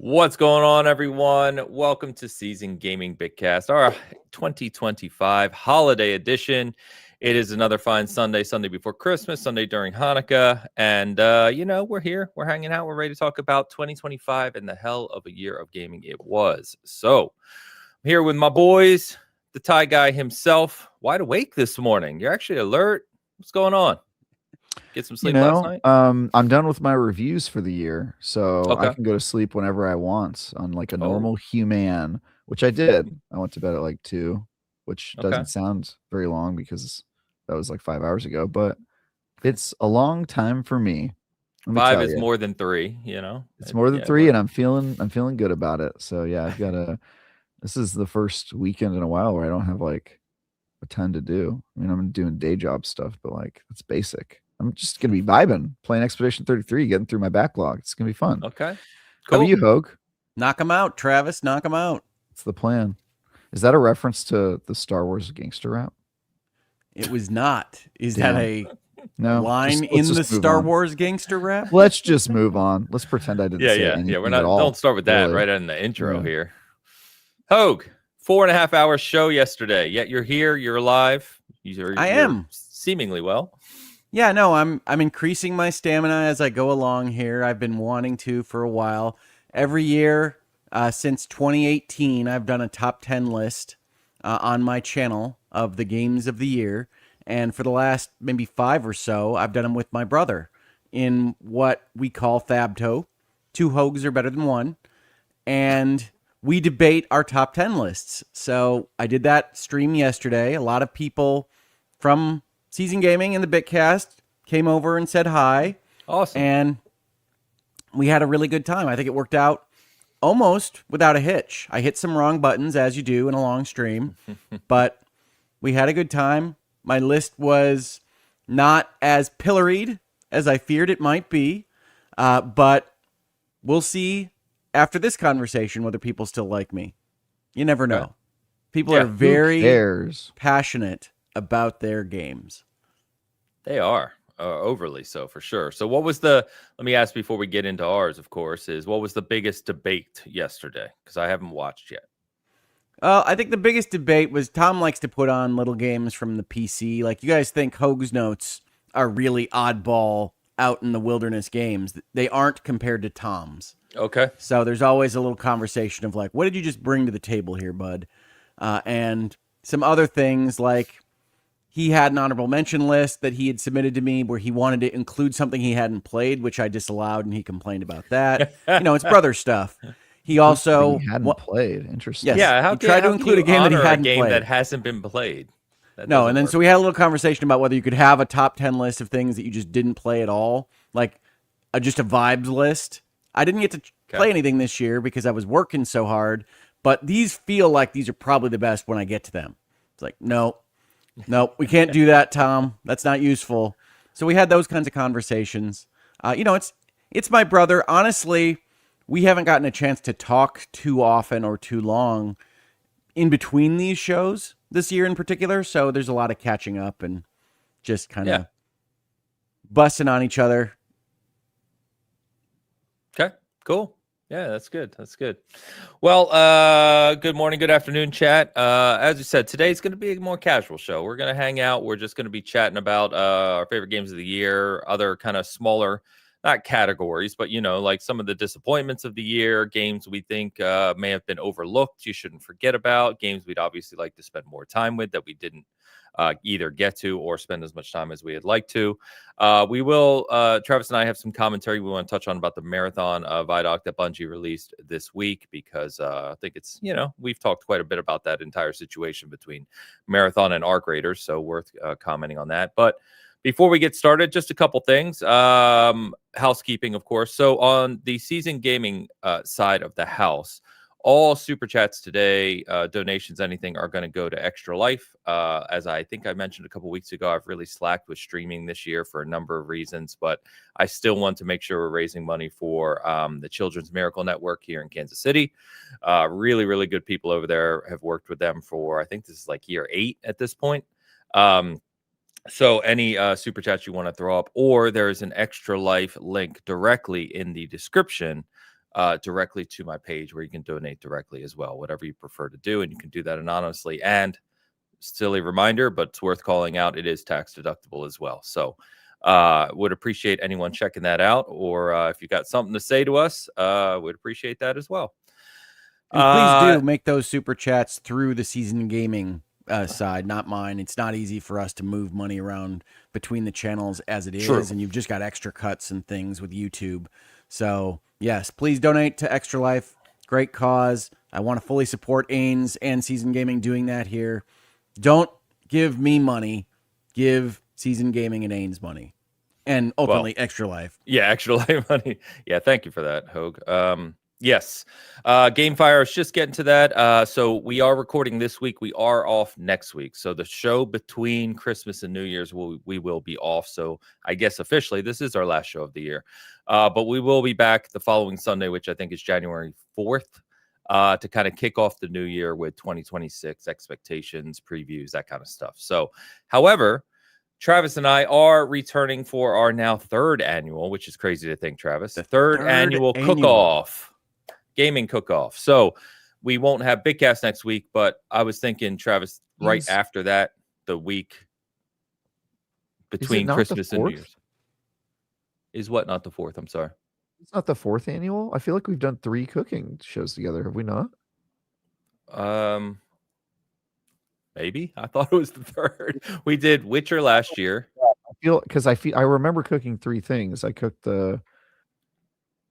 What's going on, everyone? Welcome to Season Gaming Bitcast, our 2025 holiday edition. It is another fine Sunday before Christmas, Sunday during Hanukkah. And, we're here, we're hanging out, we're ready to talk about 2025 and the hell of a year of gaming it was. So, I'm here with my boys, the Thai guy himself, wide awake this morning. You're actually alert. What's going on? Get some sleep last night? I'm done with my reviews for the year, so I Okay. can go to sleep whenever I want on like a normal human, which I did. I went to bed at like 2, which Okay. doesn't sound very long because that was like 5 hours ago, but it's a long time for me. Let me 5 tell is you. more than 3, you know? It's more than 3, and I'm feeling good about it. So yeah, I've got this is the first weekend in a while where I don't have like a ton to do. I mean, I'm doing day job stuff, but like it's basic. I'm just gonna be vibing, playing Expedition 33, getting through my backlog. It's gonna be fun. Okay. Cool. How about you, Hogue? Knock him out, Travis. Knock him out. It's the plan. Is that a reference to the Star Wars gangster rap? It was not. Is Damn. that a No line let's in the just move Star on. Wars gangster rap? Let's just move on. Let's pretend I didn't say anything We're not. at all. Don't start with that really. right in the intro here. Hogue, 4.5 hour show yesterday. Yet you're here. You're alive. You're seemingly well. Yeah, no, I'm increasing my stamina as I go along here. I've been wanting to for a while. Every year since 2018, I've done a top 10 list on my channel of the games of the year. And for the last maybe 5 or so, I've done them with my brother in what we call Fabto. 2 Hogues are better than 1. And we debate our top 10 lists. So I did that stream yesterday. A lot of people from Season Gaming and the Bitcast came over and said hi. Awesome. And we had a really good time. I think it worked out almost without a hitch. I hit some wrong buttons, as you do in a long stream, but we had a good time. My list was not as pilloried as I feared it might be, but we'll see after this conversation whether people still like me. You never know. Okay. People are very passionate about their games. They are overly so, for sure. So what was let me ask before we get into ours, of course, is what was the biggest debate yesterday? Because I haven't watched yet. I think the biggest debate was Tom likes to put on little games from the PC. Like, you guys think Hogue's Notes are really oddball out in the wilderness games. They aren't compared to Tom's. Okay. So there's always a little conversation of like, what did you just bring to the table here, bud? And some other things like he had an honorable mention list that he had submitted to me where he wanted to include something he hadn't played, which I disallowed, and he complained about that. It's brother stuff. He also hadn't played. Interesting. Yes, yeah. He tried to include a game that he hadn't played. That hasn't been played. No, and then so we had a little conversation about whether you could have a top 10 list of things that you just didn't play at all, like just a vibes list. I didn't get to play anything this year because I was working so hard, but these feel like these are probably the best when I get to them. It's like, no, we can't do that, Tom. That's not useful. So we had those kinds of conversations. It's my brother. Honestly, we haven't gotten a chance to talk too often or too long in between these shows this year in particular. So there's a lot of catching up and just kind of busting on each other. Okay, cool. Yeah, that's good. Well, good morning, good afternoon, chat. As you said, today's going to be a more casual show. We're going to hang out. We're just going to be chatting about our favorite games of the year, other kind of smaller, not categories, but, like some of the disappointments of the year, games we think may have been overlooked, you shouldn't forget about, games we'd obviously like to spend more time with that we didn't either get to or spend as much time as we would like to. We will, Travis and I have some commentary we want to touch on about the Marathon Vidoc that Bungie released this week, because I think it's, we've talked quite a bit about that entire situation between Marathon and Arc Raiders, so worth commenting on that. But before we get started, just a couple things. Housekeeping, of course. So on the Season Gaming side of the house, all super chats today, donations, anything, are going to go to Extra Life. As I think I mentioned a couple weeks ago, I've really slacked with streaming this year for a number of reasons, but I still want to make sure we're raising money for the Children's Miracle Network here in Kansas City. Really, really good people over there. Have worked with them for, I think this is like year 8 at this point. So any super chats you want to throw up, or there's an Extra Life link directly in the description directly to my page where you can donate directly as well, whatever you prefer to do. And you can do that anonymously. And silly reminder, but it's worth calling out, it is tax deductible as well. So would appreciate anyone checking that out. Or if you got something to say to us, would appreciate that as well. And please do make those super chats through the Season Gaming side, not mine. It's not easy for us to move money around between the channels as it is, and you've just got extra cuts and things with YouTube. So, yes, please donate to Extra Life. Great cause. I want to fully support Ains and Season Gaming doing that here. Don't give me money. Give Season Gaming and Ains money. And ultimately, Extra Life. Yeah, Extra Life money. Yeah, thank you for that, Hogue. Yes. Gamefire, I was just getting to that. So we are recording this week. We are off next week. So the show between Christmas and New Year's, we will be off. So I guess officially this is our last show of the year. But we will be back the following Sunday, which I think is January 4th, to kind of kick off the new year with 2026 expectations, previews, that kind of stuff. So, however, Travis and I are returning for our now third annual, which is crazy to think, Travis. The third annual cook-off. Gaming cook-off. So we won't have Bitcast next week, but I was thinking, Travis, right after that, the week between Christmas and New Year's. Is what, not the 4th? I'm sorry. It's not the 4th annual? I feel like we've done 3 cooking shows together. Have we not? Maybe. I thought it was the 3rd. We did Witcher last year. I remember cooking 3 things.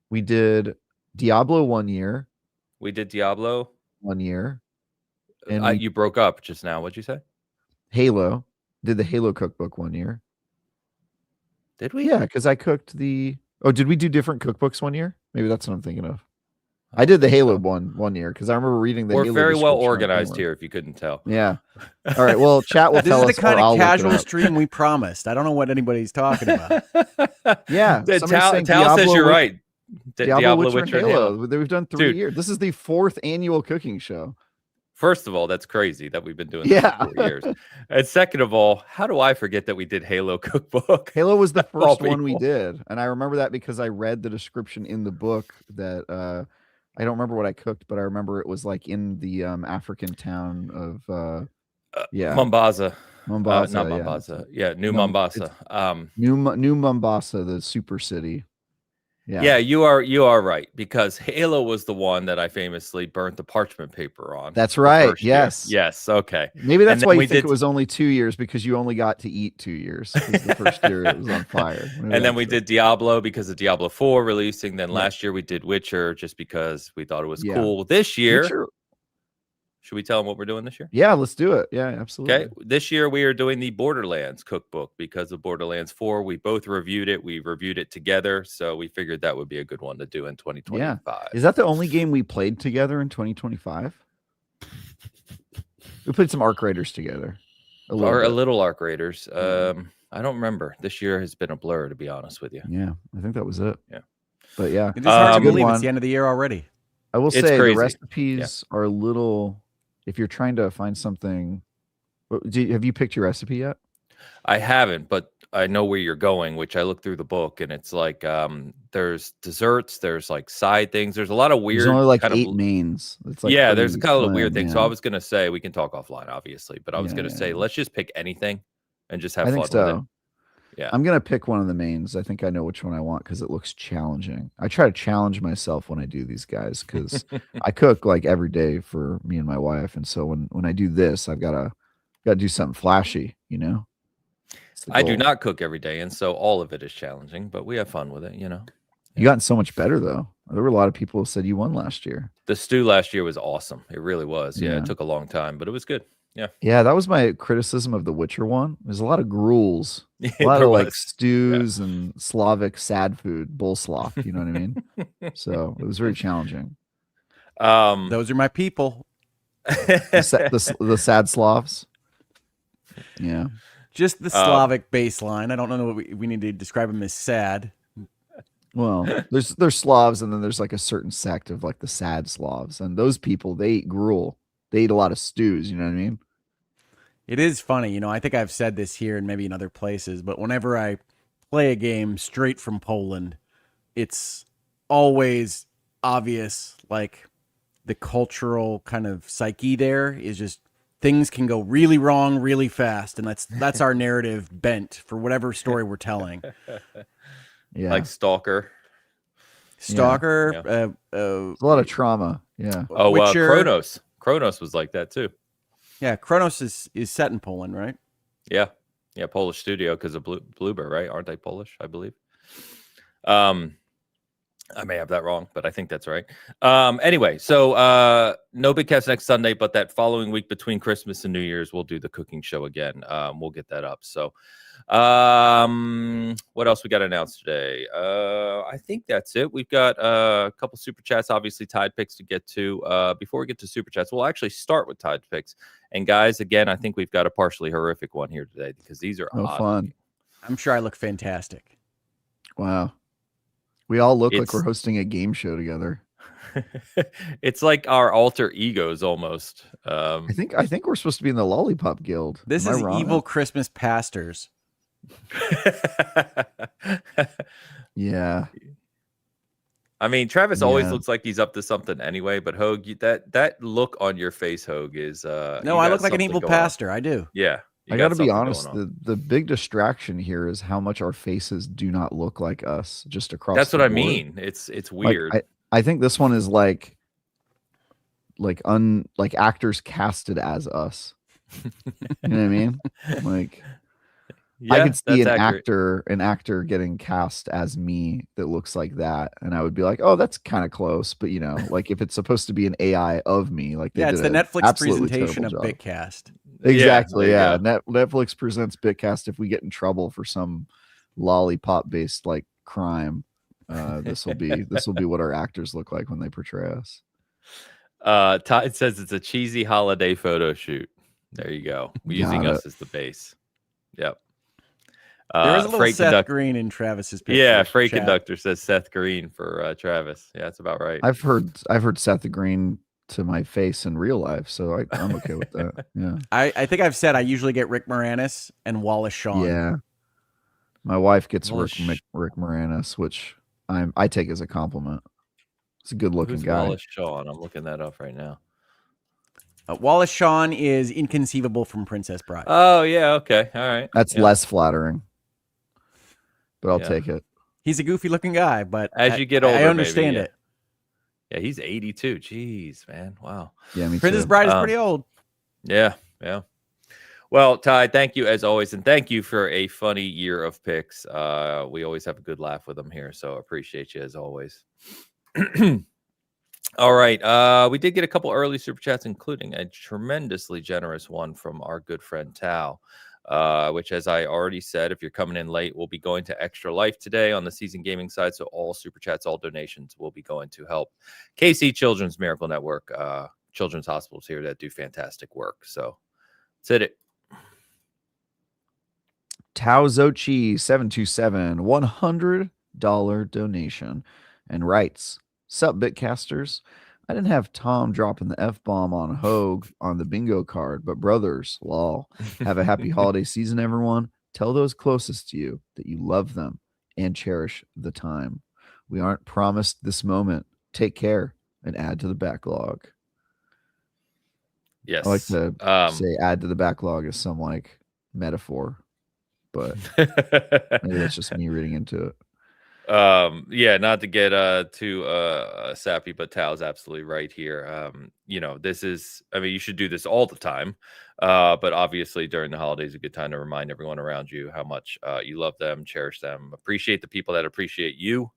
We did Diablo 1 year. We did Diablo 1 year. And you broke up just now. What'd you say? Halo. Did the Halo cookbook 1 year. Did we? Yeah, because I cooked did we do different cookbooks 1 year? Maybe that's what I'm thinking of. I did the Halo one year because I remember reading the Halo. We're very well organized here, if you couldn't tell. Yeah. All right. Well, chat will tell us. This is the kind of casual stream we promised. I don't know what anybody's talking about. Yeah. Tal says you're right. Diablo, Witcher, and Halo. We've done 3 years. This is the 4th annual cooking show. First of all, that's crazy that we've been doing this for 4 years. And second of all, how do I forget that we did Halo cookbook? Halo was the first one we did. And I remember that because I read the description in the book that I don't remember what I cooked, but I remember it was like in the African town of Mombasa. Mombasa. Not Mombasa. Yeah, New Mombasa. New Mombasa, the super city. Yeah, you are right, because Halo was the one that I famously burnt the parchment paper on. That's right. Yes. Yes. Okay. Maybe that's why you think it was only 2 years, because you only got to eat 2 years. The first year it was on fire. And then we did Diablo because of Diablo 4 releasing. Then last year we did Witcher just because we thought it was cool. This year, should we tell them what we're doing this year? Yeah, let's do it. Yeah, absolutely. Okay. This year we are doing the Borderlands cookbook because of Borderlands 4. We both reviewed it. We reviewed it together. So we figured that would be a good one to do in 2025. Yeah. Is that the only game we played together in 2025? We played some Arc Raiders together. A little Arc Raiders. I don't remember. This year has been a blur, to be honest with you. Yeah, I think that was it. Yeah. But yeah. It's hard to believe it's the end of the year already. I will say the recipes are a little... If you're trying to find something, have you picked your recipe yet? I haven't, but I know where you're going, which I looked through the book, and it's like there's desserts, there's like side things, there's a lot of weird. There's only like 8 mains. It's like there's a kind of weird thing. So I was gonna say we can talk offline, obviously, but I was gonna say let's just pick anything and just have fun with it. Yeah, I'm gonna pick one of the mains. I think I know which one I want because it looks challenging. I try to challenge myself when I do these guys because I cook like every day for me and my wife, and so when I do this, I've gotta do something flashy, you know. I do not cook every day, and so all of it is challenging, but we have fun with it, you know. You gotten so much better though. There were a lot of people who said you won last year. The stew last year was awesome. It really was. Yeah, it took a long time, but it was good. Yeah, that was my criticism of the Witcher one. There's a lot of gruels, a lot of like stews and Slavic sad food, bull sloth. You know what I mean? So it was very challenging. Those are my people. The sad Slavs. Yeah, just the Slavic baseline. I don't know what we need to describe them as sad. Well, there's Slavs, and then there's like a certain sect of like the sad Slavs, and those people, they eat gruel. They eat a lot of stews. You know what I mean? It is funny, you know, I think I've said this here and maybe in other places, but whenever I play a game straight from Poland, it's always obvious, like the cultural kind of psyche there is just things can go really wrong really fast, and that's our narrative bent for whatever story we're telling. Yeah. Like Stalker. Stalker, Yeah. There's a lot of trauma. Yeah. Oh, Witcher. Kronos. Kronos was like that too. Yeah, Kronos is set in Poland, right? Yeah. Yeah, Polish studio because of Bluebird, right? Aren't they Polish, I believe? I may have that wrong, but I think that's right. Anyway, so no Bitcast next Sunday, but that following week between Christmas and New Year's, we'll do the cooking show again. We'll get that up. So what else we got announced today? I think that's it. We've got a couple super chats, obviously Tide picks to get to. Before we get to super chats, we'll actually start with Tide picks. And guys, again, I think we've got a partially horrific one here today because these are fun. I'm sure I look fantastic. Wow. We all look like we're hosting a game show together. It's like our alter egos almost. I think we're supposed to be in the Lollipop Guild. This is evil Christmas pastors. Yeah. I mean, Travis always looks like he's up to something anyway, but Hogue, that look on your face, Hogue, is no, I look like an evil pastor. I do. Yeah. I got to be honest, the big distraction here is how much our faces do not look like us just across That's the what board. I mean. It's weird. Like, I think this one is like actors casted as us. You know what I mean? Like yeah, I could see an accurate. actor getting cast as me that looks like that, and I would be like, oh, that's kind of close. But you know, like if it's supposed to be an AI of me, like they it's the Netflix presentation of Bitcast. Exactly. Yeah. Netflix presents Bitcast. If we get in trouble for some lollipop based like crime, this will be what our actors look like when they portray us. Todd says it's a cheesy holiday photo shoot. There you go. We're using us as the base. Yep. There is a little Seth Green in Travis's picture. Yeah, Freight Conductor says Seth Green for Travis. Yeah, that's about right. I've heard Seth Green to my face in real life, so I'm okay with that. Yeah. I think I've said I usually get Rick Moranis and Wallace Shawn. Yeah. My wife gets Rick Moranis, which I take as a compliment. It's a good looking guy. Wallace Shawn? I'm looking that up right now. Wallace Shawn is inconceivable from Princess Bride. Oh yeah, okay, all right. That's less flattering, but I'll take it. He's a goofy looking guy, but as you get older, I understand it. Yeah, he's 82. Jeez, man, wow. Yeah, me Princess too. Bride is pretty old. Yeah. Well, Ty, thank you as always, and thank you for a funny year of picks. We always have a good laugh with them here, so appreciate you as always. All right. We did get a couple early super chats, including a tremendously generous one from our good friend Tao, which, as I already said, if you're coming in late, we'll be going to Extra Life today on the Season Gaming side. So all super chats, all donations will be going to help KC Children's Miracle Network, children's hospitals here that do fantastic work. So that's it. Tao Zochi 727 $100 donation and writes, "Sup Bitcasters, I didn't have Tom dropping the F-bomb on Hogue on the bingo card, but brothers, lol. Have a happy holiday season, everyone. Tell those closest to you that you love them and cherish the time. We aren't promised this moment. Take care and add to the backlog." Yes. I like to say add to the backlog as some like metaphor, but maybe that's just me reading into it. Yeah, not to get too sappy, but Tao's absolutely right here. This is, I mean, you should do this all the time, but obviously during the holidays, a good time to remind everyone around you how much you love them, cherish them, appreciate the people that appreciate you.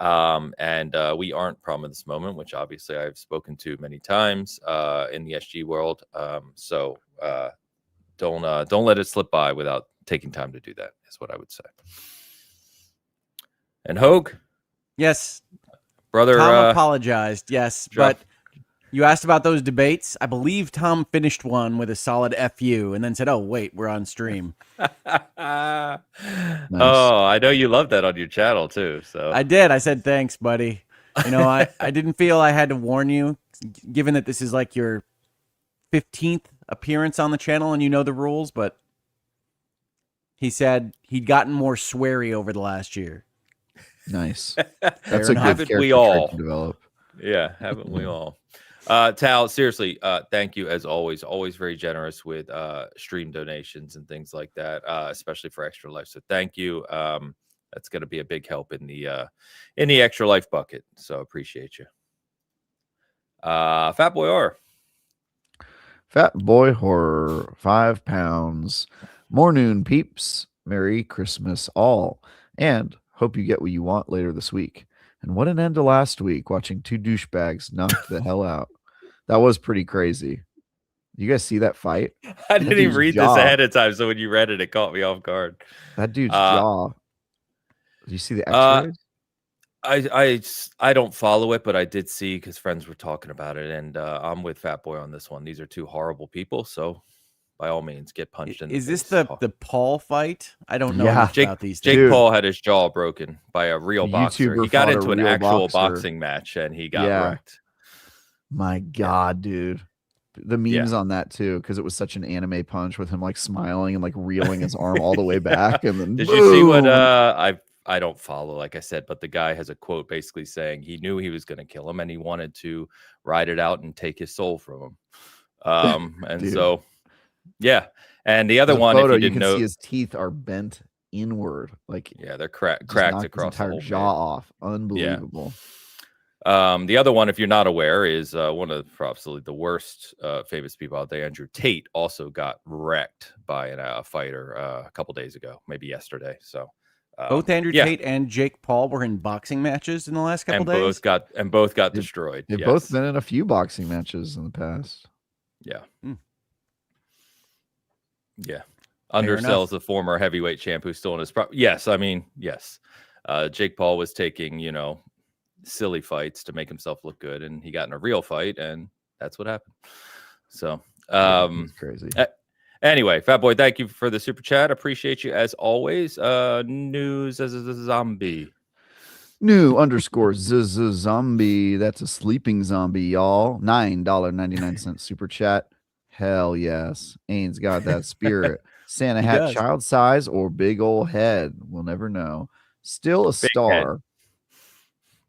And we aren't promised this moment, which obviously I've spoken to many times in the SG world. So don't let it slip by without taking time to do that, is what I would say. And Hogue? Yes. Brother. Tom apologized, yes. But you asked about those debates. I believe Tom finished one with a solid FU and then said, oh, wait, we're on stream. Nice. Oh, I know you love that on your channel too. So I did. I said, thanks, buddy. I didn't feel I had to warn you, given that this is like your 15th appearance on the channel and you know the rules, but he said he'd gotten more sweary over the last year. Nice. That's a good Haven't character we trait all? to develop. Yeah, haven't we all? Tal, seriously, thank you as always. Always very generous with stream donations and things like that, especially for Extra Life. So thank you. That's going to be a big help in the Extra Life bucket. So appreciate you. Fat Boy R. Fat Boy Horror, 5 pounds. More noon peeps. Merry Christmas all. And hope you get what you want later this week. And what an end to last week, watching two douchebags knock the hell out. That was pretty crazy. You guys see that fight? I didn't even dude's read jaw. this ahead of time, so when you read it, it caught me off guard. That dude's jaw. Do you see the X-rays? I don't follow it, but I did see because friends were talking about it, and I'm with Fat Boy on this one. These are two horrible people, so by all means, get punched in. Is the this face. the Paul fight? I don't know Yeah. enough about these things. Jake Dude. Paul had his jaw broken by a real A boxer. YouTuber He got fought a into an real actual boxer. boxing match, and he got Yeah. wrecked. My God, dude. The memes on that too, because it was such an anime punch with him like smiling and like reeling his arm all the way back, and then Did you see what boom! I don't follow, like I said, but the guy has a quote basically saying he knew he was going to kill him and he wanted to ride it out and take his soul from him. And Dude. so, yeah. And the other There's a one, photo, if you you didn't can know, see his teeth are bent inward, like yeah, they're just cracked knocked his across the entire whole jaw head. off. Unbelievable. The other one, if you're not aware, is one of probably the worst famous people out there. Andrew Tate also got wrecked by a fighter a couple days ago, maybe yesterday. So Both Andrew Tate and Jake Paul were in boxing matches in the last couple days. both got destroyed. They've yes. both been in a few boxing matches in the past. Yeah. Mm. Yeah. Fair Undersells enough. the former heavyweight champ who's still in his yes. I mean, yes. Jake Paul was taking, silly fights to make himself look good, and he got in a real fight, and that's what happened. So It's crazy. Anyway, Fat Boy, thank you for the super chat. Appreciate you as always. News as a zombie. New _ zombie. That's a sleeping zombie, y'all. $9.99 super chat. Hell yes. Ains got that spirit. Santa He hat does. child size or big old head. We'll never know. Still a star.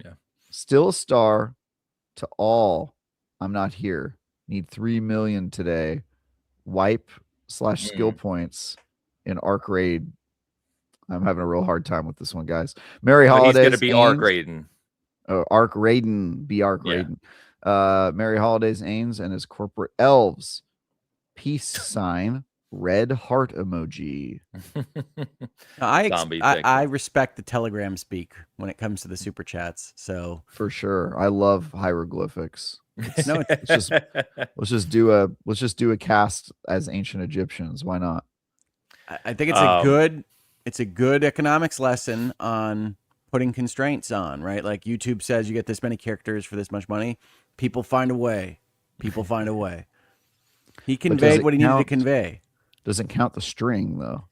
Yeah. Still a star to all. I'm not here. Need 3 million today. Wipe / skill points in Arc Raid. I'm having a real hard time with this one, guys. Merry holidays. He's going to be Arc Ains. Raiden. Arc Raiden. Be Arc Raiden. Merry holidays, Ains and his corporate elves. Peace sign. Red heart emoji. I respect the Telegram speak when it comes to the super chats. So For sure. I love hieroglyphics. no, Let's just do a cast as ancient Egyptians. Why not? I think it's a good economics lesson on putting constraints on, right? Like YouTube says you get this many characters for this much money. People find a way. He conveyed what he needed to convey. Doesn't count the string though.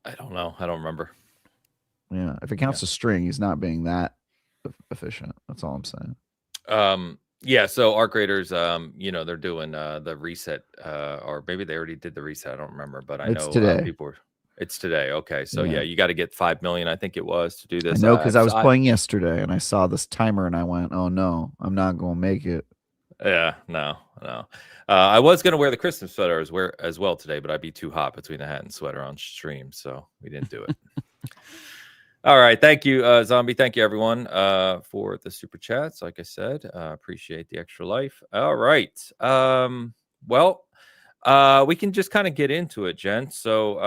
I don't know. I don't remember. Yeah, if it counts the string, he's not being that efficient. That's all I'm saying. Yeah, so Arc Raiders, they're doing the reset, or maybe they already did the reset. I don't remember, but I know today. It's today. Okay, so yeah, you got to get 5 million, I think it was, to do this. I know, because I was playing yesterday and I saw this timer and I went, "Oh no, I'm not going to make it." Yeah, no. I was going to wear the Christmas sweater as well today, but I'd be too hot between the hat and sweater on stream, so we didn't do it. All right. Thank you, Zombie. Thank you, everyone, for the super chats. Like I said, appreciate the extra life. All right. We can just kind of get into it, gents. So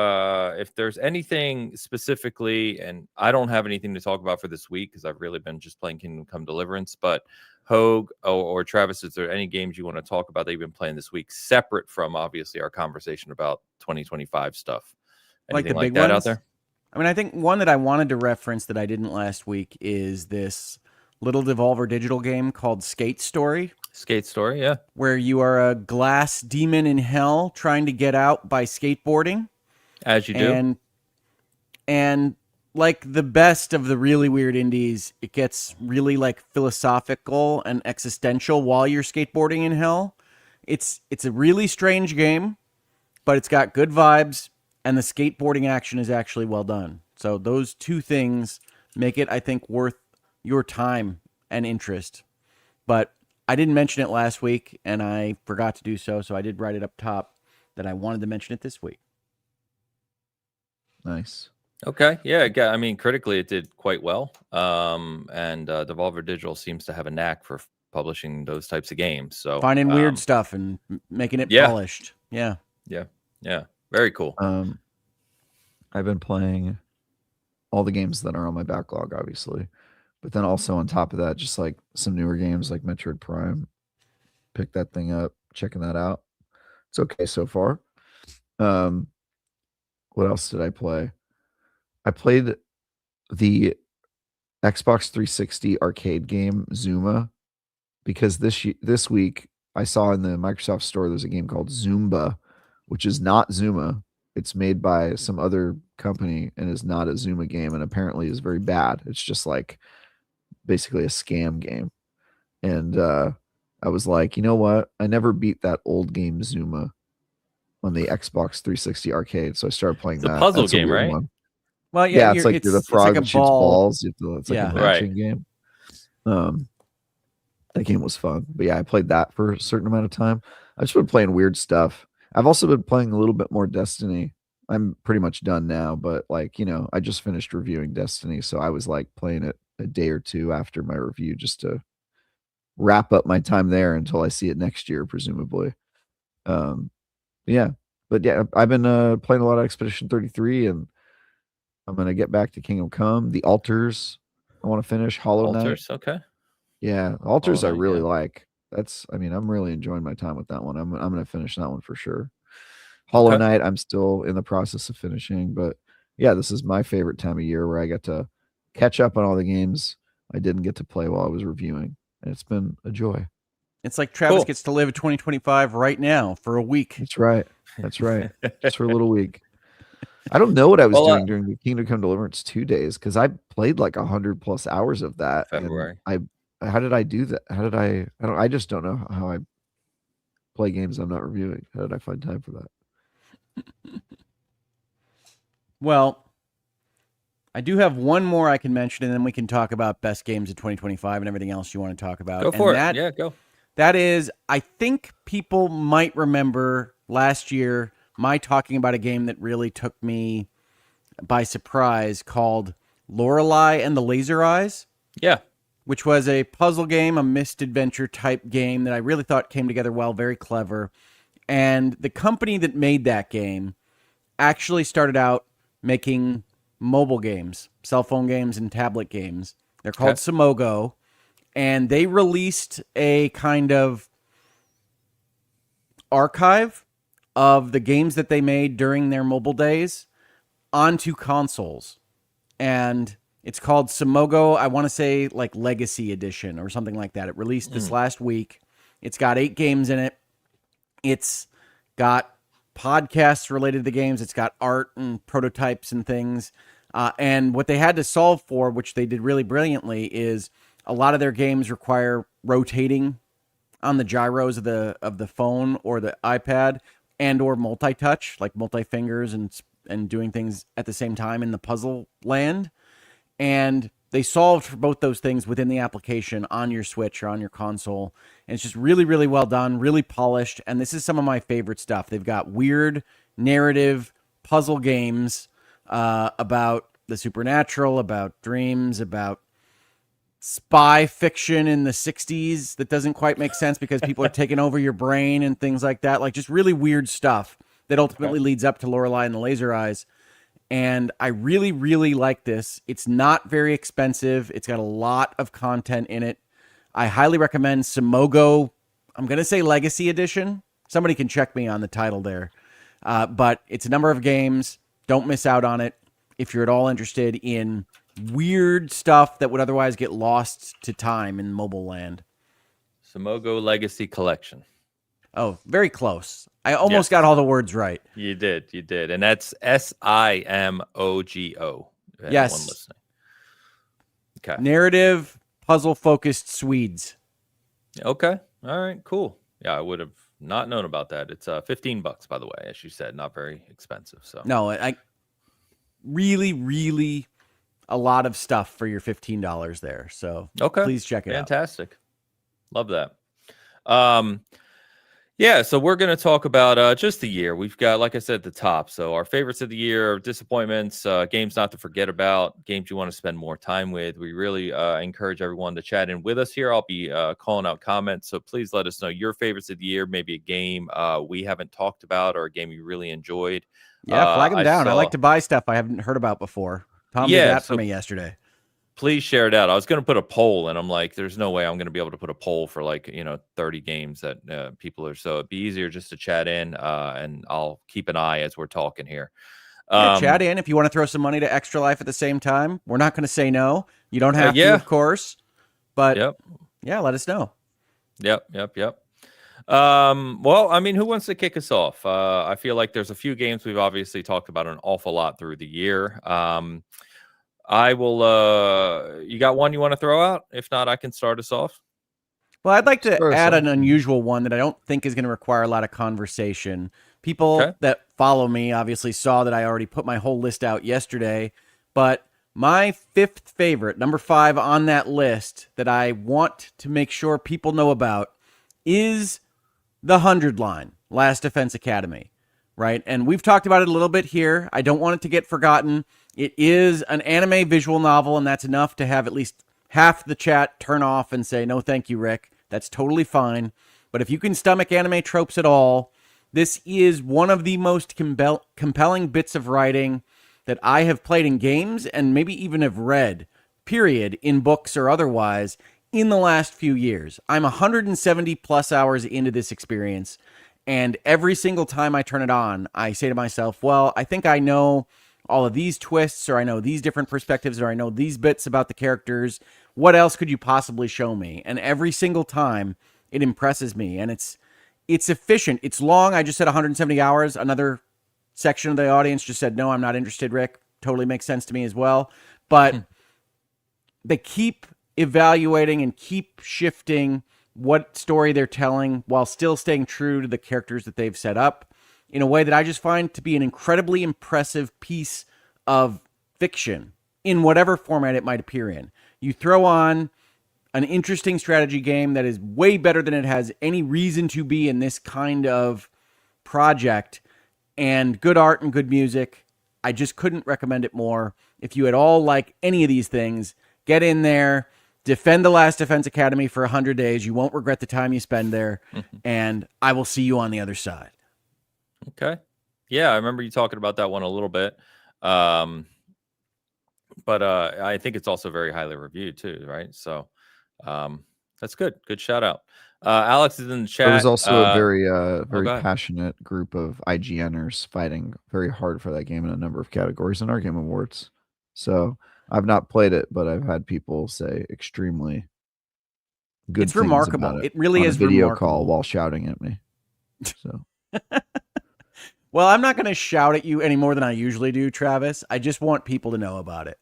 if there's anything specifically, and I don't have anything to talk about for this week because I've really been just playing Kingdom Come Deliverance, but Hogue or Travis, is there any games you want to talk about that you've been playing this week, separate from obviously our conversation about 2025 stuff? Anything like the big that ones out there? I mean, I think one that I wanted to reference that I didn't last week is this little Devolver Digital game called Skate Story. Skate Story, yeah. Where you are a glass demon in hell trying to get out by skateboarding. As you do. And like the best of the really weird indies, it gets really like philosophical and existential while you're skateboarding in hell. It's a really strange game, but it's got good vibes, and the skateboarding action is actually well done. So those two things make it, I think, worth your time and interest. But I didn't mention it last week, and I forgot to do so, so I did write it up top that I wanted to mention it this week. Nice. Okay. Yeah. I mean, critically, it did quite well. And Devolver Digital seems to have a knack for publishing those types of games. So Finding weird stuff and making it yeah. polished. Yeah. Yeah. Very cool. I've been playing all the games that are on my backlog, obviously, but then also on top of that, just like some newer games like Metroid Prime. Pick that thing up, checking that out. It's okay so far. What else did I play? I played the Xbox 360 arcade game Zuma because this week I saw in the Microsoft Store there's a game called Zumba, which is not Zuma. It's made by some other company and is not a Zuma game and apparently is very bad. It's just like basically a scam game. And I was like, you know what? I never beat that old game Zuma on the Xbox 360 arcade, so I started playing It's a that. puzzle That's game, a weird right? one. Well, Yeah, it's like you're the frog like a that shoots ball. balls. It's like Yeah. a matching game. That game was fun. But yeah, I played that for a certain amount of time. I've just been playing weird stuff. I've also been playing a little bit more Destiny. I'm pretty much done now, but like, I just finished reviewing Destiny, so I was like playing it a day or two after my review just to wrap up my time there until I see it next year, presumably. Yeah. But yeah, I've been playing a lot of Expedition 33 and I'm gonna get back to Kingdom Come. The Altars, I want to finish. Hollow Knight. Altars. Okay. Yeah, Altars Hollow I Knight, really yeah. like. I'm really enjoying my time with that one. I'm gonna finish that one for sure. Hollow Okay. Knight, I'm still in the process of finishing, but yeah, this is my favorite time of year where I get to catch up on all the games I didn't get to play while I was reviewing, and it's been a joy. It's like Travis Cool. gets to live 2025 right now for a week. That's right. That's right. Just for a little week. I don't know what I was Well, doing during the Kingdom Come Deliverance 2 days because I played like 100+ hours of that. February. And how did I do that? I just don't know how I play games I'm not reviewing. How did I find time for that? Well, I do have one more I can mention, and then we can talk about best games of 2025 and everything else you want to talk about. Go for and it. Yeah, go. That is, I think people might remember last year my talking about a game that really took me by surprise called Lorelei and the Laser Eyes. Yeah. Which was a puzzle game, a mist adventure type game that I really thought came together well, very clever. And the company that made that game actually started out making mobile games, cell phone games and tablet games. They're called Simogo. And they released a kind of archive of the games that they made during their mobile days onto consoles. And it's called Simogo, I want to say like Legacy Edition or something like that. It released this last week. It's got 8 games in it. It's got podcasts related to the games. It's got art and prototypes and things. And what they had to solve for, which they did really brilliantly, is a lot of their games require rotating on the gyros of the phone or the iPad and or multi-touch, like multi-fingers and doing things at the same time in the puzzle land. And they solved for both those things within the application on your Switch or on your console. And it's just really, really well done, really polished. And this is some of my favorite stuff. They've got weird narrative puzzle games about the supernatural, about dreams, about spy fiction in the 60s that doesn't quite make sense because people are taking over your brain and things like that. Like just really weird stuff that ultimately leads up to Lorelei and the Laser Eyes. And I really, really like this. It's not very expensive. It's got a lot of content in it. I highly recommend Simogo. I'm going to say Legacy Edition. Somebody can check me on the title there. But it's a number of games. Don't miss out on it if you're at all interested in weird stuff that would otherwise get lost to time in mobile land. Simogo Legacy Collection. Oh, very close. I almost got all the words right. You did. And that's Simogo. Yes. Anyone listening. Okay. Narrative, puzzle-focused Swedes. Okay. All right, cool. Yeah, I would have not known about that. It's $15, by the way, as you said, not very expensive. So No, I really, really, a lot of stuff for your $15 there. So Okay. please check it out. Fantastic. Love that. Yeah, so we're going to talk about just the year. We've got, like I said, at the top. So our favorites of the year, disappointments, games not to forget about, games you want to spend more time with. We really encourage everyone to chat in with us here. I'll be calling out comments. So please let us know your favorites of the year, maybe a game we haven't talked about or a game you really enjoyed. Yeah, flag them down. I saw- like to buy stuff I haven't heard about before. Tom did that for me yesterday. Please share it out. I was going to put a poll, and I'm like, there's no way I'm going to be able to put a poll for 30 games that people are. So it'd be easier just to chat in, and I'll keep an eye as we're talking here. Chat in if you want to throw some money to Extra Life at the same time. We're not going to say no. You don't have to, of course. But yeah, let us know. Yep. Well, I mean, who wants to kick us off? I feel like there's a few games we've obviously talked about an awful lot through the year. I will. You got one you want to throw out? If not, I can start us off. Well, I'd like to add an unusual one that I don't think is going to require a lot of conversation. People that follow me obviously saw that I already put my whole list out yesterday, but my fifth favorite, number 5 on that list that I want to make sure people know about is the 100 line, Last Defense Academy, right? And we've talked about it a little bit here. I don't want it to get forgotten. It is an anime visual novel, and that's enough to have at least half the chat turn off and say, no, thank you, Rick. That's totally fine. But if you can stomach anime tropes at all, this is one of the most compelling bits of writing that I have played in games and maybe even have read, period, in books or otherwise, in the last few years. I'm 170 plus hours into this experience, and every single time I turn it on, I say to myself, well, I think I know all of these twists, or I know these different perspectives, or I know these bits about the characters. What else could you possibly show me? And every single time it impresses me, and it's efficient. It's long. I just said 170 hours. Another section of the audience just said, no, I'm not interested, Rick. Totally makes sense to me as well. But they keep evaluating and keep shifting what story they're telling while still staying true to the characters that they've set up in a way that I just find to be an incredibly impressive piece of fiction in whatever format it might appear in. You throw on an interesting strategy game that is way better than it has any reason to be in this kind of project, and good art and good music. I just couldn't recommend it more. If you at all like any of these things, get in there, defend the Last Defense Academy for 100 days. You won't regret the time you spend there, and I will see you on the other side. Okay. Yeah, I remember you talking about that one a little bit. But I think it's also very highly reviewed too, right? So that's good. Good shout out. Alex is in the chat. There was also a very ahead. passionate group of IGNers fighting very hard for that game in a number of categories in our Game Awards. So I've not played it, but I've had people say extremely good It's things remarkable. about it. It really on is a video remarkable. call while shouting at me. So well, I'm not going to shout at you any more than I usually do, Travis. I just want people to know about it.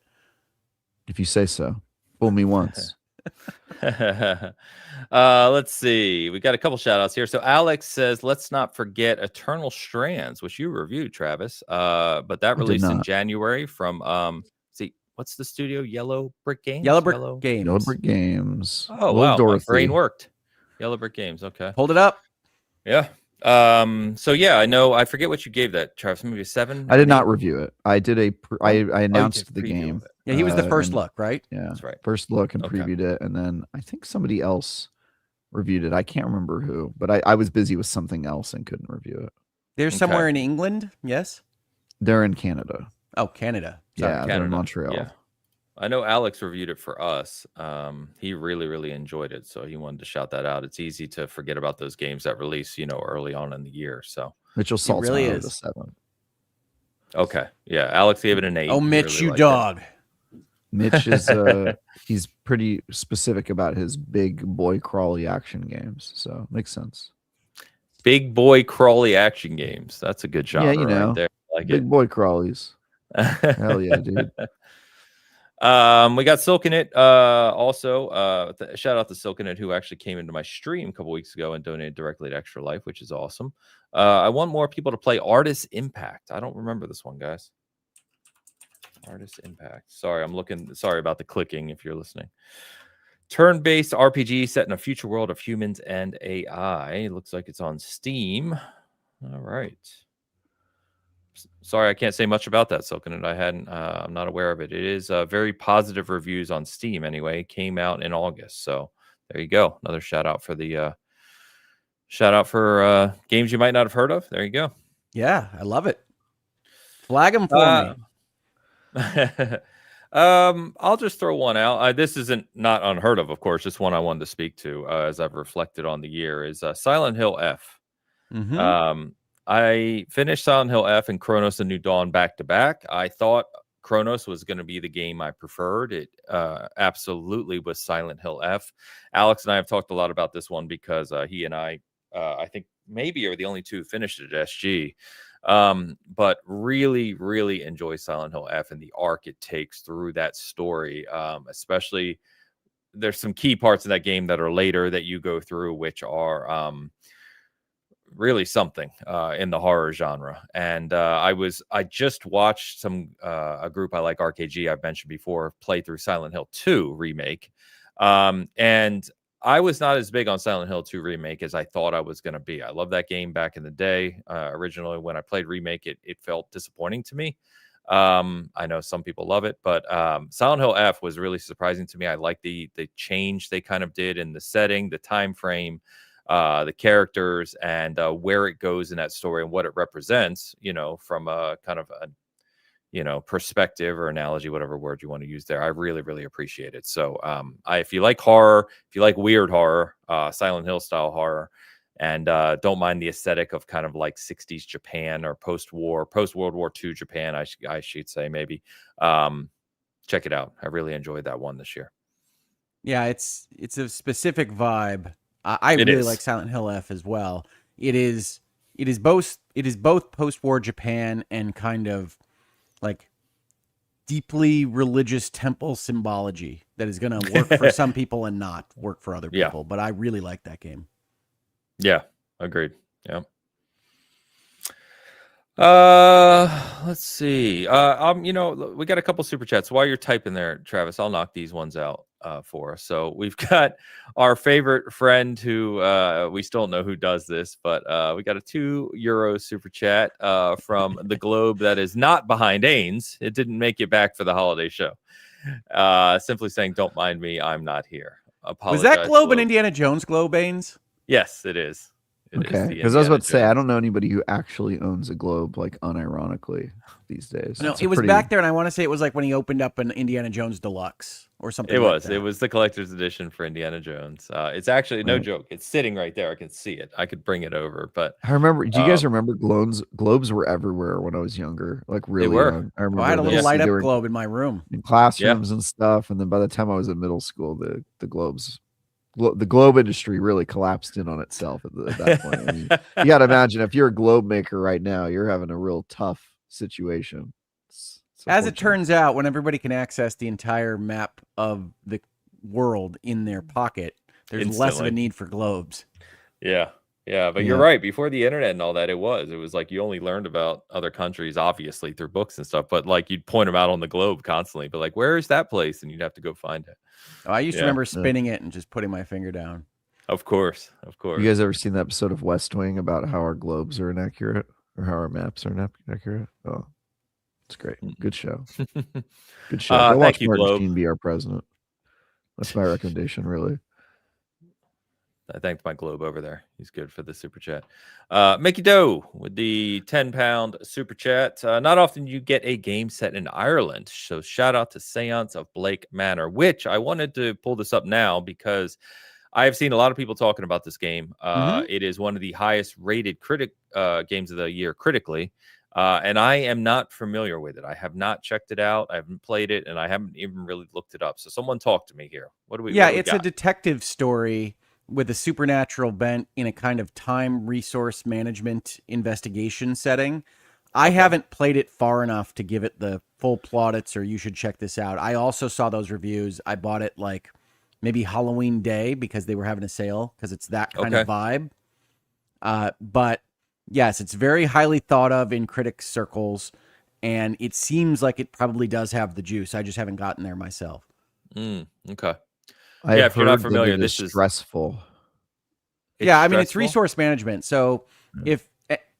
If you say so. Fool me once. Let's see. We got a couple shout outs here. So Alex says, let's not forget Eternal Strands, which you reviewed, Travis. But that released in January from what's the studio? Yellow Brick Games? Yellow Brick Games. Yellow Brick Games. Oh, wow. My brain worked. Yellow Brick Games. Okay. Hold it up. Yeah. So yeah, I forget what you gave that, Travis. Maybe a 7. I did not review it. I did I announced the game. Yeah, he was the first look, right? Yeah, that's right. First look and previewed it, and then I think somebody else reviewed it. I can't remember who, but I was busy with something else and couldn't review it. They're somewhere in England, yes? They're in Canada. Oh, Canada. Sorry, Canada. They're in Montreal. Yeah. I know Alex reviewed it for us. He really, really enjoyed it, so he wanted to shout that out. It's easy to forget about those games that release, early on in the year. So Mitchell Salt's really is is a 7. Okay, yeah, Alex gave it an 8. Oh, Mitch, you dog. Mitch is he's pretty specific about his big boy crawly action games, so makes sense. Big boy crawly action games. That's a good genre right there. I like big boy crawlies. Hell yeah, dude. We got Silkenit also. Shout out to Silkenit, who actually came into my stream a couple weeks ago and donated directly to Extra Life, which is awesome. I want more people to play Artist Impact. I don't remember this one, guys. Artist impact. Sorry, I'm looking. Sorry about the clicking if you're listening. Turn-based RPG set in a future world of humans and AI. Looks like it's on Steam. All right. Sorry, I can't say much about that, Silken, and I'm not aware of it. It is very positive reviews on Steam anyway. Came out in August, so there you go. Another shout out for games you might not have heard of. There you go. Yeah, I love it. Flag them for me. I'll just throw one out. This isn't not unheard of course. Just one I wanted to speak to as I've reflected on the year is Silent Hill F. Mm-hmm. I finished Silent Hill F and Chronos and New Dawn back to back. I thought Chronos was going to be the game I preferred. It absolutely was Silent Hill F. Alex and I have talked a lot about this one because he and I think maybe are the only two who finished it at SG. But really, really enjoy Silent Hill F and the arc it takes through that story. Especially there's some key parts in that game that are later that you go through, which are really something in the horror genre. And I just watched a group I like, RKG, I've mentioned before, play through Silent Hill 2 remake. And I was not as big on Silent Hill 2 remake as I thought I was going to be. I love that game back in the day. Originally, when I played remake, it felt disappointing to me. I know some people love it, but Silent Hill F was really surprising to me. I like the change they kind of did in the setting, the time frame, the characters, and where it goes in that story and what it represents, from a kind of a perspective or analogy, whatever word you want to use there. I really, really appreciate it. So if you like horror, if you like weird horror, Silent Hill style horror, and don't mind the aesthetic of kind of like 60s Japan or post World War II Japan, I should say, maybe, check it out. I really enjoyed that one this year. Yeah, it's a specific vibe. I really like Silent Hill F as well. It is both post-war Japan and kind of like deeply religious temple symbology that is going to work for some people and not work for other people. But I really like that game. Yeah, agreed. Yeah. Let's see. We got a couple super chats. While you're typing there, Travis, I'll knock these ones out for us. So we've got our favorite friend who we still don't know who does this, but we got a €2 super chat from the globe that is not behind Ains. It didn't make it back for the holiday show. Simply saying, don't mind me, I'm not here. Was that globe an Indiana Jones globe, Ains? Yes, it is. Okay, because I was about to say, I don't know anybody who actually owns a globe, like unironically, these days. No, it was back there, and I want to say it was like when he opened up an Indiana Jones Deluxe or something. It was the collector's edition for Indiana Jones. It's actually no joke. It's sitting right there. I can see it. I could bring it over, but I remember. Do you guys remember globes were everywhere when I was younger? Like really young. I remember. I had a little light up globe in my room, in classrooms and stuff. And then by the time I was in middle school, the globe industry really collapsed in on itself at that point. I mean, you got to imagine if you're a globe maker right now, you're having a real tough situation. As it turns out, when everybody can access the entire map of the world in their pocket, there's less of a need for globes. Yeah. But you're right. Before the internet and all that, it was like you only learned about other countries, obviously, through books and stuff. But like you'd point them out on the globe constantly. But like, where is that place? And you'd have to go find it. Oh, I used to remember spinning it and just putting my finger down. Of course. You guys ever seen the episode of West Wing about how our globes are inaccurate or how our maps are inaccurate? Oh, it's great. Good show. Good show. Go watch Martin Sheen be our president. That's my recommendation, really. I thanked my globe over there. He's good for the super chat. Mickey Doe with the £10 super chat. Not often you get a game set in Ireland. So shout out to Seance of Blake Manor, which I wanted to pull this up now because I have seen a lot of people talking about this game. It is one of the highest rated games of the year critically. And I am not familiar with it. I have not checked it out. I haven't played it, and I haven't even really looked it up. So someone talk to me here. What do we? Yeah, it's a detective story with a supernatural bent in a kind of time resource management investigation setting. I haven't played it far enough to give it the full plaudits or you should check this out. I also saw those reviews. I bought it like maybe Halloween Day because they were having a sale because it's that kind of vibe. But yes, it's very highly thought of in critic circles. and it seems like it probably does have the juice. I just haven't gotten there myself. Okay. I've Yeah, if you're not heard familiar, that it is this is stressful. Yeah, I mean, it's stressful? resource management. So if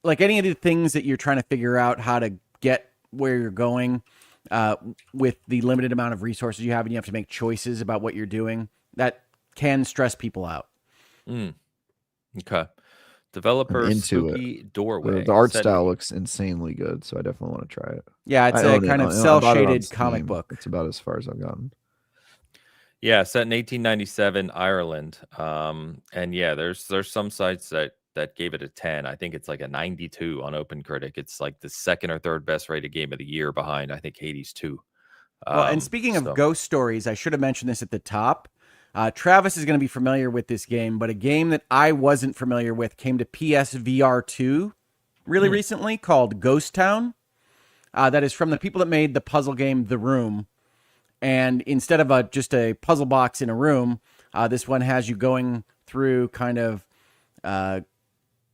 like any of the things that you're trying to figure out how to get where you're going with the limited amount of resources you have, and you have to make choices about what you're doing, that can stress people out. Mm, okay. I'm Developer into it. Spooky Doorway. The art set style in- looks insanely good, so I definitely want to try it. Yeah, it's I a own it. kind of I bought it on cell-shaded comic Steam. book. It's about as far as I've gotten. Yeah, set in 1897 Ireland. And yeah, there's some sites that gave it a 10. I think it's like a 92 on OpenCritic. It's like the second or third best rated game of the year behind, I think, Hades 2. Well, and speaking of So- ghost stories, I should have mentioned this at the top. Travis is going to be familiar with this game, but a game that I wasn't familiar with came to PSVR 2 really recently called Ghost Town. That is from the people that made the puzzle game The Room. And instead of just a puzzle box in a room, this one has you going through kind of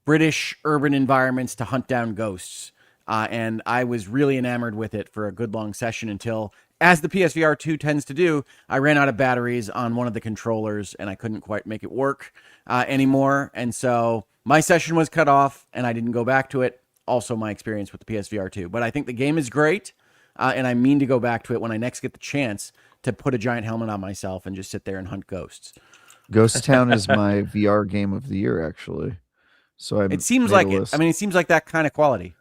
British urban environments to hunt down ghosts. And I was really enamored with it for a good long session until, as the PSVR 2 tends to do, I ran out of batteries on one of the controllers and I couldn't quite make it work anymore. And so my session was cut off and I didn't go back to it. Also, my experience with the PSVR 2. But I think the game is great. And I mean to go back to it when I next get the chance to put a giant helmet on myself and just sit there and hunt ghosts. Ghost Town is my VR game of the year, actually. So It seems like it. I mean, it seems like that kind of quality.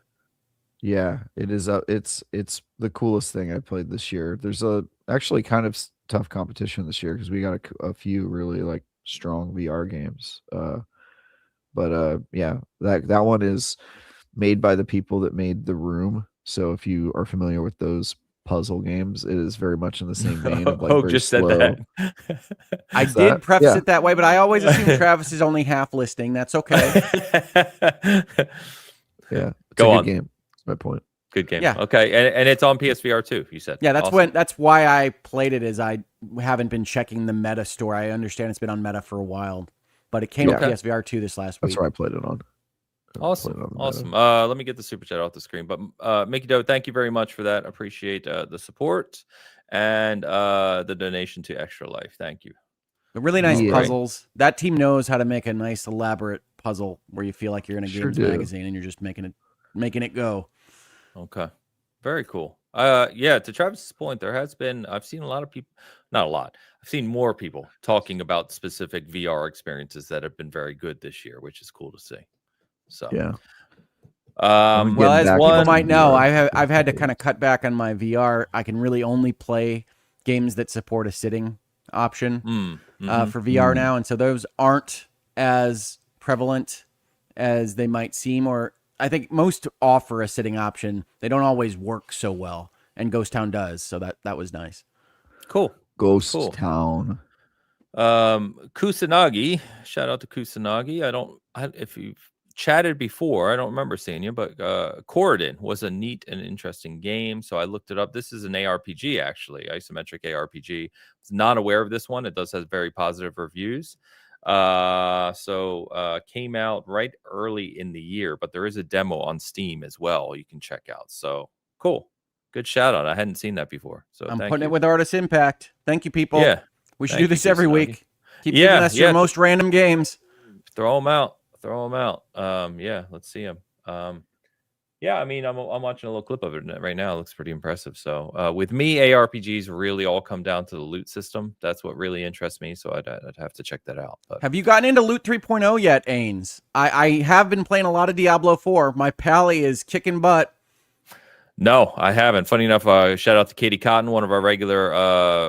Yeah, it is. It's the coolest thing I played this year. There's actually kind of tough competition this year because we got a few really like strong VR games. But yeah, that one is made by the people that made The Room. So if you are familiar with those puzzle games, it is very much in the same vein of like very just slow. said that. I What's did that? preface Yeah. it that way, but I always assume Travis is only half listing. That's okay. Yeah, it's Go a good on. game. That's my point. Good game. Yeah. Okay, and it's on PSVR too. You said. Yeah, Awesome. that's why I played it. Is I haven't been checking the Meta store. I understand it's been on Meta for a while, but it came Yeah. to PSVR 2 this last That's week. where I played it on. I played Awesome. it on the Meta. Awesome. Let me get the super chat off the screen. But Mickey Doe, thank you very much for that. Appreciate the support and the donation to Extra Life. Thank you. But really nice Yeah. puzzles. That team knows how to make a nice elaborate puzzle where you feel like you're in a Sure games do. magazine and you're just making it go. Okay. Very cool. Yeah, to Travis's point, I've seen a lot of people, not a lot, I've seen more people talking about specific VR experiences that have been very good this year, which is cool to see. So, Yeah. um, Well, as back people into might know, VR. I've had to kind of cut back on my VR. I can really only play games that support a sitting option for VR now, and so those aren't as prevalent as they might seem. Or I think most offer a sitting option. They don't always work so well, and Ghost Town does. So that was nice. cool. Ghost Cool. Town. Kusanagi, shout out to Kusanagi. If you've chatted before, I don't remember seeing you, but Corridon was a neat and interesting game. So I looked it up. This is an ARPG, actually, isometric ARPG. Was not aware of this one. It does have very positive reviews. Came out right early in the year, but there is a demo on Steam as well you can check out. So cool. Good shout out. I hadn't seen that before. So I'm thank putting you. it with Artist Impact. Thank you, people. Yeah. We should Thank do you, this every Kusanagi. week. Keep Yeah, giving us your yeah. most random games. Throw them out. Yeah, let's see them. Yeah, I mean, I'm watching a little clip of it right now. It looks pretty impressive. So, with me, ARPGs really all come down to the loot system. That's what really interests me. So, I'd have to check that out. But Have you gotten into Loot 3.0 yet, Ains? I have been playing a lot of Diablo 4. My pally is kicking butt. no, I haven't. Funny enough, shout out to Katie Cotton, one of our regular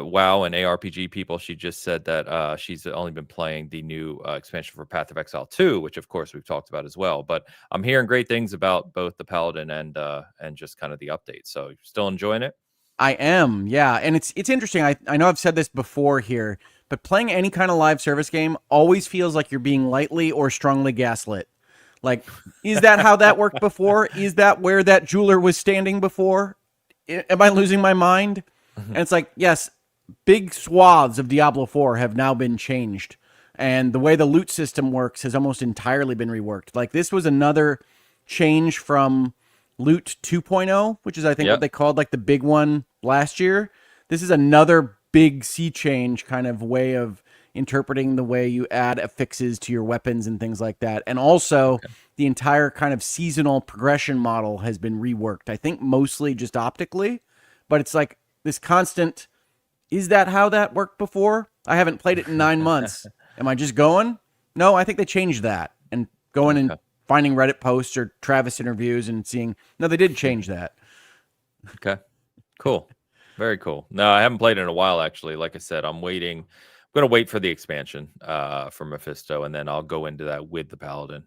WoW and ARPG people. She just said that she's only been playing the new expansion for Path of Exile 2, which of course we've talked about as well. But I'm hearing great things about both the Paladin and just kind of the updates. So you're still enjoying it? I am, yeah. And it's interesting. I know I've said this before here, but playing any kind of live service game always feels like you're being lightly or strongly gaslit. Like, is that how that worked before? Is that where that jeweler was standing before? Am I losing my mind? And it's like, yes, big swaths of Diablo 4 have now been changed. And the way the loot system works has almost entirely been reworked. Like, this was another change from Loot 2.0, which is I think Yep. what they called like the big one last year. This is another big sea change kind of way of interpreting the way you add affixes to your weapons and things like that. And also the entire kind of seasonal progression model has been reworked. I think mostly just optically, but it's like this constant, is that how that worked before? I haven't played it in 9 months. Am I just going? No, I think they changed that and going and finding Reddit posts or Travis interviews and seeing, no, they did change that. Okay. Cool. Very cool. No, I haven't played it in a while, actually. Like I said, I'm waiting. I'm going to wait for the expansion for Mephisto, and then I'll go into that with the Paladin.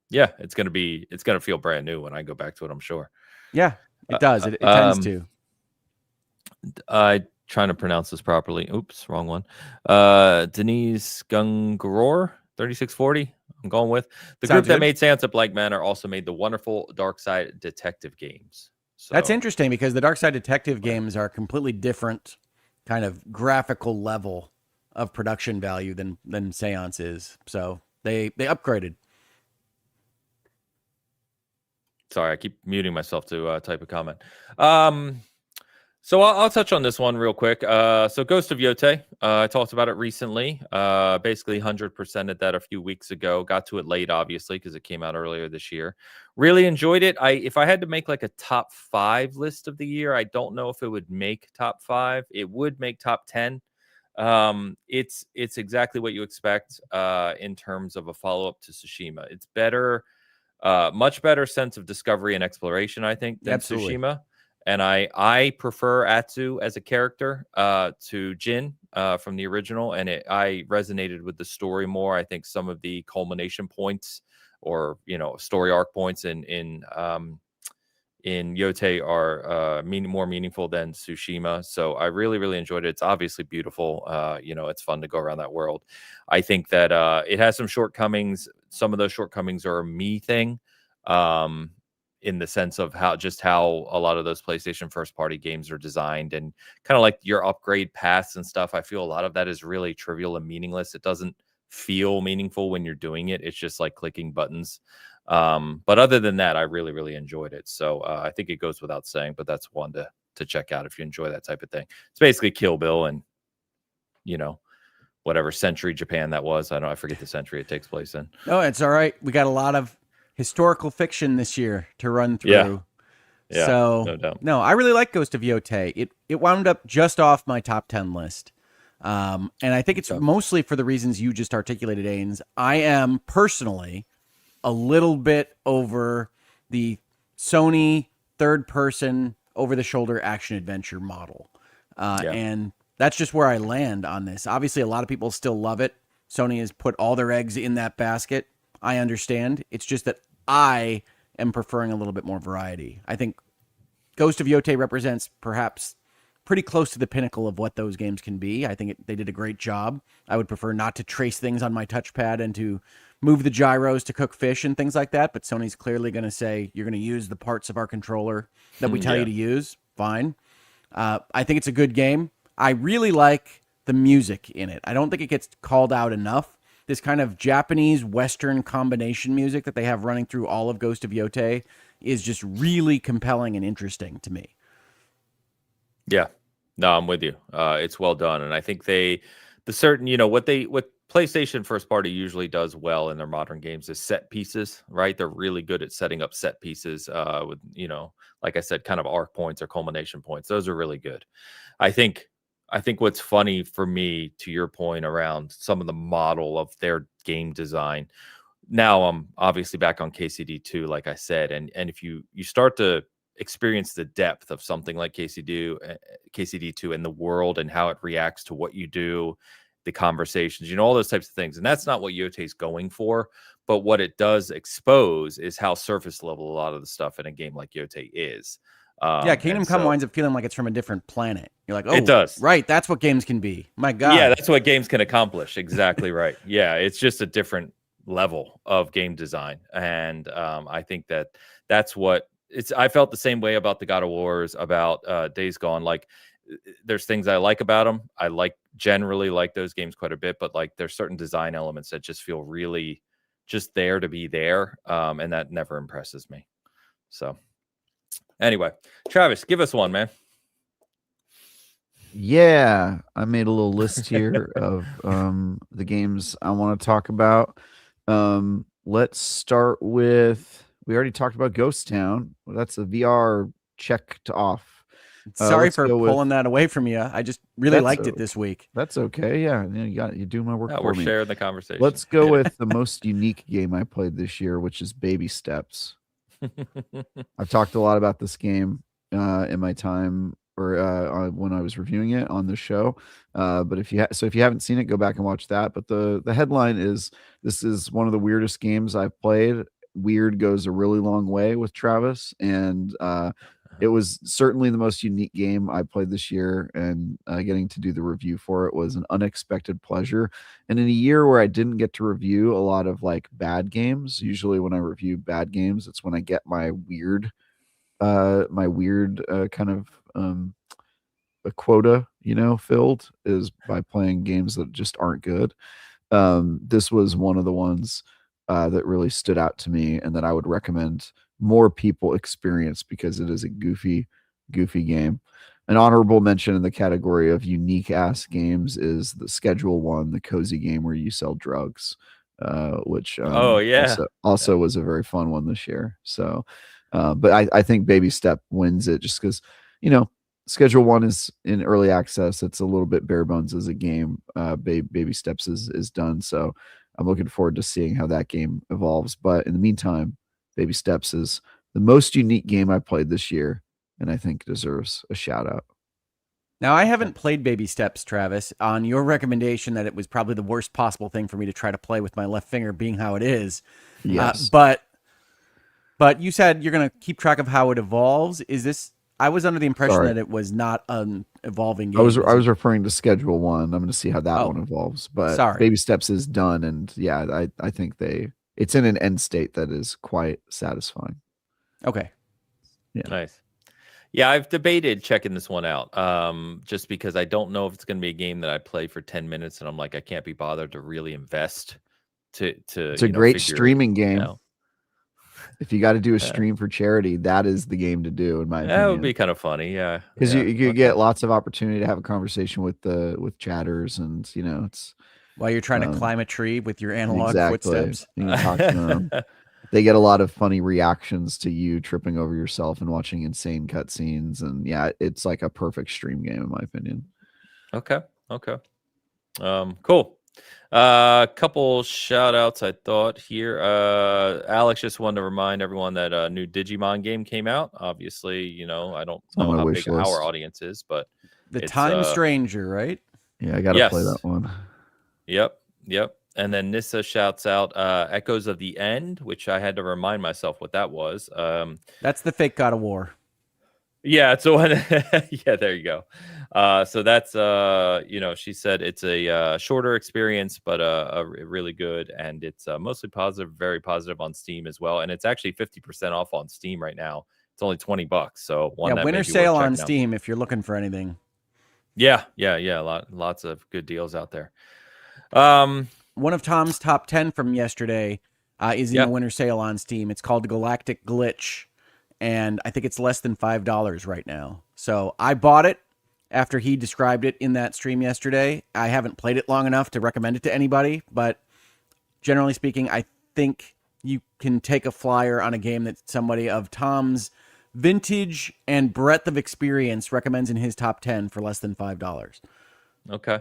Yeah, it's going to feel brand new when I go back to it, I'm sure. Yeah, it does. It tends to. I trying to pronounce this properly. Oops, wrong one. Denise Gungoror, 3640. I'm going with the Sounds group that good. made Sands of Blank Manor also made the wonderful Dark Side Detective games. So That's interesting because the Dark Side Detective games are a completely different kind of graphical level of production value than Seance is. So they upgraded. Sorry, I keep muting myself to type a comment. So I'll touch on this one real quick. So Ghost of Yote, I talked about it recently. Basically 100%ed that a few weeks ago. Got to it late, obviously, because it came out earlier this year. Really enjoyed it. If I had to make like a top 5 list of the year, I don't know if it would make top 5. It would make top 10. It's exactly what you expect in terms of a follow-up to Tsushima. It's better, much better sense of discovery and exploration, I think, than Absolutely. Tsushima. And I prefer Atsu as a character to Jin from the original, and I resonated with the story more. I think some of the culmination points, or story arc points in Yote are more meaningful than Tsushima. So I really, really enjoyed it. It's obviously beautiful. It's fun to go around that world. I think that it has some shortcomings. Some of those shortcomings are a me thing. In the sense of how a lot of those PlayStation first party games are designed, and kind of like your upgrade paths and stuff. I feel a lot of that is really trivial and meaningless. It doesn't feel meaningful when you're doing it. It's just like clicking buttons. But other than that, I really, really enjoyed it. So I think it goes without saying, but that's one to check out if you enjoy that type of thing. It's basically Kill Bill and, whatever century Japan that was. I forget the century it takes place in. No, it's all right. We got a lot of historical fiction this year to run through. Yeah, so no doubt. No, I really like Ghost of Yote. It wound up just off my top 10 list. And I think it's mostly for the reasons you just articulated, Ains. I am personally a little bit over the Sony third person over the shoulder action adventure model. And that's just where I land on this. Obviously, a lot of people still love it. Sony has put all their eggs in that basket. I understand. It's just that I am preferring a little bit more variety. I think Ghost of Yote represents perhaps pretty close to the pinnacle of what those games can be. I think they did a great job. I would prefer not to trace things on my touchpad and to move the gyros to cook fish and things like that, but Sony's clearly going to say, you're going to use the parts of our controller that we tell you to use. Fine. I think it's a good game. I really like the music in it. I don't think it gets called out enough. This kind of Japanese Western combination music that they have running through all of Ghost of Yote is just really compelling and interesting to me. Yeah, no, I'm with you. It's well done. And I think what PlayStation first party usually does well in their modern games is set pieces, right? They're really good at setting up set pieces with, like I said, kind of arc points or culmination points. Those are really good. I think what's funny for me, to your point around some of the model of their game design, now I'm obviously back on KCD2, like I said, and if you start to experience the depth of something like KCD2 and the world and how it reacts to what you do, the conversations, all those types of things. And that's not what Yote is going for, but what it does expose is how surface level a lot of the stuff in a game like Yote is. Kingdom Come winds up feeling like it's from a different planet. You're like, oh, it does. Right, that's what games can be. My God. Yeah, that's what games can accomplish. Exactly right. Yeah, it's just a different level of game design. And I think that's what I felt the same way about the God of Wars, about Days Gone. Like, there's things I like about them. I generally like those games quite a bit, but like there's certain design elements that just feel really just there to be there. And that never impresses me. So anyway, Travis, give us one, man. Yeah, I made a little list here of the games I want to talk about. Let's start with, we already talked about Ghost Town. Well, that's a VR checked off. Sorry let's for go with- pulling that away from you. I just really That's liked o- it this week. That's okay. Yeah, you do my work for We're me. sharing the conversation. Let's go with the most unique game I played this year, which is Baby Steps. I've talked a lot about this game in my time or when I was reviewing it on the show. But if you haven't seen it, go back and watch that. But the headline is, this is one of the weirdest games I've played. Weird goes a really long way with Travis, and it was certainly the most unique game I played this year, and getting to do the review for it was an unexpected pleasure. And in a year where I didn't get to review a lot of like bad games, usually when I review bad games, it's when I get my weird kind of a quota, filled, is by playing games that just aren't good. This was one of the ones that really stood out to me, and that I would recommend more people experience because it is a goofy game. An honorable mention in the category of unique ass games is the Schedule One, the cozy game where you sell drugs, which also was a very fun one this year. So, but I think Baby Step wins it just because, Schedule One is in early access. It's a little bit bare bones as a game. Baby Steps is done. So I'm looking forward to seeing how that game evolves. But in the meantime, Baby Steps is the most unique game I played this year, and I think deserves a shout out. Now, I haven't played Baby Steps, Travis, on your recommendation that it was probably the worst possible thing for me to try to play with my left finger, being how it is. Yes. But you said you're going to keep track of how it evolves. Is this? I was under the impression that it was not an evolving game. I was referring to Schedule One. I'm going to see how that one evolves. But Baby Steps is done, and yeah, I think it's in an end state that is quite satisfying. Okay. Yeah. Nice. Yeah, I've debated checking this one out, just because I don't know if it's going to be a game that I play for 10 minutes, and I'm like, I can't be bothered to really invest. It's a great streaming game. If you got to do a stream for charity, that is the game to do, in my opinion. That would be kind of funny, yeah. Because you get lots of opportunity to have a conversation with chatters, and it's while you're trying to climb a tree with your analog footsteps. You can talk to them. They get a lot of funny reactions to you tripping over yourself and watching insane cutscenes, and yeah, it's like a perfect stream game in my opinion. Okay. Cool. Couple shout outs I thought here. Alex just wanted to remind everyone that a new Digimon game came out. Obviously, I don't know how big our audience is, but the Time Stranger, right? Yeah, I gotta play that one. Yep. And then Nissa shouts out Echoes of the End, which I had to remind myself what that was. That's the fake God of War. Yeah, so yeah, there you go. So that's she said it's a shorter experience, but really good, and it's mostly positive, very positive on Steam as well, and it's actually 50% off on Steam right now. It's only $20, so winter sale on Steam if you're looking for anything. Yeah, lots of good deals out there. One of Tom's top 10 from yesterday is in the winter sale on Steam. It's called Galactic Glitch, and I think it's less than $5 right now. So I bought it after he described it in that stream yesterday. I haven't played it long enough to recommend it to anybody, but generally speaking, I think you can take a flyer on a game that somebody of Tom's vintage and breadth of experience recommends in his top 10 for less than $5. Okay.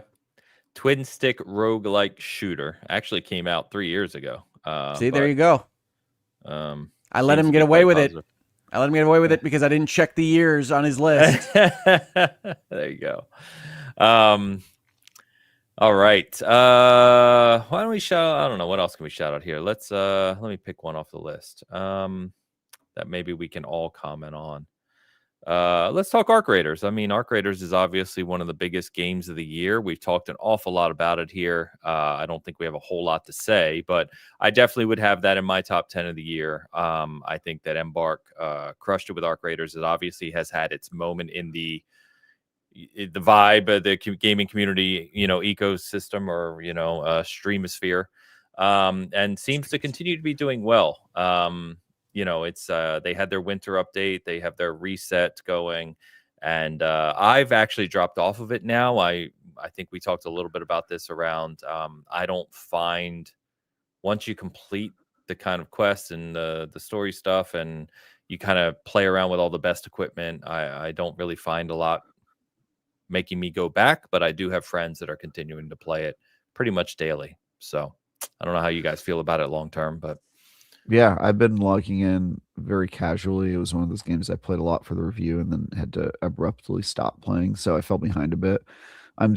Twin stick roguelike shooter actually came out 3 years ago. There you go. I let him get away with it. I let him get away with it because I didn't check the years on his list. There you go. All right. Why don't we shout out? I don't know. What else can we shout out here? Let me pick one off the list that maybe we can all comment on. Let's talk Arc Raiders. I mean, Arc Raiders is obviously one of the biggest games of the year. We've talked an awful lot about it here. I don't think we have a whole lot to say, but I definitely would have that in my top 10 of the year. I think that Embark crushed it with Arc Raiders. It obviously has had its moment in the vibe of the gaming community, ecosystem or, streamosphere, and seems to continue to be doing well. it's they had their winter update, they have their reset going, and I've actually dropped off of it now. I think we talked a little bit about this around. I don't find once you complete the kind of quest and the story stuff, and you kind of play around with all the best equipment, I don't really find a lot making me go back. But I do have friends that are continuing to play it pretty much daily. So I don't know how you guys feel about it long term, but Yeah, I've been logging in very casually. It was one of those games I played a lot for the review and then had to abruptly stop playing, so I fell behind a bit.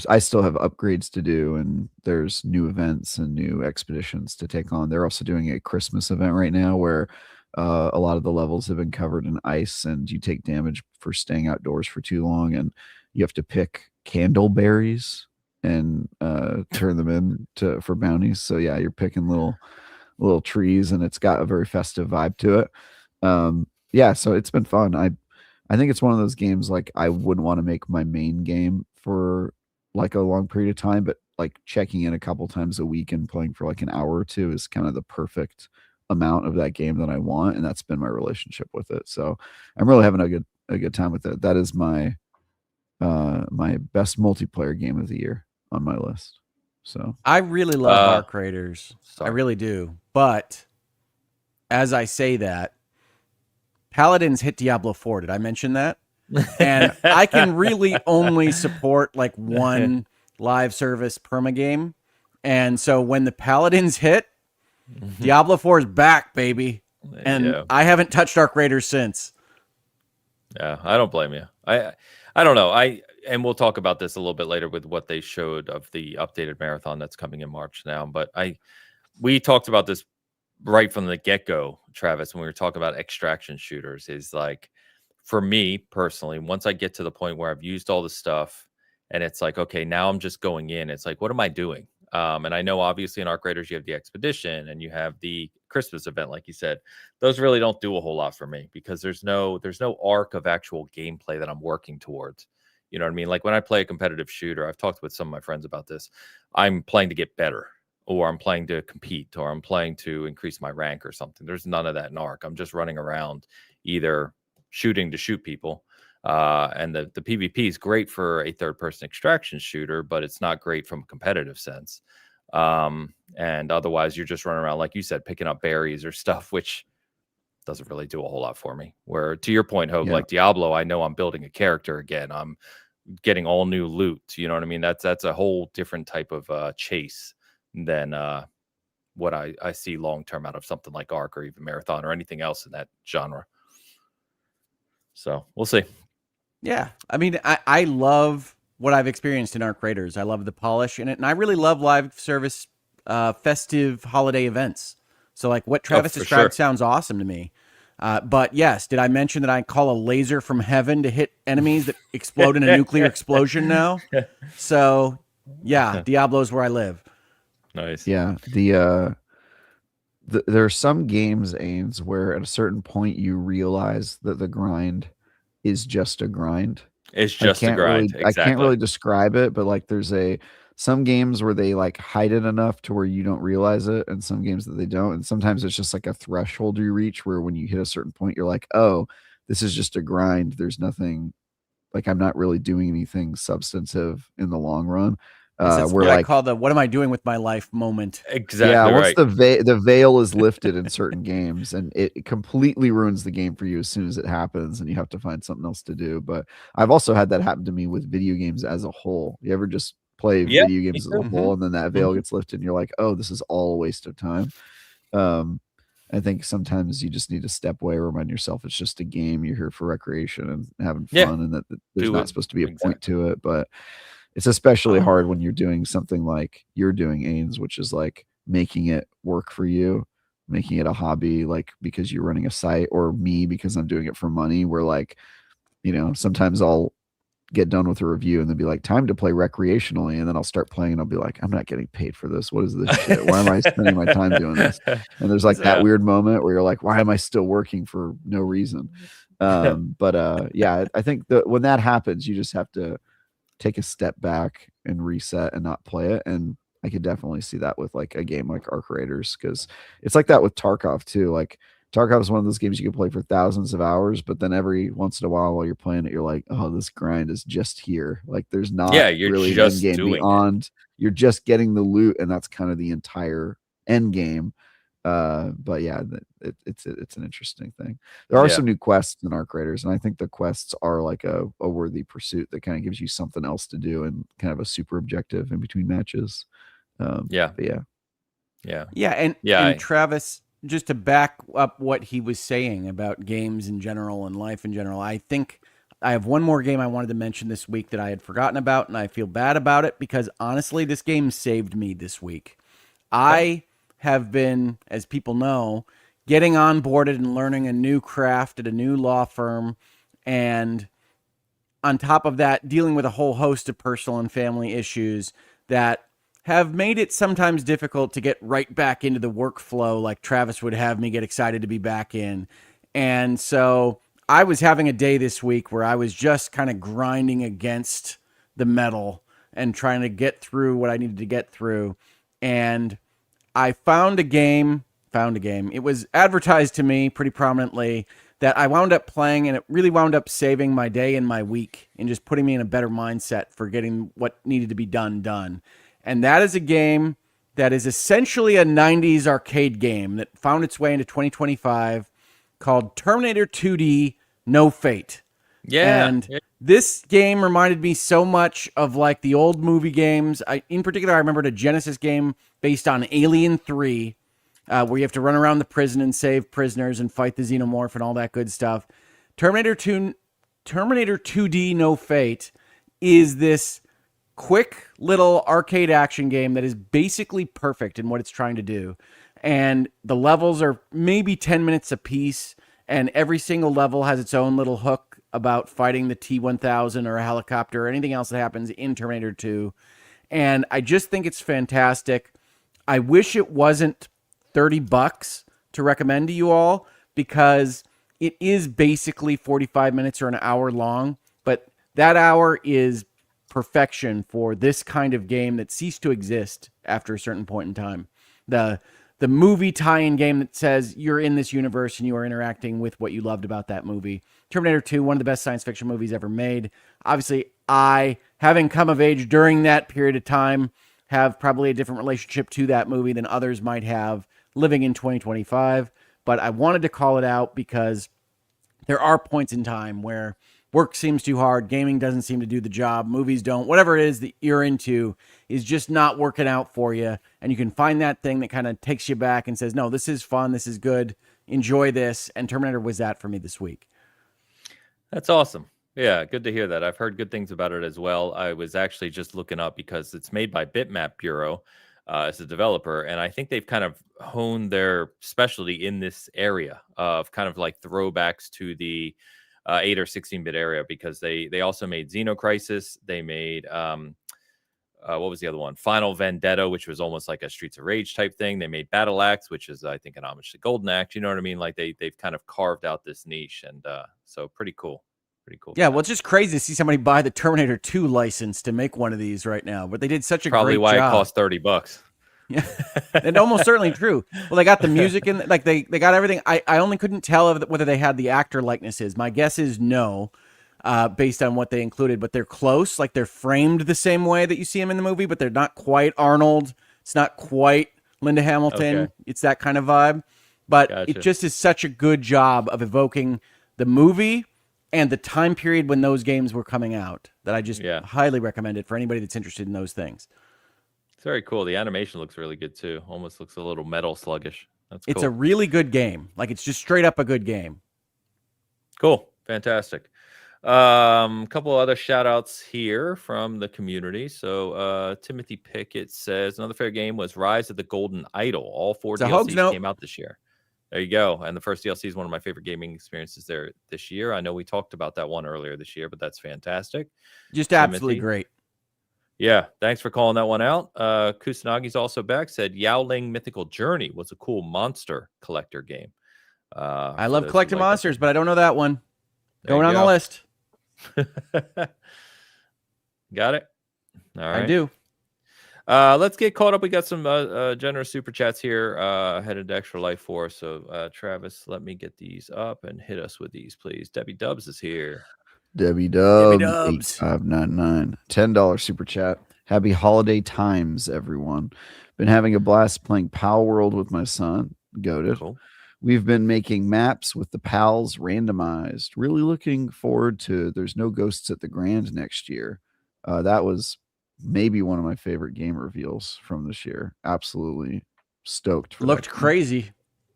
I still have upgrades to do, and there's new events and new expeditions to take on. They're also doing a Christmas event right now where a lot of the levels have been covered in ice, and you take damage for staying outdoors for too long, and you have to pick candle berries and turn them in for bounties. So yeah, you're picking little trees, and it's got a very festive vibe to it. Yeah, so it's been fun. I think it's one of those games like I wouldn't want to make my main game for like a long period of time, but like checking in a couple times a week and playing for like an hour or two is kind of the perfect amount of that game that I want, and that's been my relationship with it. So I'm really having a good time with it. That is my my best multiplayer game of the year on my list. So I really love Uh, Arc Raiders. I sorry. really do. But as I say that, Paladins hit Diablo 4. Did I mention that? And I can really only support like one live service perma game. And so when the Paladins hit, Diablo 4 is back, baby. And Yeah. I haven't touched Arc Raiders since. Yeah, I don't blame you. I don't know. And we'll talk about this a little bit later with what they showed of the updated marathon that's coming in March now. But we talked about this right from the get-go, Travis, when we were talking about extraction shooters. Is like, for me personally, once I get to the point where I've used all the stuff and it's like, okay, now I'm just going in, it's like, what am I doing? And I know obviously in Arc Raiders you have the expedition and you have the Christmas event, like you said. Those really don't do a whole lot for me because there's no arc of actual gameplay that I'm working towards. You know what I mean? Like when I play a competitive shooter, I've talked with some of my friends about this. I'm playing to get better, or I'm playing to compete, or I'm playing to increase my rank or something. There's none of that in Arc. I'm just running around either shooting to shoot people. And the PvP is great for a third person extraction shooter, but it's not great from a competitive sense. And otherwise, you're just running around, like you said, picking up berries or stuff, which doesn't really do a whole lot for me. Where to your point, Hogue, yeah, like Diablo, I know I'm building a character again. I'm getting all new loot. You know what I mean? That's a whole different type of chase than what I see long term out of something like Arc or even Marathon or anything else in that genre. So we'll see. Yeah. I mean, I love what I've experienced in Arc Raiders. I love the polish in it. And I really love live service festive holiday events. So like what Travis for described sure. sounds awesome to me. But yes, did I mention that I call a laser from heaven to hit enemies that explode in a nuclear explosion now? So yeah, Diablo's where I live. Nice. yeah. There are some games, Ains, where at a certain point you realize that the grind is just a grind. It's just a grind. I can't Exactly. really describe it, but like there's some games where they like hide it enough to where you don't realize it, and some games that they don't. And sometimes it's just like a threshold you reach where when you hit a certain point, you're like, oh, this is just a grind. There's nothing, like I'm not really doing anything substantive in the long run. That's Where what I like call the "What am I doing with my life?" moment. yeah, Exactly once right. the veil is lifted in certain games, and it completely ruins the game for you as soon as it happens, and you have to find something else to do. But I've also had that happen to me with video games as a whole. You ever just play Yeah, video me games as a too. whole, and then that veil Mhm. gets lifted, and you're like, oh, this is all a waste of time. Um, I think sometimes you just need to step away, remind yourself it's just a game. You're here for recreation and having Yeah, fun, and that there's do not it. supposed to be a point Exactly. to it. But it's especially hard when Oh, you're doing something like you're doing, Ains, which is like making it work for you, making it a hobby, like because you're running a site, or me because I'm doing it for money. Where like, sometimes I'll get done with a review and then be like, time to play recreationally, and then I'll start playing and I'll be like, I'm not getting paid for this. What is this shit? Why am I spending my time doing this? And there's like that Yeah. weird moment where you're like, why am I still working for no reason? But yeah, I think that when that happens, you just have to take a step back and reset and not play it. And I could definitely see that with like a game like Arc Raiders, because it's like that with Tarkov too. Like Tarkov is one of those games you can play for thousands of hours, but then every once in a while you're playing it, you're like, oh, this grind is just here. Like there's not You're really an end just game doing beyond. You're just getting the loot, and that's kind of the entire end game. But yeah, it's an interesting thing. There are some new quests in Arc Raiders, and I think the quests are like a worthy pursuit that kind of gives you something else to do and kind of a super objective in between matches. But And Travis, just to back up what he was saying about games in general and life in general, I think I have one more game I wanted to mention this week that I had forgotten about, and I feel bad about it because honestly, this game saved me this week. I have been, as people know, getting onboarded and learning a new craft at a new law firm, and on top of that, dealing with a whole host of personal and family issues that have made it sometimes difficult to get right back into the workflow like Travis would have me get excited to be back in. And so I was having a day this week where I was just kind of grinding against the metal and trying to get through what I needed to get through. And I found a game. It was advertised to me pretty prominently that I wound up playing, and it really wound up saving my day and my week and just putting me in a better mindset for getting what needed to be done. And that is a game that is essentially a 90s arcade game that found its way into 2025 called Terminator 2D No Fate. And this game reminded me so much of like the old movie games. In particular, I remembered a Genesis game based on Alien 3, where you have to run around the prison and save prisoners and fight the xenomorph and all that good stuff. Terminator 2D No Fate is this quick little arcade action game that is basically perfect in what it's trying to do. And the levels are maybe 10 minutes a piece, and every single level has its own little hook about fighting the T-1000 or a helicopter or anything else that happens in Terminator 2. And I just think it's fantastic. I wish it wasn't $30 to recommend to you all, because it is basically 45 minutes or an hour long, but that hour is perfection for this kind of game that ceased to exist after a certain point in time. The movie tie-in game that says you're in this universe and you are interacting with what you loved about that movie. Terminator 2, one of the best science fiction movies ever made. Obviously, I, having come of age during that period of time, have probably a different relationship to that movie than others might have living in 2025. But I wanted to call it out because there are points in time where work seems too hard, gaming doesn't seem to do the job, movies don't, whatever it is that you're into is just not working out for you. And you can find that thing that kind of takes you back and says, no, this is fun, this is good, enjoy this. And Terminator was that for me this week. That's awesome. Yeah, good to hear that. I've heard good things about it as well. I was actually just looking up because it's made by Bitmap Bureau as a developer, and I think they've kind of honed their specialty in this area of kind of like throwbacks to the 8 or 16-bit area, because they also made Xenocrisis. They made what was the other one? Final Vendetta, which was almost like a Streets of Rage type thing. They made Battle Axe, which is, I think, an homage to Golden Axe. You know what I mean? Like they've kind of carved out this niche, and so pretty cool. Pretty cool. Yeah, well, it's just crazy to see somebody buy the Terminator 2 license to make one of these right now. But they did such a probably great why job. It cost $30. Yeah, and almost certainly true. Well, they got the music in, like they got everything. I only couldn't tell whether they had the actor likenesses. My guess is no, based on what they included. But they're close. Like they're framed the same way that you see him in the movie, but they're not quite Arnold. It's not quite Linda Hamilton. Okay. It's that kind of vibe. But It just is such a good job of evoking the movie and the time period when those games were coming out that I just highly recommend it for anybody that's interested in those things. It's very cool. The animation looks really good too. Almost looks a little Metal Sluggish. That's cool. It's a really good game. Like it's just straight up a good game. Cool. Fantastic. Couple other shout outs here from the community. So Timothy Pickett says another fair game was Rise of the Golden Idol. All 4 DLCs came out this year. There you go. And the first DLC is one of my favorite gaming experiences there this year. I know we talked about that one earlier this year, but that's fantastic. Just absolutely great. Yeah, thanks for calling that one out. Kusanagi's also back, said Yowling Mythical Journey was a cool monster collector game. I love collecting monsters, but I don't know that one. Going on the list. Got it? All right. I do. Let's get caught up. We got some generous super chats here headed to Extra Life for us. So, Travis, let me get these up and hit us with these, please. Debbie Dubs is here. Debbie Debbie Dubs, Dubs. 8599, $10 super chat. Happy holiday times, everyone. Been having a blast playing Pal World with my son. Goated. Cool. We've been making maps with the pals randomized. Really looking forward to There's No Ghosts at the Grand next year. That was maybe one of my favorite game reveals from this year. Absolutely stoked for Looked that. crazy.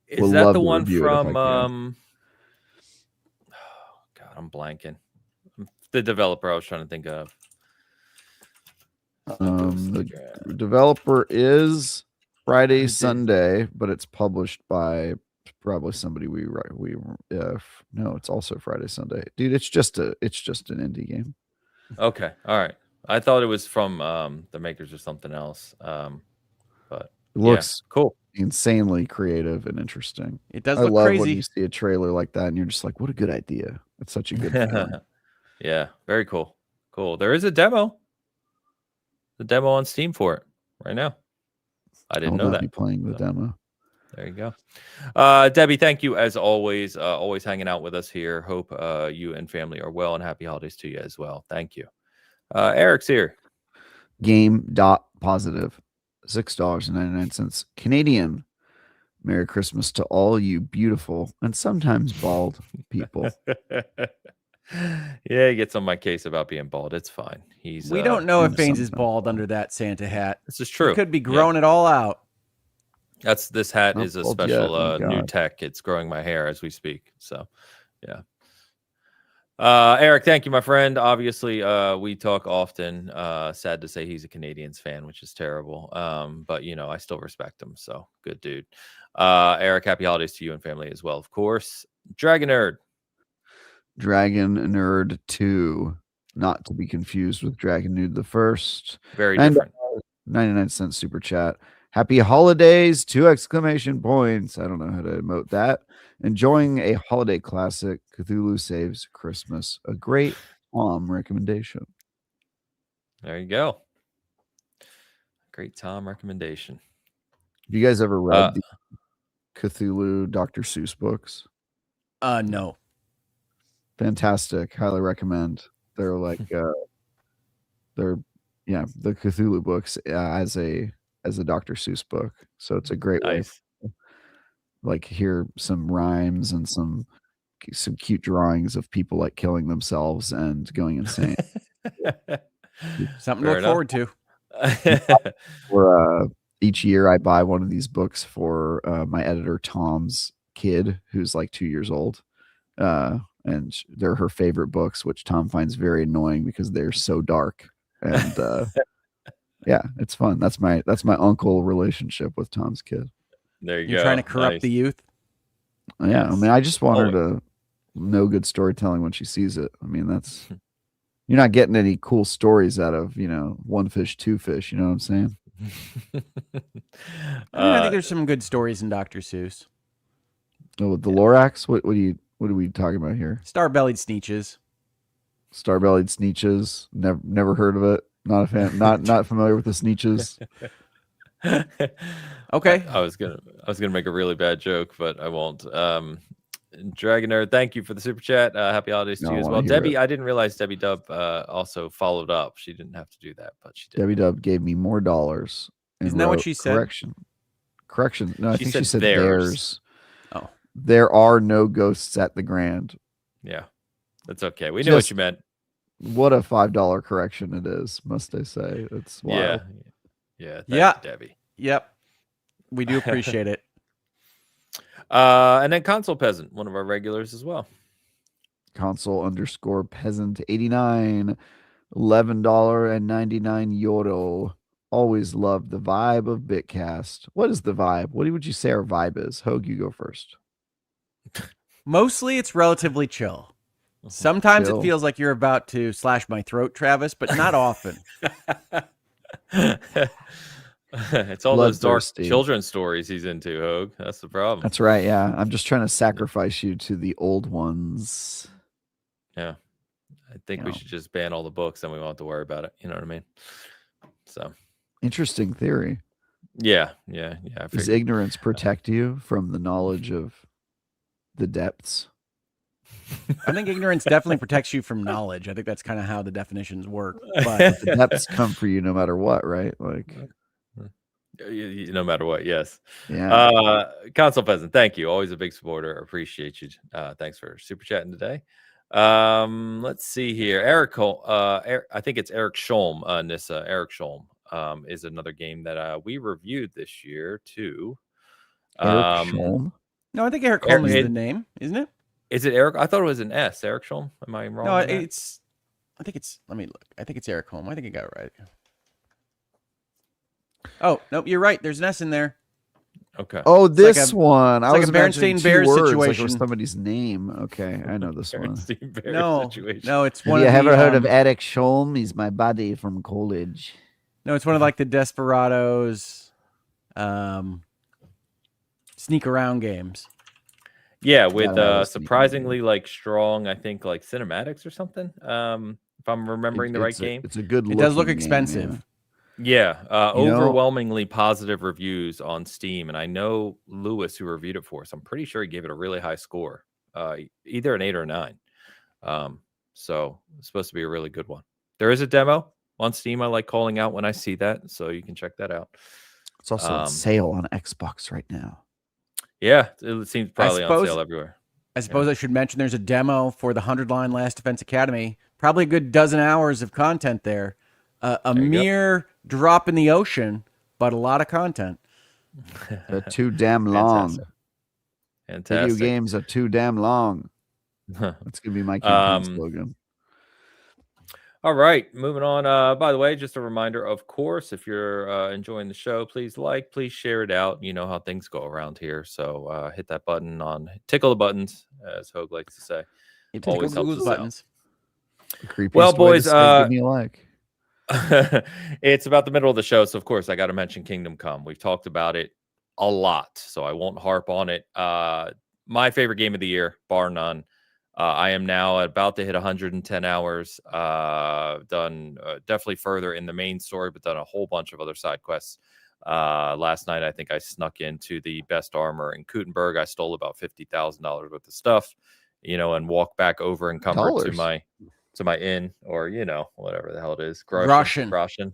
Is Would that love the to one review it if I from can. God, I'm blanking. The developer I was trying to think of. The developer is Friday, Who did- Sunday, but it's published by probably somebody no, it's also Friday, Sunday. Dude, it's just an indie game. Okay, all right. I thought it was from the makers or something else. But It looks cool. insanely creative and interesting. It does I look love when crazy. you see a trailer like that and you're just like, what a good idea. It's such a good feeling. Yeah, very cool. Cool. There is a demo. The demo on Steam for it right now. I didn't know I'll that. be playing the demo. There you go. Debbie, thank you as always. Always hanging out with us here. Hope you and family are well, and happy holidays to you as well. Thank you. Eric's here. Game.positive, $6.99 Canadian. Merry Christmas to all you beautiful and sometimes bald people. Yeah, he gets on my case about being bald. It's fine. We don't know if Baines is sometimes bald bald. under that Santa hat. This is true. He could be growing it all out. This hat Not is a bald yet, special thank new God. tech. It's growing my hair as we speak. So, yeah. Eric, thank you, my friend. Obviously, we talk often. Sad to say he's a Canadians fan, which is terrible. But I still respect him. So good dude. Eric, happy holidays to you and family as well, of course. Dragon Nerd. Dragon Nerd 2, not to be confused with Dragon Nerd the First. Very different. 99-cent super chat. Happy holidays, 2 exclamation points. I don't know how to emote that. Enjoying a holiday classic, Cthulhu Saves Christmas. A great Tom recommendation. There you go. Great Tom recommendation. Have you guys ever read the Cthulhu Dr. Seuss books? No. Fantastic. Highly recommend. They're like the Cthulhu books as a Dr. Seuss book. So it's a great way to, like, hear some rhymes and some cute drawings of people like killing themselves and going insane. Something to look forward to. For each year I buy one of these books for my editor Tom's kid, who's like 2 years old. And they're her favorite books, which Tom finds very annoying because they're so dark. And yeah, it's fun. That's my uncle relationship with Tom's kid. There you go. You're trying to corrupt the youth? Yeah, Yes. I mean, I just want her to know good storytelling when she sees it. I mean, that's you're not getting any cool stories out of, one fish, two fish. You know what I'm saying? I think there's some good stories in Dr. Seuss. Oh, the Lorax? What are we talking about here? Star-bellied Sneetches. Star-bellied Sneetches. Never heard of it. Not a fan. Not familiar with the Sneetches. Okay. I was gonna make a really bad joke, but I won't. Dragoner, thank you for the super chat. Happy holidays to you as well. Debbie, I didn't realize Debbie Dub also followed up. She didn't have to do that, but she did. Debbie Dub gave me more dollars. Isn't that what she said? Correction. No, I think she said theirs. theirs. Oh. There are no ghosts at the Grand. Yeah, that's okay. We knew what you meant. What a $5 correction it is, must I say. It's wild. Yeah. Thank you, Debbie. Yep. We do appreciate it. And then Console Peasant, one of our regulars as well. Console_peasant 89, €11.99. Always love the vibe of Bitcast. What is the vibe? What would you say our vibe is? Hogue, you go first. Mostly it's relatively chill. Sometimes it feels like you're about to slash my throat, Travis, but not often. It's all those dark children's stories he's into, Hogue. That's the problem. That's right, yeah. I'm just trying to sacrifice you to the old ones. Yeah. I think we should just ban all the books and we won't have to worry about it. You know what I mean? So, Interesting theory. Yeah. I Does figured. ignorance protect you from the knowledge of the depths? I think ignorance definitely protects you from knowledge. I think that's kind of how the definitions work. But the depths come for you no matter what, right? Like, No matter what, yes. yeah. Console Peasant, thank you. Always a big supporter. Appreciate you. Thanks for super chatting today. Let's see here. I think it's Eric Scholm, Nissa. Eric Scholm is another game that we reviewed this year too. Eric Scholm. No, I think Eric Eric- Holm is it- the name, isn't it? Is it Eric? I thought it was an S. Eric Scholm. Am I wrong? No, on that? it's. I think it's. Let me look. I think it's Eric Holm. I think I got it right. Oh no, you're right. There's an S in there. Okay. Oh, this like a- one. I like was a imagining Berenstain two Bears words, like it situation. was somebody's name. Okay, I know this one. Berenstain Bears No, situation. no, it's Have one. you of the, ever heard of Eric Scholm? He's my buddy from college. No, it's one of like the Desperados, sneak around games. Yeah, with Gotta have a sneaky surprisingly like strong, I think like cinematics or something. If I'm remembering the right game. It's a good. It does look looking game, expensive. Yeah, You know- overwhelmingly positive reviews on Steam, and I know Lewis, who reviewed it for us, I'm pretty sure he gave it a really high score, either an 8 or a 9. So it's supposed to be a really good one. There is a demo on Steam. I like calling out when I see that, so you can check that out. It's also on sale on Xbox right now. Yeah, it seems probably on suppose- sale everywhere. I suppose I should mention there's a demo for the 100-line Last Defense Academy. Probably a good dozen hours of content there. A There you go. mere drop in the ocean, but a lot of content. They're too damn long. Fantastic. Video games are too damn long. That's gonna be my campaign slogan. All right, moving on. By the way, just a reminder, of course, if you're enjoying the show, please please share it out. You know how things go around here. So hit that button tickle the buttons, as Hogue likes to say. Always helps us out. buttons. Creepiest Well, way to boys, say give me a like. It's about the middle of the show, so of course I got to mention Kingdom Come. We've talked about it a lot, so I won't harp on it. My favorite game of the year, bar none. I am now about to hit 110 hours. Done definitely further in the main story, but done a whole bunch of other side quests. Last night, I think I snuck into the best armor in Kutenberg. I stole about $50,000 worth of stuff, and walked back over encumbered to my inn, or whatever the hell it is, Groschen.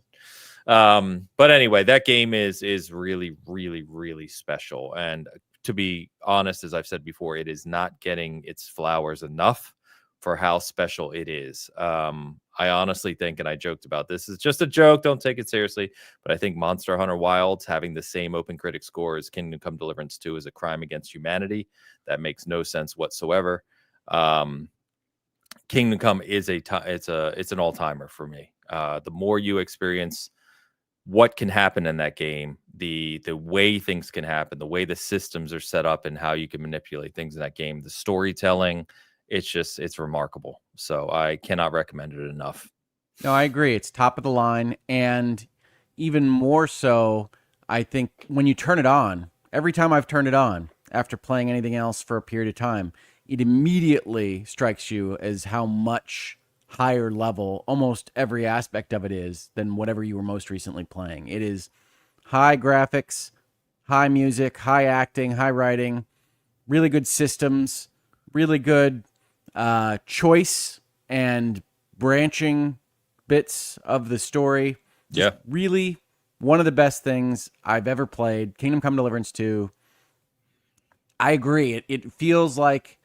But anyway, that game is really, really, really special. And to be honest, as I've said before, it is not getting its flowers enough for how special it is. I honestly think, and I joked about this, it's just a joke, don't take it seriously, but I think Monster Hunter Wilds having the same Open Critic score as Kingdom Come Deliverance 2 is a crime against humanity. That makes no sense whatsoever. Kingdom Come is it's an all-timer for me. The more you experience what can happen in that game, the way things can happen, the way the systems are set up, and how you can manipulate things in that game, the storytelling, it's remarkable. So I cannot recommend it enough. No, I agree. It's top of the line, and even more so, I think when you turn it on, every time I've turned it on after playing anything else for a period of time, it immediately strikes you as how much higher level almost every aspect of it is than whatever you were most recently playing. It is high graphics, high music, high acting, high writing, really good systems, really good choice and branching bits of the story. Just really one of the best things I've ever played. Kingdom Come Deliverance 2. I agree. It feels like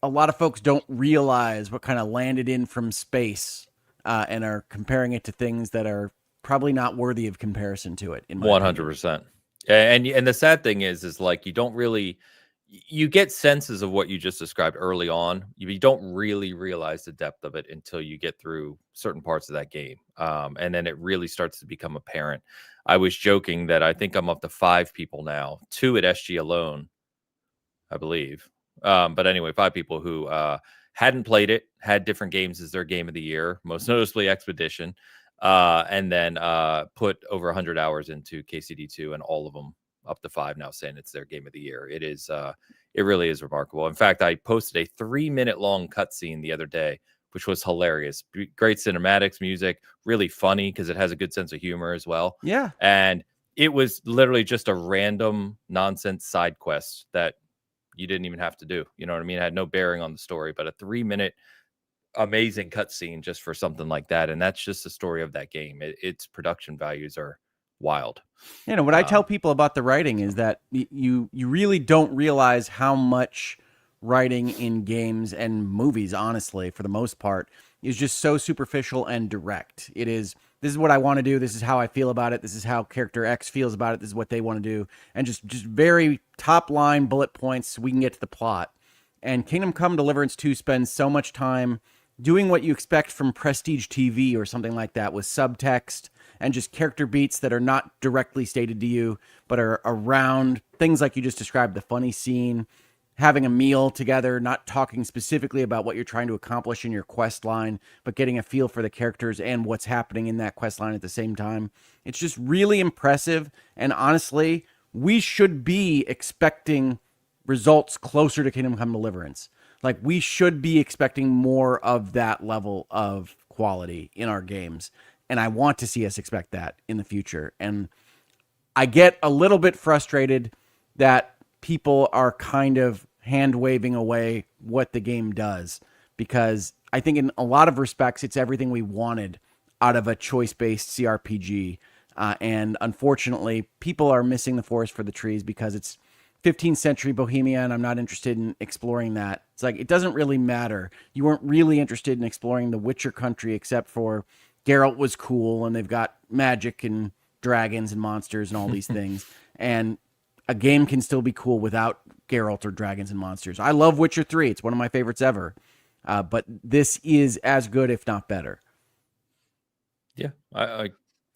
a lot of folks don't realize what kind of landed in from space and are comparing it to things that are probably not worthy of comparison to it. In my 100%. And the sad thing is like you get senses of what you just described early on. You don't really realize the depth of it until you get through certain parts of that game, and then it really starts to become apparent. I was joking that I think I'm up to 5 people now, 2 at SG alone, I believe. But anyway, 5 people who hadn't played it, had different games as their game of the year, most noticeably Expedition, and then put over 100 hours into KCD2, and all of them up to 5 now saying it's their game of the year. It is, it really is remarkable. In fact, I posted a 3-minute long cutscene the other day which was hilarious. Great cinematics, music, really funny because it has a good sense of humor as well. Yeah. And it was literally just a random nonsense side quest that you didn't even have to do. You know what I mean? It had no bearing on the story, but a 3-minute amazing cutscene just for something like that. And that's just the story of that game. Its production values are wild. You know, what I tell people about the writing is that you really don't realize how much writing in games and movies, honestly, for the most part, is just so superficial and direct. It is, this is what I want to do, this is how I feel about it, this is how character X feels about it, this is what they want to do, and just very top line bullet points so we can get to the plot. And Kingdom Come Deliverance 2 spends so much time doing what you expect from prestige TV or something like that, with subtext and just character beats that are not directly stated to you, but are around things like you just described, the funny scene, having a meal together, not talking specifically about what you're trying to accomplish in your quest line, but getting a feel for the characters and what's happening in that quest line at the same time. It's just really impressive. And honestly, we should be expecting results closer to Kingdom Come Deliverance. Like, we should be expecting more of that level of quality in our games. And I want to see us expect that in the future. And I get a little bit frustrated that people are kind of hand waving away what the game does, because I think in a lot of respects, it's everything we wanted out of a choice-based CRPG. And unfortunately, people are missing the forest for the trees because it's 15th century Bohemia, and I'm not interested in exploring that. It's like, it doesn't really matter. You weren't really interested in exploring the Witcher country, except for Geralt was cool, and they've got magic and dragons and monsters and all these things. And a game can still be cool without Geralt or dragons and monsters. I love Witcher 3. It's one of my favorites ever. But this is as good, if not better. Yeah, I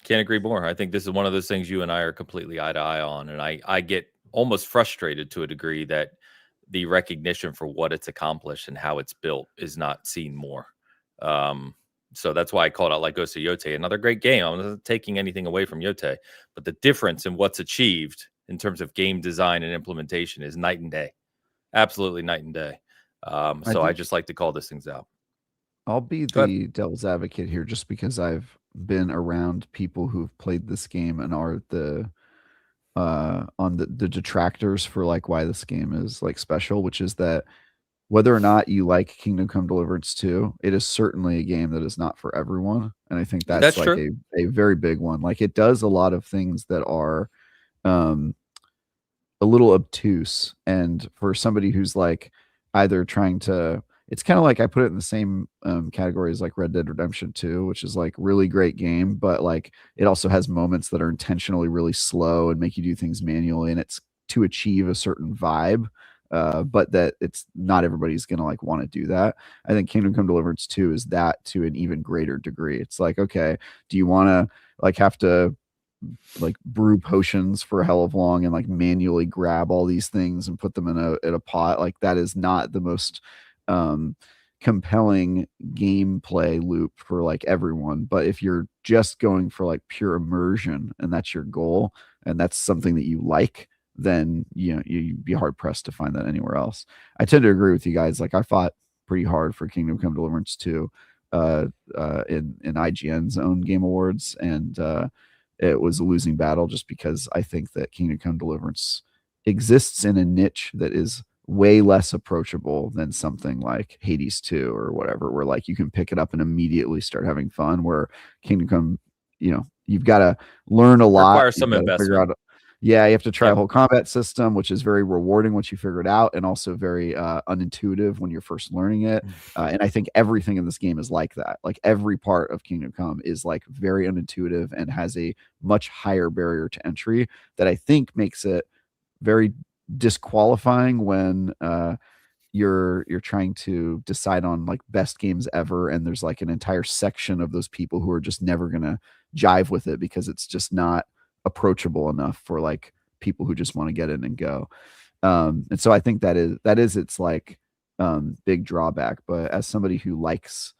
can't agree more. I think this is one of those things you and I are completely eye to eye on. And I get almost frustrated to a degree that the recognition for what it's accomplished and how it's built is not seen more. So that's why I called out like Ghost of Yote, another great game. I'm not taking anything away from Yote, but the difference in what's achieved in terms of game design and implementation is night and day. Absolutely night and day. So I just like to call these things out. I'll be the devil's advocate here just because I've been around people who've played this game and are the on the detractors for like why this game is like special, which is that whether or not you like Kingdom Come Deliverance 2, it is certainly a game that is not for everyone. And I think that's like true. a very big one. Like, it does a lot of things that are a little obtuse. And for somebody who's like either trying to, it's kind of like I put it in the same category as like Red Dead Redemption 2, which is like really great game, but like it also has moments that are intentionally really slow and make you do things manually, and it's to achieve a certain vibe. But that it's not everybody's gonna like want to do that. I think Kingdom Come Deliverance 2 is that to an even greater degree. It's like, okay, do you want to like have to like brew potions for a hell of long and like manually grab all these things and put them in a pot? Like, that is not the most compelling gameplay loop for like everyone. But if you're just going for like pure immersion and that's your goal and that's something that you like, then you know you'd be hard pressed to find that anywhere else. I tend to agree with you guys. Like, I fought pretty hard for Kingdom Come Deliverance 2 in IGN's own Game Awards, and it was a losing battle just because I think that Kingdom Come Deliverance exists in a niche that is way less approachable than something like Hades 2 or whatever, where like you can pick it up and immediately start having fun, where Kingdom Come, you know, you've got to learn a lot. Requires some investment. Yeah, you have to try a whole combat system, which is very rewarding once you figure it out, and also very unintuitive when you're first learning it. And I think everything in this game is like that. Like, every part of Kingdom Come is like very unintuitive and has a much higher barrier to entry that I think makes it very disqualifying when you're trying to decide on like best games ever, and there's like an entire section of those people who are just never gonna jive with it because it's just not approachable enough for like people who just want to get in and go. And so I think that is its like big drawback. But as somebody who likes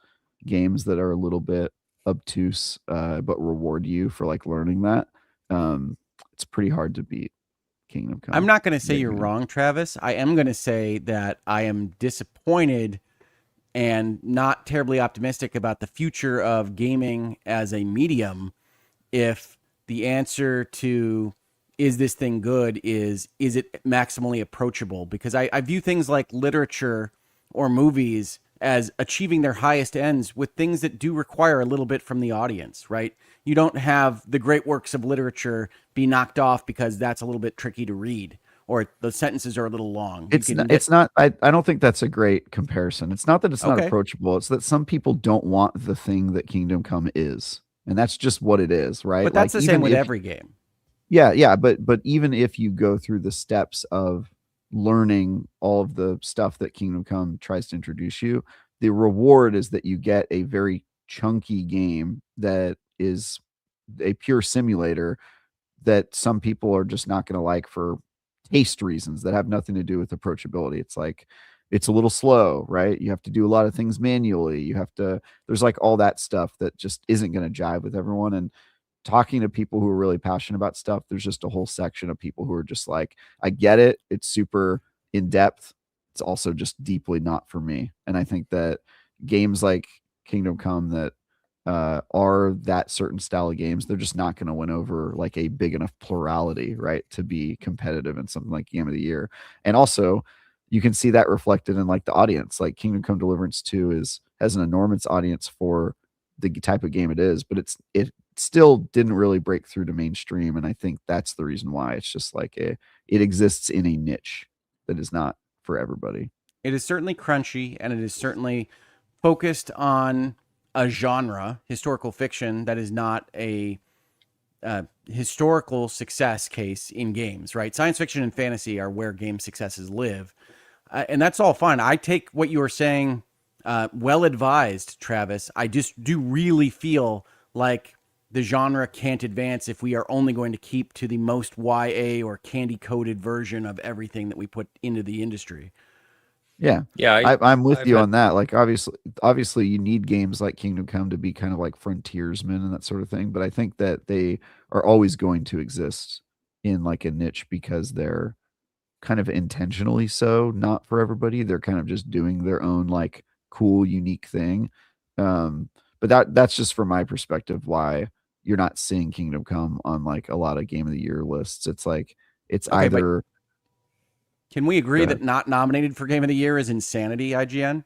games that are a little bit obtuse but reward you for like learning that, it's pretty hard to beat Kingdom Come. I'm not going to say you're wrong, Travis. I am going to say that I am disappointed and not terribly optimistic about the future of gaming as a medium if the answer to is this thing good is it maximally approachable? Because I view things like literature or movies as achieving their highest ends with things that do require a little bit from the audience, right? You don't have the great works of literature be knocked off because that's a little bit tricky to read or the sentences are a little long. It's not I don't think that's a great comparison. It's not that it's not Okay. approachable. It's that some people don't want the thing that Kingdom Come is. And that's just what it is, right? But that's Like the same even with if every game. yeah, but even if you go through the steps of learning all of the stuff that Kingdom Come tries to introduce you, the reward is that you get a very chunky game that is a pure simulator that some people are just not going to like for taste reasons that have nothing to do with approachability. It's like it's a little slow, right? You have to do a lot of things manually. There's like all that stuff that just isn't going to jive with everyone. And talking to people who are really passionate about stuff, there's just a whole section of people who are just like, I get it. It's super in depth. It's also just deeply not for me. And I think that games like Kingdom Come that are that certain style of games, they're just not going to win over like a big enough plurality, right, to be competitive in something like Game of the Year. And also, you can see that reflected in like the audience. Like Kingdom Come Deliverance 2 has an enormous audience for the type of game it is, but it still didn't really break through to mainstream. And I think that's the reason why it's just like it exists in a niche that is not for everybody. It is certainly crunchy and it is certainly focused on a genre, historical fiction, that is not a historical success case in games, right? Science fiction and fantasy are where game successes live. And that's all fine. I take what you were saying well advised, Travis. I just do really feel like the genre can't advance if we are only going to keep to the most YA or candy coated version of everything that we put into the industry. Yeah. Yeah, I'm with I've you had on that. Like obviously you need games like Kingdom Come to be kind of like frontiersmen and that sort of thing. But I think that they are always going to exist in like a niche because they're kind of intentionally so not for everybody. They're kind of just doing their own like cool, unique thing. But that's just from my perspective why you're not seeing Kingdom Come on like a lot of Game of the Year lists. It's like it's Okay, but either can we go agree ahead. that not nominated for Game of the Year is insanity, IGN?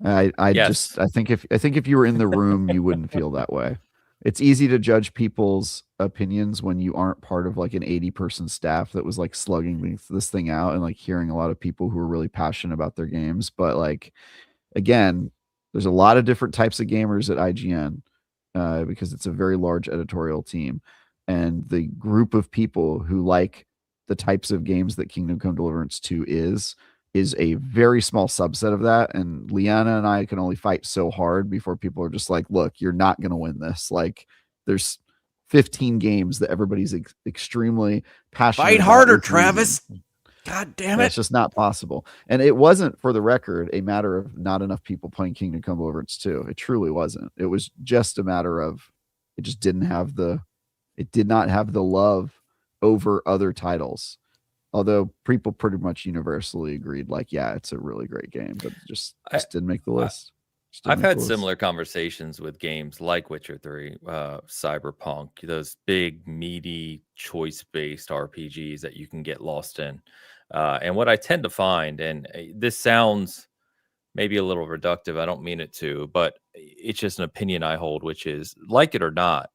yes. I think if you were in the room, you wouldn't feel that way. It's easy to judge people's opinions when you aren't part of like an 80-person staff that was like slugging this thing out and like hearing a lot of people who are really passionate about their games. But like again, there's a lot of different types of gamers at IGN because it's a very large editorial team, and the group of people who like the types of games that Kingdom Come Deliverance 2 is a very small subset of that. And Liana and I can only fight so hard before people are just like, look, you're not going to win this. Like there's 15 games that everybody's extremely passionate Fight about harder, with reason. Travis. God damn Yeah, it. it's just not possible. And it wasn't, for the record, a matter of not enough people playing Kingdom Come Deliverance 2. It truly wasn't. It was just a matter of it just did not have the love over other titles. Although people pretty much universally agreed, like, yeah, it's a really great game, but just I, didn't make the I list. Just didn't I've make had the list. similar conversations with games like Witcher 3, Cyberpunk, those big, meaty, choice-based RPGs that you can get lost in. And what I tend to find, and this sounds maybe a little reductive, I don't mean it to, but it's just an opinion I hold, which is like it or not,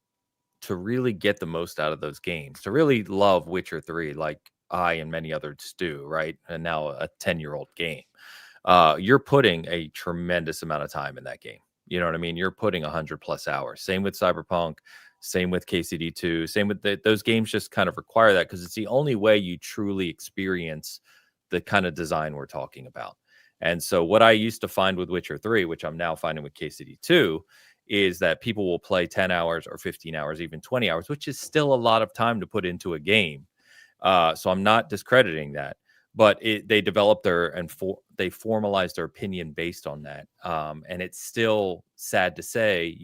to really get the most out of those games, to really love Witcher 3 like I and many others do, right? And now a 10-year-old game. You're putting a tremendous amount of time in that game. You know what I mean? You're putting 100 plus hours. Same with Cyberpunk, same with KCD2, same with those games just kind of require that because it's the only way you truly experience the kind of design we're talking about. And so what I used to find with Witcher 3, which I'm now finding with KCD2, is that people will play 10 hours or 15 hours, even 20 hours, which is still a lot of time to put into a game. So I'm not discrediting that, but they develop they formalize their opinion based on that. And it's still sad to say,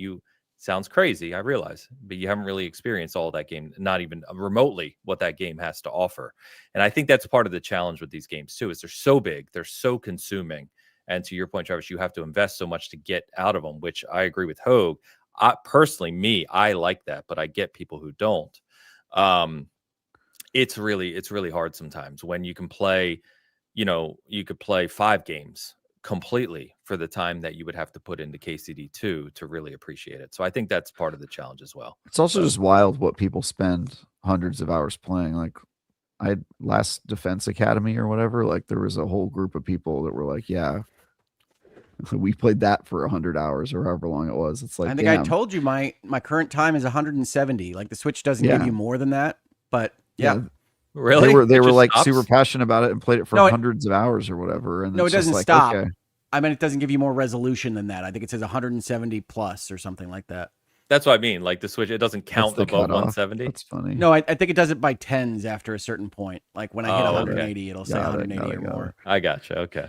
sounds crazy, I realize, but you haven't really experienced all that game, not even remotely what that game has to offer. And I think that's part of the challenge with these games too, is they're so big, they're so consuming, And to your point, Travis, you have to invest so much to get out of them, which I agree with Hogue. Personally, I like that, but I get people who don't. It's really hard sometimes when you can play, you could play 5 games completely for the time that you would have to put into KCD2 to really appreciate it. So I think that's part of the challenge as well. It's also just wild what people spend hundreds of hours playing. Like I had last Defense Academy or whatever, like there was a whole group of people that were like, yeah, we played that for 100 hours or however long it was. It's like, I think I told you my current time is 170. Like the Switch doesn't give you more than that, but yeah. Really? They were like stops? super passionate about it and played it for hundreds of hours or whatever. And no, it it's just doesn't like, stop. okay. I mean, it doesn't give you more resolution than that. I think it says 170 plus or something like that. That's what I mean. Like the Switch, it doesn't count above cutoff. 170. That's funny. No, I think it does it by tens after a certain point. Like when I hit 180, it'll say 180 or more. I gotcha. Okay.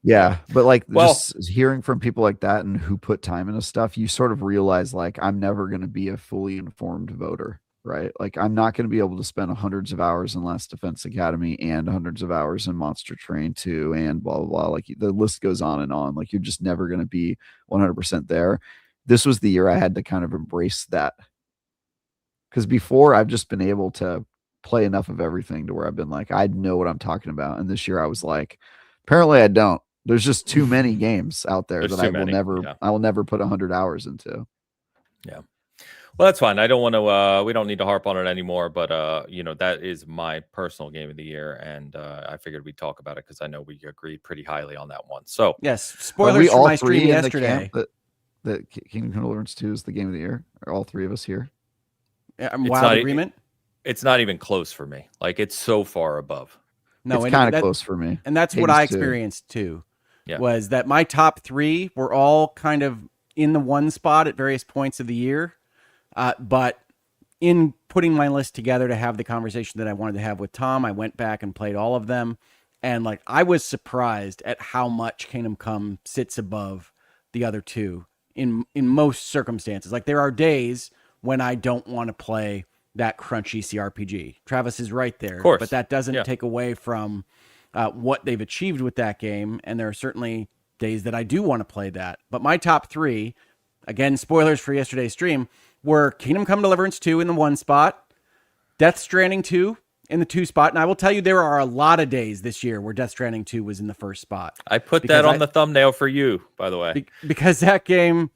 Yeah, but like just hearing from people like that and who put time into stuff, you sort of realize like I'm never going to be a fully informed voter, right? Like I'm not going to be able to spend hundreds of hours in Last Defense Academy and hundreds of hours in Monster Train 2 and blah blah blah. Like the list goes on and on. Like you're just never going to be 100% there. This was the year I had to kind of embrace that, because before I've just been able to play enough of everything to where I've been like, I know what I'm talking about. And this year I was like, apparently I don't. There's just too many games out there that I will never put 100 hours into. Yeah. Well, that's fine. I don't want to, we don't need to harp on it anymore, but that is my personal game of the year. And I figured we'd talk about it because I know we agreed pretty highly on that one. So yes, spoilers for my stream yesterday. That Kingdom Come Deliverance 2 is the game of the year. Are all 3 of us here? Wild agreement? It's not even close for me. Like it's so far above. No, it's kind of close for me. And that's what I experienced too. Yeah. Was that my top 3 were all kind of in the one spot at various points of the year. But in putting my list together to have the conversation that I wanted to have with Tom, I went back and played all of them. And like I was surprised at how much Kingdom Come sits above the other 2 in most circumstances. Like there are days when I don't want to play that crunchy CRPG. Travis is right there, but that doesn't take away from what they've achieved with that game. And there are certainly days that I do want to play that. But my top 3, again, spoilers for yesterday's stream, were Kingdom Come Deliverance 2 in the 1 spot, Death Stranding 2 in the 2 spot. And I will tell you, there are a lot of days this year where Death Stranding 2 was in the 1st spot. I put that on the thumbnail for you, by the way. Because that game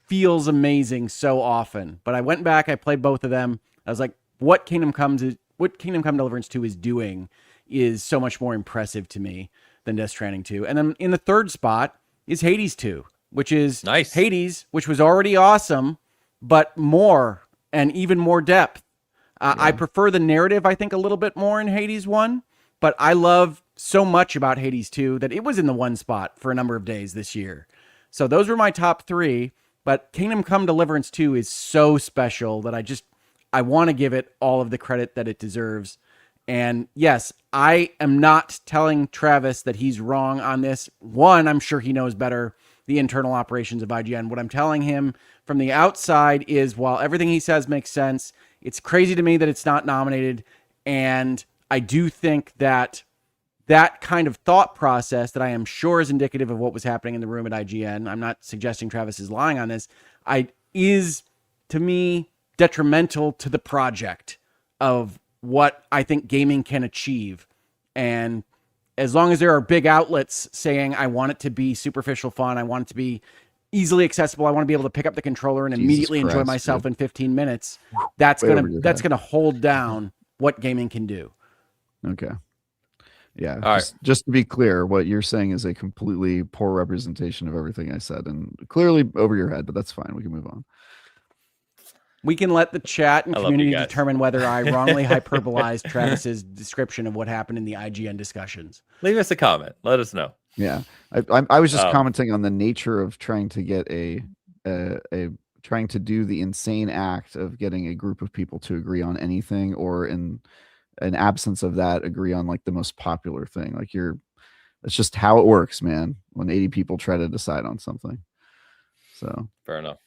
feels amazing so often. But I went back, I played both of them. I was like, what Kingdom Come Deliverance 2 is doing is so much more impressive to me than Death Stranding 2. And then in the 3rd spot is Hades 2, which is nice. Hades, which was already awesome, but more and even more depth. I prefer the narrative, I think, a little bit more in Hades 1, but I love so much about Hades 2 that it was in the 1 spot for a number of days this year. So those were my top 3, but Kingdom Come Deliverance 2 is so special that I want to give it all of the credit that it deserves. And yes, I am not telling Travis that he's wrong on this. One, I'm sure he knows better the internal operations of IGN. What I'm telling him from the outside is, while everything he says makes sense, it's crazy to me that it's not nominated. And I do think that that kind of thought process that I am sure is indicative of what was happening in the room at IGN, I'm not suggesting Travis is lying on this, is to me detrimental to the project of what I think gaming can achieve. And as long as there are big outlets saying, I want it to be superficial fun, I want it to be easily accessible, I want to be able to pick up the controller and immediately enjoy myself in 15 minutes, that's gonna hold down what gaming can do. Okay. Yeah. Just to be clear, what you're saying is a completely poor representation of everything I said, and clearly over your head, but that's fine. We can move on. We can let the chat and community determine whether I wrongly hyperbolized Travis's description of what happened in the IGN discussions. Leave us a comment. Let us know. Yeah. I was just commenting on the nature of trying to get trying to do the insane act of getting a group of people to agree on anything, or in an absence of that, agree on like the most popular thing. Like it's just how it works, man, when 80 people try to decide on something. So fair enough.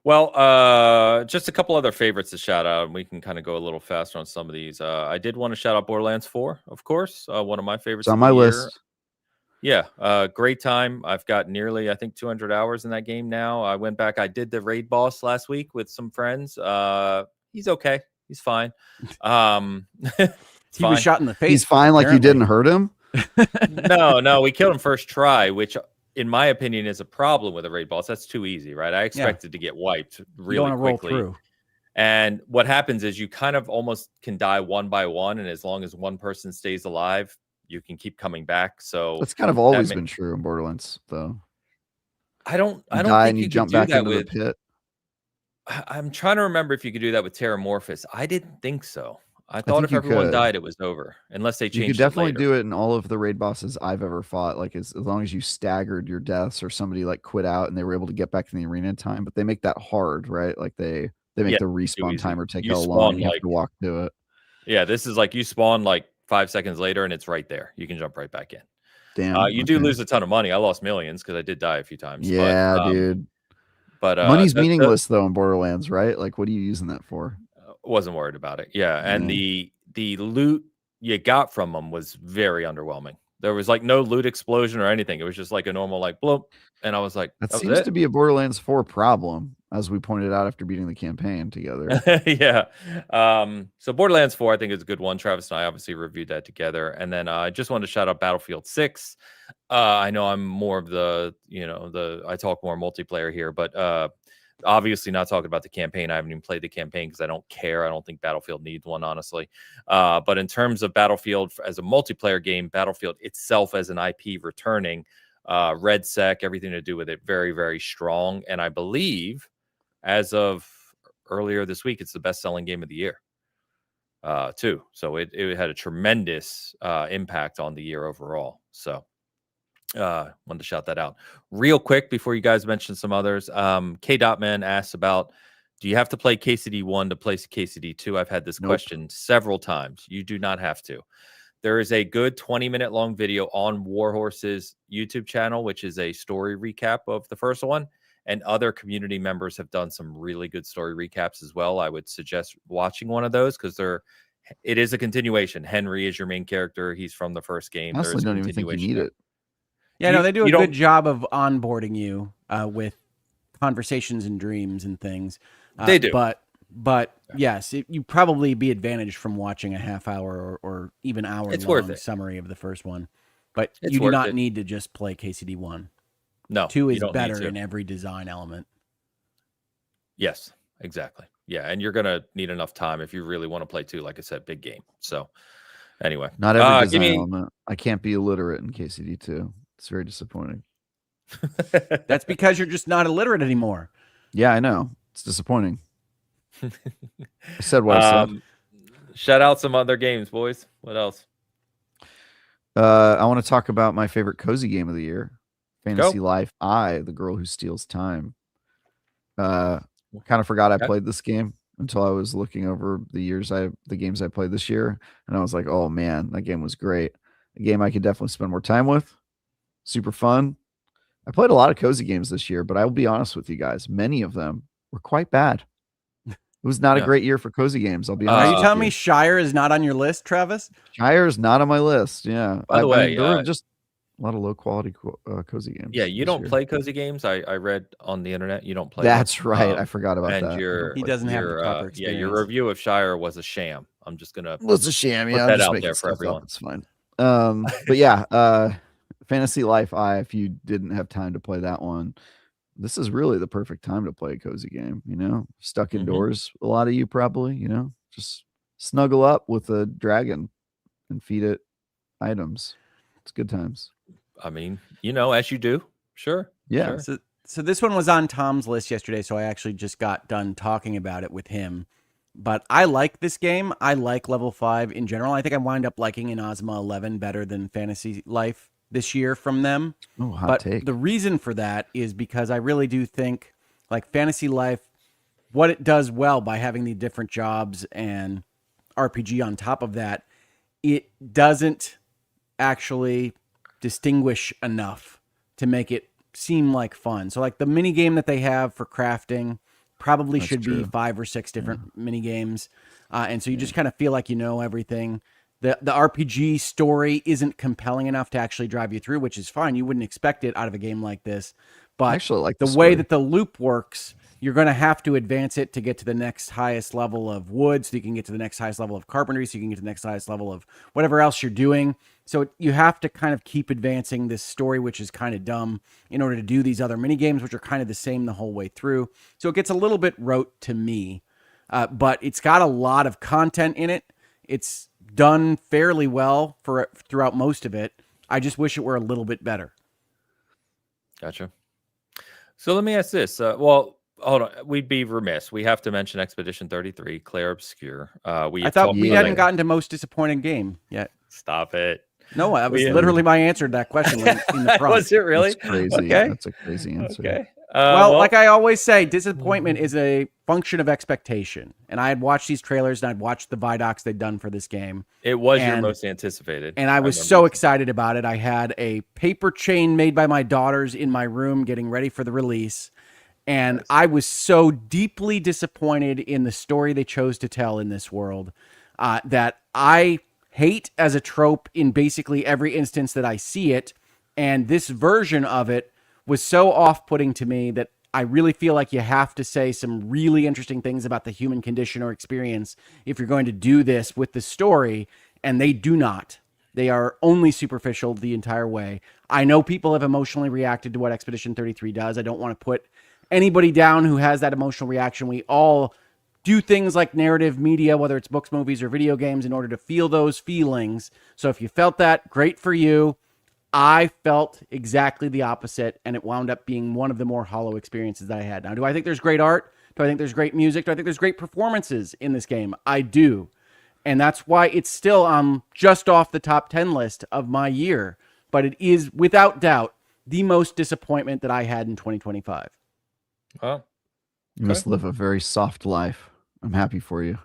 Well, just a couple other favorites to shout out, and we can kind of go a little faster on some of these. I did want to shout out Borderlands 4, of course, one of my favorites. It's on my list. Yeah, great time. I've got nearly, I think, 200 hours in that game now. I went back. I did the raid boss last week with some friends. He's okay. He's fine. It's He was fine. shot in the face. He's fine, like you apparently. didn't hurt him. No, we killed him first try, which, in my opinion, is a problem with a raid boss. That's too easy, right? I expected to get wiped You really don't want to quickly. roll through. And what happens is you kind of almost can die one by one, and as long as one person stays alive, you can keep coming back. So That's kind of always been true in Borderlands, though. I don't Die think and you you could jump do back that into the with. pit. I'm trying to remember if you could do that with Terramorphous. I didn't think so. I thought think if you everyone could. died, it was over, unless they You changed could definitely it later. do it in all of the raid bosses I've ever fought. Like as long as you staggered your deaths or somebody like quit out and they were able to get back in the arena in time. But they make that hard, right? Like they make Yeah, the too respawn easy. timer take You how long spawn you have to walk to it. Yeah, this is like you spawn like 5 seconds later, and it's right there. You can jump right back in. Damn. You do okay. lose a ton of money. I lost millions because I did die a few times. Yeah, dude. But Money's meaningless though in Borderlands, right? Like, what are you using that for? wasn't worried about it. Yeah, and the loot you got from them was very underwhelming. There was like no loot explosion or anything. It was just like a normal like bloop, and I was like, That was seems it? to be a Borderlands 4 problem, as we pointed out after beating the campaign together. Yeah. So Borderlands 4, I think, is a good one. Travis and I obviously reviewed that together. And then I just wanted to shout out Battlefield 6. I know I'm more of the, I talk more multiplayer here, but obviously not talking about the campaign. I haven't even played the campaign because I don't care. I don't think Battlefield needs one, honestly. But in terms of Battlefield as a multiplayer game, Battlefield itself as an IP returning, Red Sec, everything to do with it, very, very strong. And I believe as of earlier this week, it's the best-selling game of the year, too. So it had a tremendous impact on the year overall. So wanted to shout that out real quick before you guys mention some others. K. Dotman asks about, do you have to play KCD 1 to play KCD 2? I've had this question several times. You do not have to. There is a good 20-minute long video on Warhorse's YouTube channel, which is a story recap of the first one. And other community members have done some really good story recaps as well. I would suggest watching one of those because it is a continuation. Henry is your main character. He's from the first game. Honestly, don't even think you need it. Yeah, no, they do a good job of onboarding you with conversations and dreams and things. They do. But yes, you probably be advantaged from watching a half hour or even hour long summary of the first one. But you do not need to just play KCD 1. No, 2 is better in every design element. Yes, exactly. Yeah, and you're going to need enough time if you really want to play 2. Like I said, big game. So anyway. Not every design element. I can't be illiterate in KCD 2. It's very disappointing. That's because you're just not illiterate anymore. Yeah, I know. It's disappointing. I said what I said. Shout out some other games, boys. What else? I want to talk about my favorite cozy game of the year. Fantasy Life I, The Girl Who Steals Time. Kind of forgot I played this game until I was looking over the games I played this year, and I was like, oh man, that game was great. A game I could definitely spend more time with. Super fun. I played a lot of cozy games this year, but I will be honest with you guys, many of them were quite bad. It was not a great year for cozy games. I'll be honest. Are you telling me Shire is not on your list, Travis? Shire is not on my list. Yeah. By the way, there were just a lot of low quality cozy games. Yeah, you don't play cozy games. I read on the internet you don't play. That's right. I forgot about that. And he doesn't have the proper experience. Yeah, your review of Shire was a sham. I'm just gonna. It was a sham. Yeah, put that out there for everyone. It's fine. But yeah, Fantasy Life I. If you didn't have time to play that one, this is really the perfect time to play a cozy game. Stuck indoors, a lot of you probably. Just snuggle up with a dragon and feed it items. It's good times. I mean, as you do. Sure. Yeah. Sure. So this one was on Tom's list yesterday, so I actually just got done talking about it with him. But I like this game. I like Level 5 in general. I think I wind up liking Inazuma 11 better than Fantasy Life this year from them. Oh, hot take. The reason for that is because I really do think, like Fantasy Life, what it does well by having the different jobs and RPG on top of that, it doesn't actually distinguish enough to make it seem like fun. So like the mini game that they have for crafting probably should be 5 or 6 different mini games. And so you just kind of feel like you know everything. The RPG story isn't compelling enough to actually drive you through, which is fine. You wouldn't expect it out of a game like this. But I actually like the the way story. that the loop works, you're going to have to advance it to get to the next highest level of wood, so you can get to the next highest level of carpentry, so you can get to the next highest level of whatever else you're doing. So you have to kind of keep advancing this story, which is kind of dumb, in order to do these other mini games, which are kind of the same the whole way through. So it gets a little bit rote to me, but it's got a lot of content in it. It's done fairly well for throughout most of it. I just wish it were a little bit better. Gotcha. So let me ask this. Well, hold on. We'd be remiss. We have to mention Expedition 33, Claire Obscure. I thought we hadn't gotten to most disappointing game yet. Stop it. No, that was literally my answer to that question in the prompt. Was it really? That's crazy. Okay. That's a crazy answer. Okay. Well, like I always say, disappointment is a function of expectation. And I had watched these trailers and I'd watched the Vidocs they'd done for this game. It was your most anticipated. And I was so excited about it. I had a paper chain made by my daughters in my room getting ready for the release. And I was so deeply disappointed in the story they chose to tell in this world that I hate as a trope in basically every instance that I see it. And this version of it was so off-putting to me that I really feel like you have to say some really interesting things about the human condition or experience if you're going to do this with the story, and they do not. They are only superficial the entire way. I know people have emotionally reacted to what Expedition 33 does. I don't want to put anybody down who has that emotional reaction. We all do things like narrative media, whether it's books, movies, or video games, in order to feel those feelings. So if you felt that, great for you. I felt exactly the opposite, and it wound up being one of the more hollow experiences that I had. Now, do I think there's great art? Do I think there's great music? Do I think there's great performances in this game? I do. And that's why it's still just off the top 10 list of my year. But it is, without doubt, the most disappointment that I had in 2025. Oh, you must live a very soft life. I'm happy for you.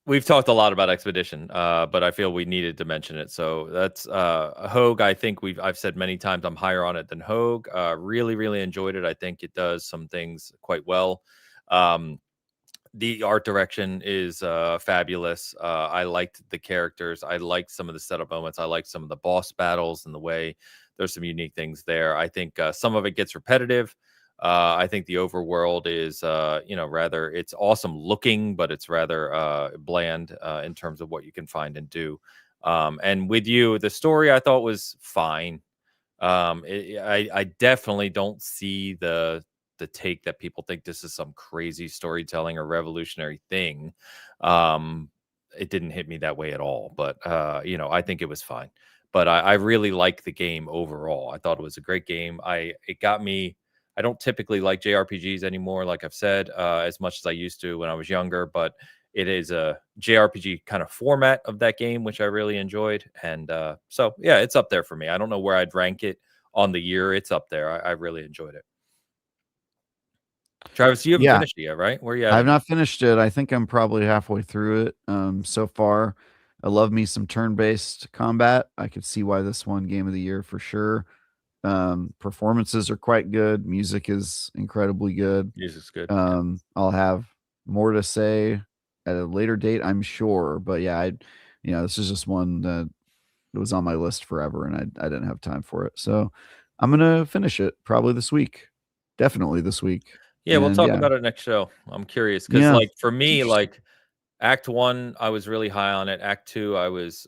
We've talked a lot about Expedition, but I feel we needed to mention it. So that's Hogue. I think I've said many times I'm higher on it than Hogue. Really, really enjoyed it. I think it does some things quite well. The art direction is fabulous. I liked the characters. I liked some of the setup moments. I liked some of the boss battles and the way there's some unique things there. I think some of it gets repetitive. I think the overworld is, rather, it's awesome looking, but it's rather bland in terms of what you can find and do. And with you, the story I thought was fine. I definitely don't see the take that people think this is some crazy storytelling or revolutionary thing. It didn't hit me that way at all, but I think it was fine. But I really like the game overall. I thought it was a great game. It got me. I don't typically like JRPGs anymore, like I've said, as much as I used to when I was younger, but it is a JRPG kind of format of that game, which I really enjoyed. And so, yeah, it's up there for me. I don't know where I'd rank it on the year. It's up there. I really enjoyed it. Travis, you haven't finished it yet, right? Where are you at? I've not finished it. I think I'm probably halfway through it so far. I love me some turn-based combat. I could see why this won Game of the Year for sure. Performances are quite good. Music is incredibly good. Music's good. I'll have more to say at a later date, I'm sure. But yeah, this is just one that was on my list forever, and I didn't have time for it. So I'm gonna finish it probably this week. Definitely this week. Yeah, we'll talk about it next show. I'm curious because, for me, Act 1, I was really high on it. Act 2, I was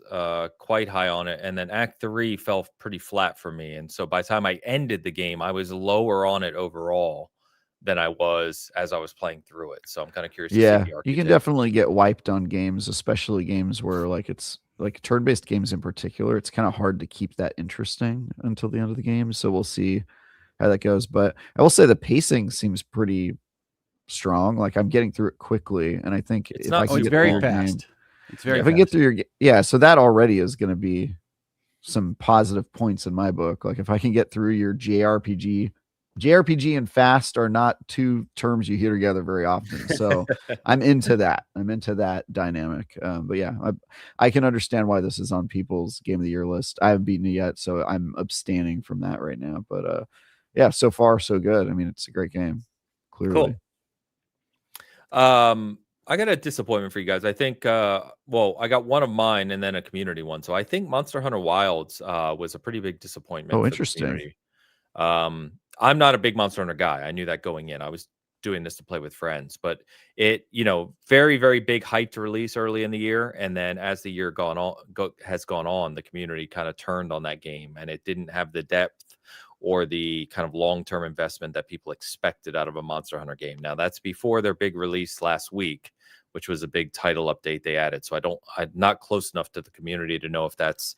quite high on it. And then Act 3 fell pretty flat for me. And so by the time I ended the game, I was lower on it overall than I was as I was playing through it. So I'm kind of curious to see the arc. You can definitely get wiped on games, especially games where it's like turn-based games in particular. It's kind of hard to keep that interesting until the end of the game. So we'll see how that goes. But I will say the pacing seems pretty strong. Like I'm getting through it quickly, and I think it's very fast. It's very fast. I get through so that already is going to be some positive points in my book. Like if I can get through your JRPG and fast are not two terms you hear together very often. So I'm into that. I'm into that dynamic. But yeah, I can understand why this is on people's Game of the Year list. I haven't beaten it yet, so I'm abstaining from that right now. But yeah, so far so good. I mean, it's a great game. Clearly. Cool. I got a disappointment for you guys. I think, well, I got one of mine and then a community one. So I think Monster Hunter Wilds was a pretty big disappointment Oh, for the interesting. community. I'm not a big Monster Hunter guy. I knew that going in. I was doing this to play with friends, but it, very, very big hype to release early in the year. And then as the year has gone on, the community kind of turned on that game and it didn't have the depth or the kind of long-term investment that people expected out of a Monster Hunter game. Now that's before their big release last week, which was a big title update they added. So I'm not close enough to the community to know if that's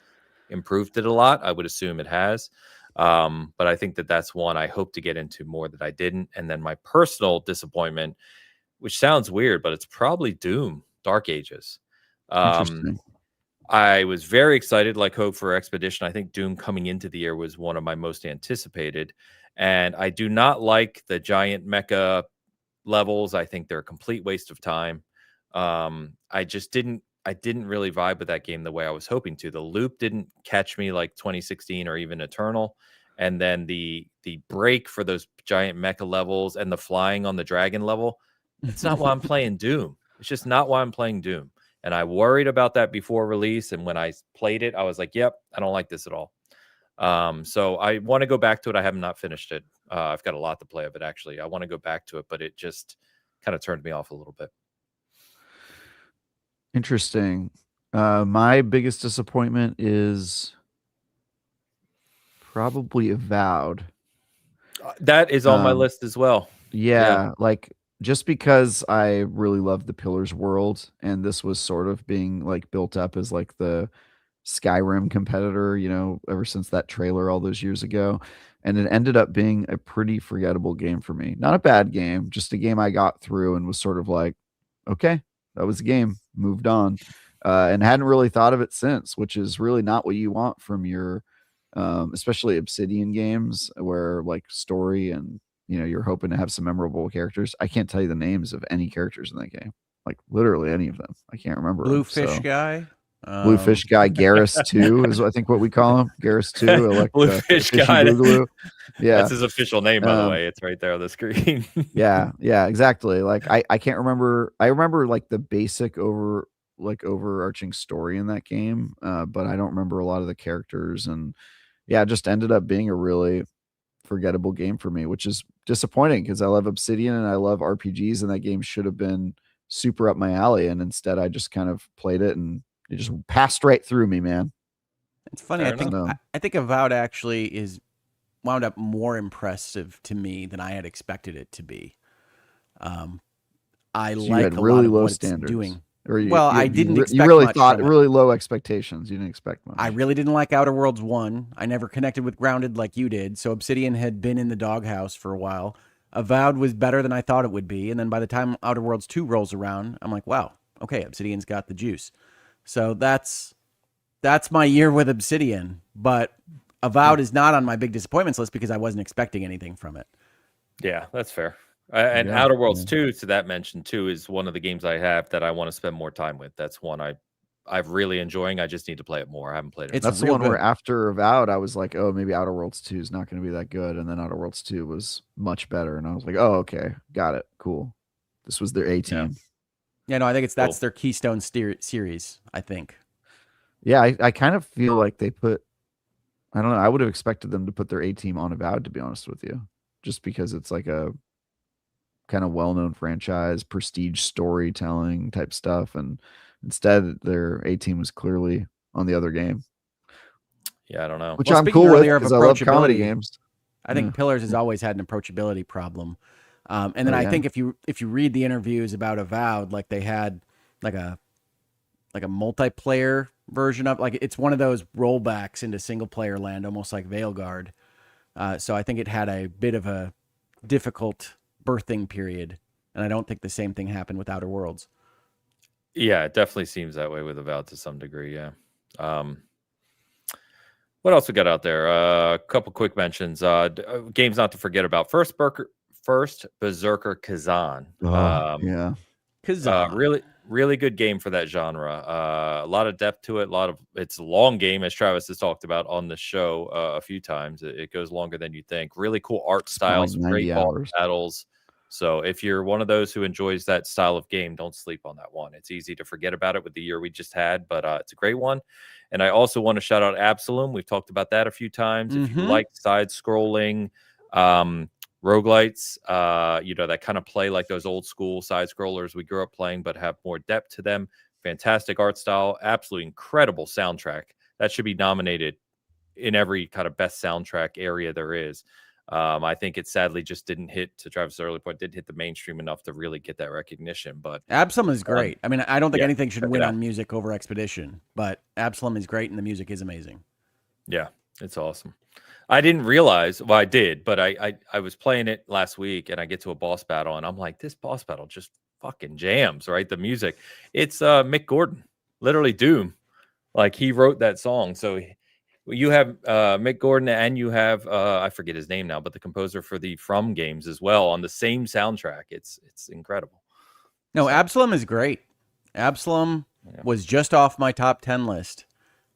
improved it a lot. I would assume it has. But I think that's one I hope to get into more that I didn't. And then my personal disappointment, which sounds weird, but it's probably Doom Dark Ages. Interesting. I was very excited, like Hope for Expedition. I think Doom coming into the year was one of my most anticipated. And I do not like the giant mecha levels. I think they're a complete waste of time. I didn't really vibe with that game the way I was hoping to. The loop didn't catch me like 2016 or even Eternal. And then the break for those giant mecha levels and the flying on the dragon level, it's not why I'm playing Doom. It's just not why I'm playing Doom. And I worried about that before release. And when I played it, I was like, yep, I don't like this at all. So I want to go back to it. I have not finished it. I've got a lot to play of it, actually. I want to go back to it, but it just kind of turned me off a little bit. Interesting. My biggest disappointment is probably Avowed. That is on my list as well. Yeah, like just because I really love the Pillars world, and this was sort of being like built up as like the Skyrim competitor, ever since that trailer all those years ago. And it ended up being a pretty forgettable game for me. Not a bad game, just a game I got through and was sort of like, okay, that was the game, moved on. And hadn't really thought of it since, which is really not what you want from your, especially Obsidian games where like story and, you're hoping to have some memorable characters. I can't tell you the names of any characters in that game, like literally any of them. I can't remember. Bluefish guy. Bluefish guy, Garrus 2 is I think what we call him. Garrus 2, Bluefish Fishy guy. Boogaloo. Yeah, that's his official name, by the way. It's right there on the screen. yeah, exactly. Like I can't remember. I remember like the basic overarching story in that game, but I don't remember a lot of the characters. And yeah, it just ended up being a really forgettable game for me, which is disappointing because I love Obsidian and I love RPGs, and that game should have been super up my alley. And instead, I just kind of played it and it just passed right through me, man. It's funny. I think Avowed actually is wound up more impressive to me than I had expected it to be. I so like a really lot of low what standards. it's doing. I didn't expect you really much thought from it. really low expectations. You didn't expect much. I really didn't like Outer Worlds 1. I never connected with Grounded like you did, so Obsidian had been in the doghouse for a while. Avowed was better than I thought it would be, and then by the time Outer Worlds 2 rolls around, I'm like, wow, okay, Obsidian's got the juice. So that's my year with Obsidian, but Avowed is not on my big disappointments list because I wasn't expecting anything from it. Yeah, that's fair. And Outer Worlds 2, to that mention too, is one of the games I have that I want to spend more time with. That's one I'm really enjoying. I just need to play it more. I haven't played it. That's the one where after Avowed, I was like, oh, maybe Outer Worlds 2 is not going to be that good. And then Outer Worlds 2 was much better. And I was like, oh, okay, got it. Cool. This was their A team. Yeah, no, I think that's their Keystone series, I think. Yeah, I kind of feel like they put, I don't know, I would have expected them to put their A team on Avowed, to be honest with you, just because it's like a kind of well-known franchise, prestige storytelling type stuff. And instead, their A team was clearly on the other game. Yeah, I don't know. Which I'm cool with because I love comedy games. I think Pillars has always had an approachability problem. And then I think if you read the interviews about Avowed, like they had like a multiplayer version of, like, it's one of those rollbacks into single player land, almost like Veilguard. So I think it had a bit of a difficult birthing period, and I don't think the same thing happened with Outer Worlds. Yeah, it definitely seems that way with Avowed to some degree. Yeah. What else we got out there? A couple quick mentions. Games not to forget about. First Berserker Kazan. Yeah. Kazan. Really good game for that genre. A lot of depth to it. It's a long game, as Travis has talked about on the show a few times. It goes longer than you think. Really cool art styles, like great hours. battles. So if you're one of those who enjoys that style of game, don't sleep on that one. It's easy to forget about it with the year we just had, but it's a great one. And I also want to shout out Absalom. We've talked about that a few times. If you like side-scrolling roguelites, that kind of play like those old school side-scrollers we grew up playing, but have more depth to them. Fantastic art style, absolutely incredible soundtrack. That should be nominated in every kind of best soundtrack area there is. I think it sadly just didn't hit, to Travis' earlier point, didn't hit the mainstream enough to really get that recognition. But Absalom is great. I mean, I don't think anything should win out. on music over Expedition, but Absalom is great and the music is amazing. Yeah, it's awesome. I didn't realize, well, I did, but I was playing it last week and I get to a boss battle and I'm like, this boss battle just fucking jams, right? The music. It's Mick Gordon, literally Doom. Like he wrote that song. So you have Mick Gordon and you have I forget his name now, but the composer for the From games as well on the same soundtrack. It's incredible. No, so. Absalom is great. Absalom was just off my top 10 list,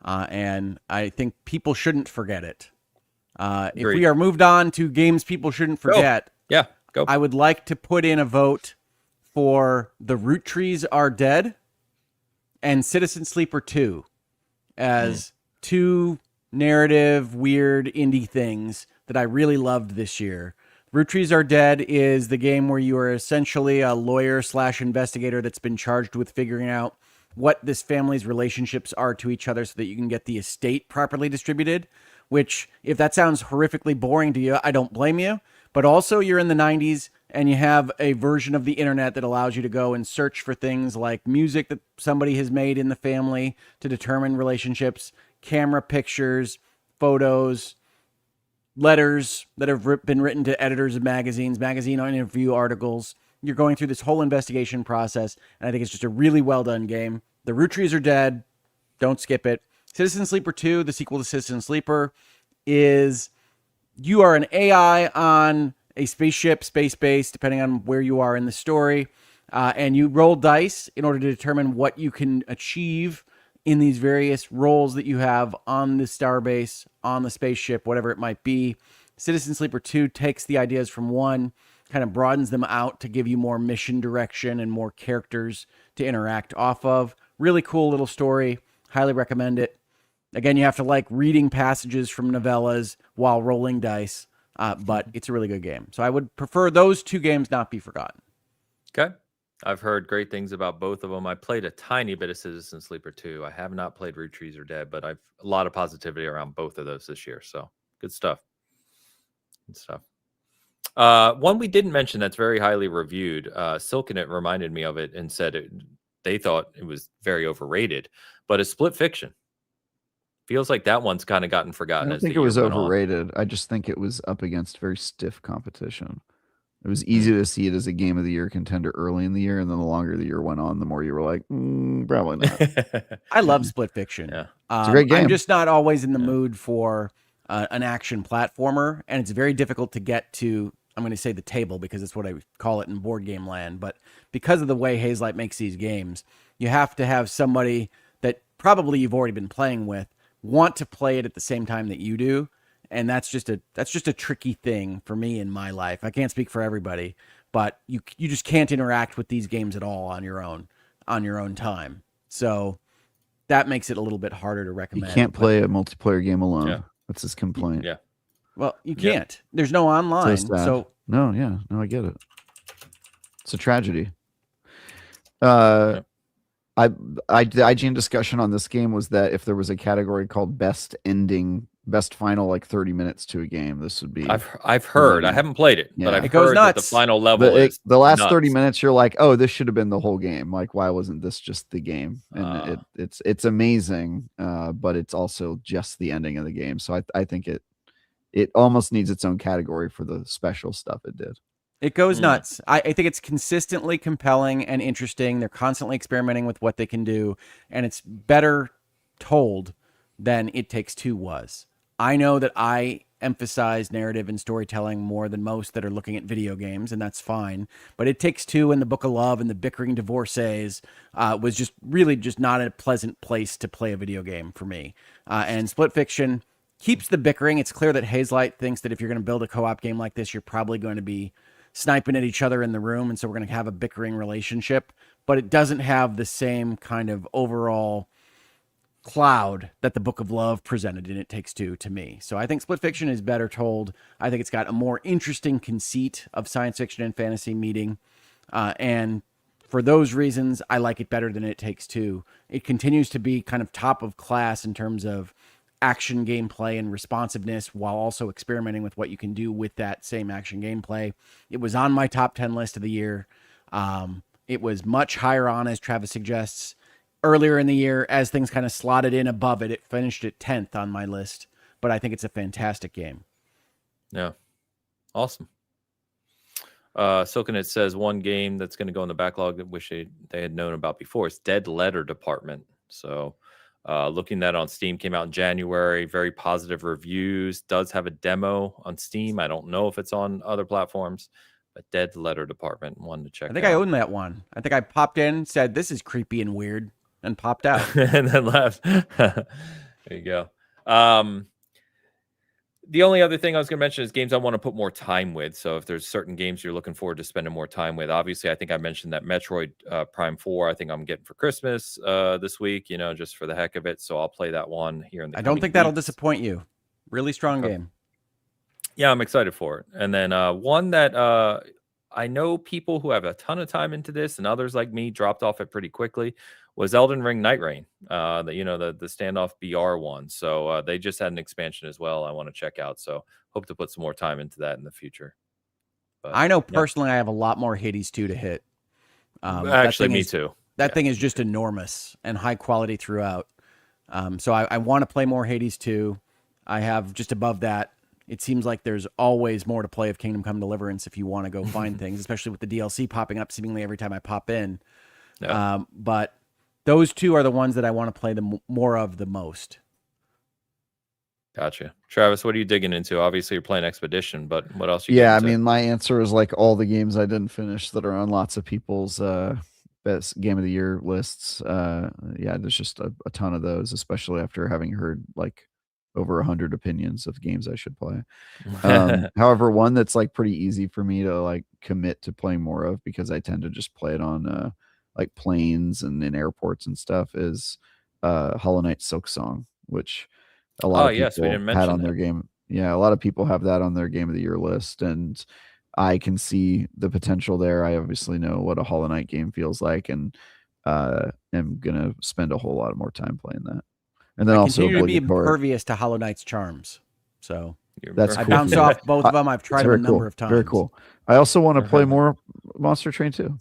and I think people shouldn't forget it. If we are moved on to games people shouldn't forget, go. I would like to put in a vote for The Root Trees Are Dead and Citizen Sleeper 2 as two narrative, weird indie things that I really loved this year. Root Trees Are Dead is the game where you are essentially a lawyer/investigator that's been charged with figuring out what this family's relationships are to each other so that you can get the estate properly distributed, which, if that sounds horrifically boring to you, I don't blame you. But also you're in the 90s and you have a version of the internet that allows you to go and search for things like music that somebody has made in the family to determine relationships, camera pictures, photos, letters that have been written to editors of magazines, magazine interview articles. You're going through this whole investigation process, and I think it's just a really well done game. The Root Trees Are Dead. Don't skip it. Citizen Sleeper 2, the sequel to Citizen Sleeper, is you are an AI on a spaceship, space-based, depending on where you are in the story, and you roll dice in order to determine what you can achieve in these various roles that you have on the starbase, on the spaceship, whatever it might be. Citizen Sleeper 2 takes the ideas from one, kind of broadens them out to give you more mission direction and more characters to interact off of. Really cool little story. Highly recommend it. Again, you have to like reading passages from novellas while rolling dice, but it's a really good game. So I would prefer those two games not be forgotten. Okay. I've heard great things about both of them. I played a tiny bit of Citizen Sleeper 2. I have not played Root Trees Are Dead, but I've a lot of positivity around both of those this year. So good stuff. Good stuff. One we didn't mention that's very highly reviewed. Silkenet reminded me of it and said they thought it was very overrated, but it's Split Fiction. Feels like that one's kind of gotten forgotten. I don't think it was overrated. I just think it was up against very stiff competition. It was easy to see it as a game of the year contender early in the year, and then the longer the year went on, the more you were like, probably not. I love Split Fiction. Yeah. It's a great game. I'm just not always in the mood for an action platformer, and it's very difficult to get to, I'm going to say the table because it's what I call it in board game land, but because of the way Hazelight makes these games, you have to have somebody that probably you've already been playing with want to play it at the same time that you do. And that's just a tricky thing for me in my life. I can't speak for everybody, but you just can't interact with these games at all on your own time. So that makes it a little bit harder to recommend. You can't play a multiplayer game alone. Yeah. That's his complaint. Yeah. Well, you can't. Yeah. There's no online. So no, I get it. It's a tragedy. The IGN discussion on this game was that if there was a category called best final like 30 minutes to a game, this would be. I've heard. I haven't played it, but I've heard that the final level is the last nuts. 30 minutes. You're like, oh, this should have been the whole game. Like, why wasn't this just the game? And it's amazing, but it's also just the ending of the game. So I think it almost needs its own category for the special stuff it did. It goes nuts. I think it's consistently compelling and interesting. They're constantly experimenting with what they can do, and it's better told than It Takes Two was. I know that I emphasize narrative and storytelling more than most that are looking at video games, and that's fine. But It Takes Two and The Book of Love and The Bickering Divorcees was just really just not a pleasant place to play a video game for me. And Split Fiction keeps the bickering. It's clear that Hazelight thinks that if you're going to build a co-op game like this, you're probably going to be sniping at each other in the room, and so we're going to have a bickering relationship. But it doesn't have the same kind of overall cloud that the Book of Love presented in It Takes Two to me. So I think Split Fiction is better told. I think it's got a more interesting conceit of science fiction and fantasy meeting. And for those reasons, I like it better than It Takes Two. It continues to be kind of top of class in terms of action gameplay and responsiveness while also experimenting with what you can do with that same action gameplay. It was on my top 10 list of the year. It was much higher on, as Travis suggests, earlier in the year. As things kind of slotted in above it, it finished at 10th on my list. But I think it's a fantastic game. Yeah. Awesome. Silkenit says one game that's going to go in the backlog that wish they had known about before is Dead Letter Department. So looking that on Steam, came out in January, very positive reviews, does have a demo on Steam. I don't know if it's on other platforms, but Dead Letter Department, one to check out. I think I own that one. I think I popped in, said, this is creepy and weird, and popped out. And then left. There you go. The only other thing I was going to mention is games I want to put more time with. So if there's certain games you're looking forward to spending more time with, obviously, I think I mentioned that Metroid Prime 4, I think I'm getting for Christmas this week, just for the heck of it. So I'll play that one here in the I don't think that'll disappoint you. Really strong game. Yeah, I'm excited for it. And then one that I know people who have a ton of time into this and others like me dropped off it pretty quickly was Elden Ring Night Rain, the standoff BR one. So they just had an expansion as well I want to check out. So hope to put some more time into that in the future. But, I know personally I have a lot more Hades 2 to hit. Actually, me too. That thing is just enormous and high quality throughout. So I want to play more Hades 2. I have just above that. It seems like there's always more to play of Kingdom Come Deliverance if you want to go find things, especially with the DLC popping up seemingly every time I pop in. Yeah. But those two are the ones that I want to play more of the most. Gotcha. Travis, what are you digging into? Obviously, you're playing Expedition, but what else? I mean, my answer is like all the games I didn't finish that are on lots of people's best game of the year lists. There's just a ton of those, especially after having heard like over 100 opinions of games I should play. However, one that's like pretty easy for me to like commit to playing more of because I tend to just play it on like planes and in airports and stuff is Hollow Knight Silksong, which a lot of people had on their game. Yeah, a lot of people have that on their game of the year list, and I can see the potential there. I obviously know what a Hollow Knight game feels like, and am gonna spend a whole lot more time playing that. And then I also continue to be impervious to Hollow Knight's charms. So that's I bounce off both of them. I've tried them a number of times. Very cool. I also want to play more Monster Train 2.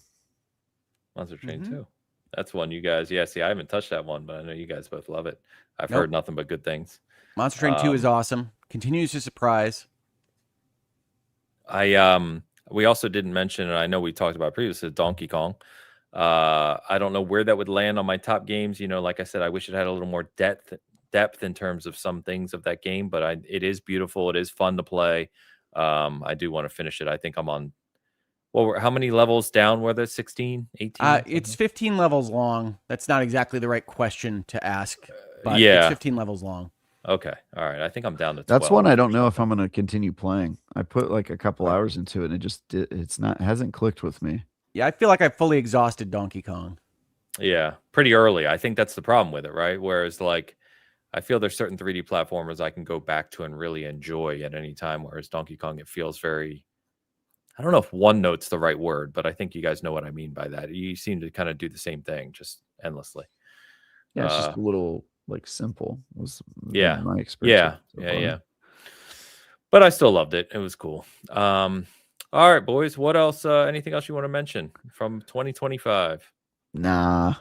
Monster Train 2. That's one you guys. Yeah, see, I haven't touched that one, but I know you guys both love it. I've heard nothing but good things. Monster Train 2 is awesome. Continues to surprise. We also didn't mention, and I know we talked about previously, Donkey Kong. I don't know where that would land on my top games. Like I said, I wish it had a little more depth in terms of some things of that game, but it is beautiful. It is fun to play. I do want to finish it. I think I'm on. Well, how many levels down were there? 16, 18? It's 15 levels long. That's not exactly the right question to ask, but it's 15 levels long. Okay. All right. I think I'm down to 12. That's one I don't know if I'm going to continue playing. I put like a couple hours into it and it hasn't clicked with me. Yeah, I feel like I fully exhausted Donkey Kong. Yeah, pretty early. I think that's the problem with it, right? Whereas like I feel there's certain 3D platformers I can go back to and really enjoy at any time, whereas Donkey Kong, it feels very, I don't know if one note's the right word, but I think you guys know what I mean by that. You seem to kind of do the same thing, just endlessly. Yeah, it's just a little like simple was my Yeah. experience. Yeah. But I still loved it. It was cool. All right, boys. What else? Anything else you want to mention from 2025? Nah.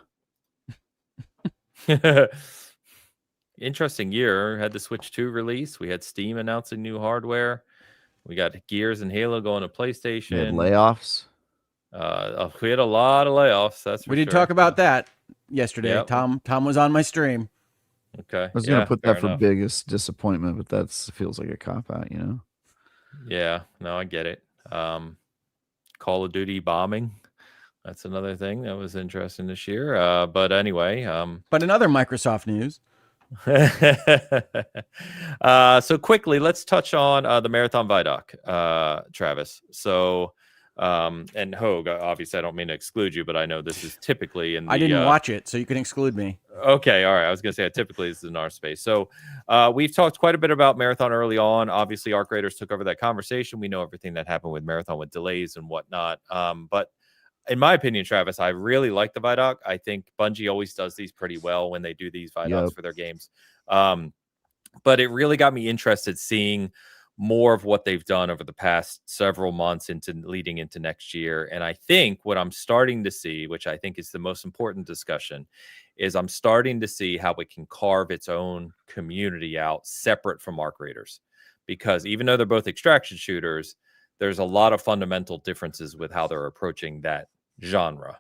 Interesting year. Had the Switch 2 release. We had Steam announcing new hardware. We got Gears and Halo going to PlayStation. We had layoffs. We had a lot of layoffs. That's for we did talk about that yesterday. Yep. Tom was on my stream. Okay. I was going to put that for biggest disappointment, but that feels like a cop-out, Yeah. No, I get it. Call of Duty bombing. That's another thing that was interesting this year. But anyway. But in other Microsoft news. So quickly, let's touch on the Marathon Vidoc, Travis. So And Hogue, obviously, I don't mean to exclude you, but I know this is typically in the. I didn't watch it, so you can exclude me. Okay, all right. I was going to say typically this is in our space. So we've talked quite a bit about Marathon early on. Obviously, Arc Raiders took over that conversation. We know everything that happened with Marathon with delays and whatnot. But in my opinion, Travis, I really like the Vidoc. I think Bungie always does these pretty well when they do these Vidocs for their games. But it really got me interested seeing more of what they've done over the past several months into leading into next year. And I think what I'm starting to see, which I think is the most important discussion, is I'm starting to see how it can carve its own community out separate from Arc Raiders. Because even though they're both extraction shooters, there's a lot of fundamental differences with how they're approaching that genre.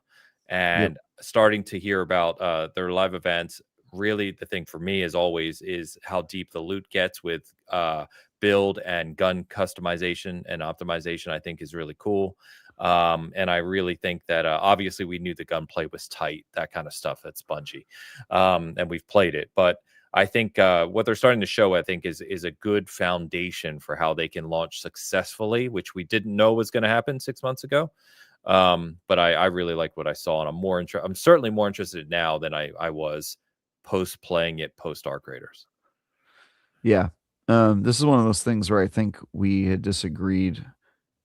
And starting to hear about their live events, really the thing for me as always is how deep the loot gets with build and gun customization and optimization. I think is really cool. And I really think that obviously we knew the gunplay was tight, that kind of stuff. That's Bungie. And we've played it. But I think what they're starting to show, I think, is a good foundation for how they can launch successfully, which we didn't know was going to happen 6 months ago. But I really like what I saw, and I'm certainly more interested now than I was post playing it post Arc Raiders. Yeah. This is one of those things where I think we had disagreed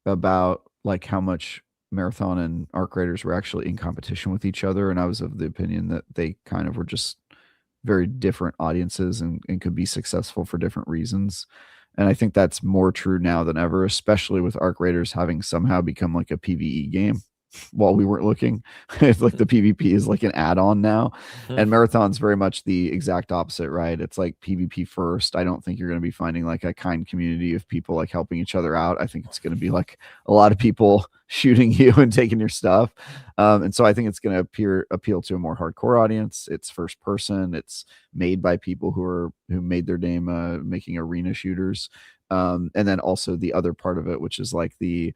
about like how much Marathon and Arc Raiders were actually in competition with each other. And I was of the opinion that they kind of were just very different audiences and could be successful for different reasons. And I think that's more true now than ever, especially with Arc Raiders having somehow become like a PvE game while we weren't looking. It's like the PvP is like an add-on now. And Marathon's very much the exact opposite, right? It's like PvP first. I don't think you're going to be finding like a kind community of people like helping each other out. I think it's going to be like a lot of people shooting you and taking your stuff. And so I think it's going to appeal to a more hardcore audience. It's first person. It's made by people who made their name making arena shooters. And then also the other part of it, which is like the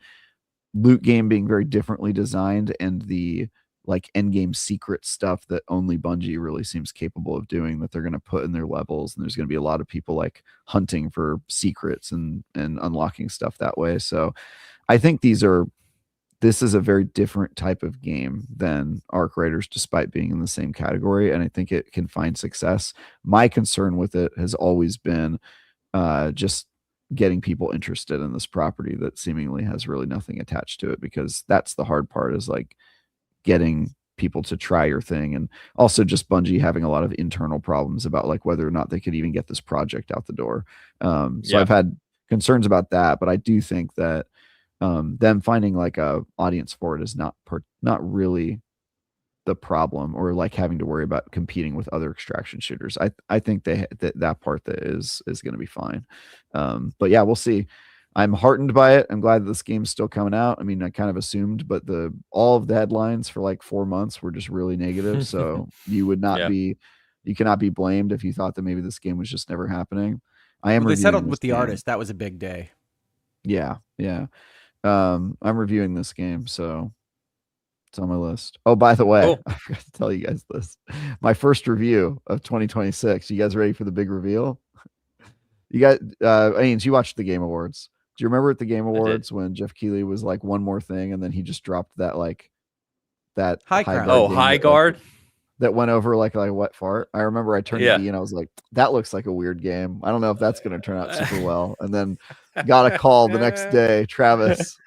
loot game being very differently designed and the like end game secret stuff that only Bungie really seems capable of doing, that they're going to put in their levels. And there's going to be a lot of people like hunting for secrets and unlocking stuff that way. So I think this is a very different type of game than Arc Raiders, despite being in the same category. And I think it can find success. My concern with it has always been just getting people interested in this property that seemingly has really nothing attached to it, because that's the hard part, is like getting people to try your thing. And also just Bungie having a lot of internal problems about like whether or not they could even get this project out the door. So I've had concerns about that, but I do think that them finding like a audience for it is not really the problem, or like having to worry about competing with other extraction shooters. I think that part that is going to be fine. But yeah, we'll see. I'm heartened by it. I'm glad that this game's still coming out. I mean, I kind of assumed, but all of the headlines for like 4 months were just really negative. So you would not you cannot be blamed if you thought that maybe this game was just never happening. They settled with the artist. That was a big day. Yeah. I'm reviewing this game, so it's on my list. Oh, by the way, I forgot to tell you guys this. My first review of 2026. You guys ready for the big reveal? You guys, Ains, you watched the Game Awards. Do you remember at the Game Awards when Jeff Keighley was like one more thing, and then he just dropped that high guard? Oh, high guard. That went over like a wet fart. I remember I turned to E and I was like, that looks like a weird game. I don't know if that's going to turn out super well. And then got a call the next day, Travis,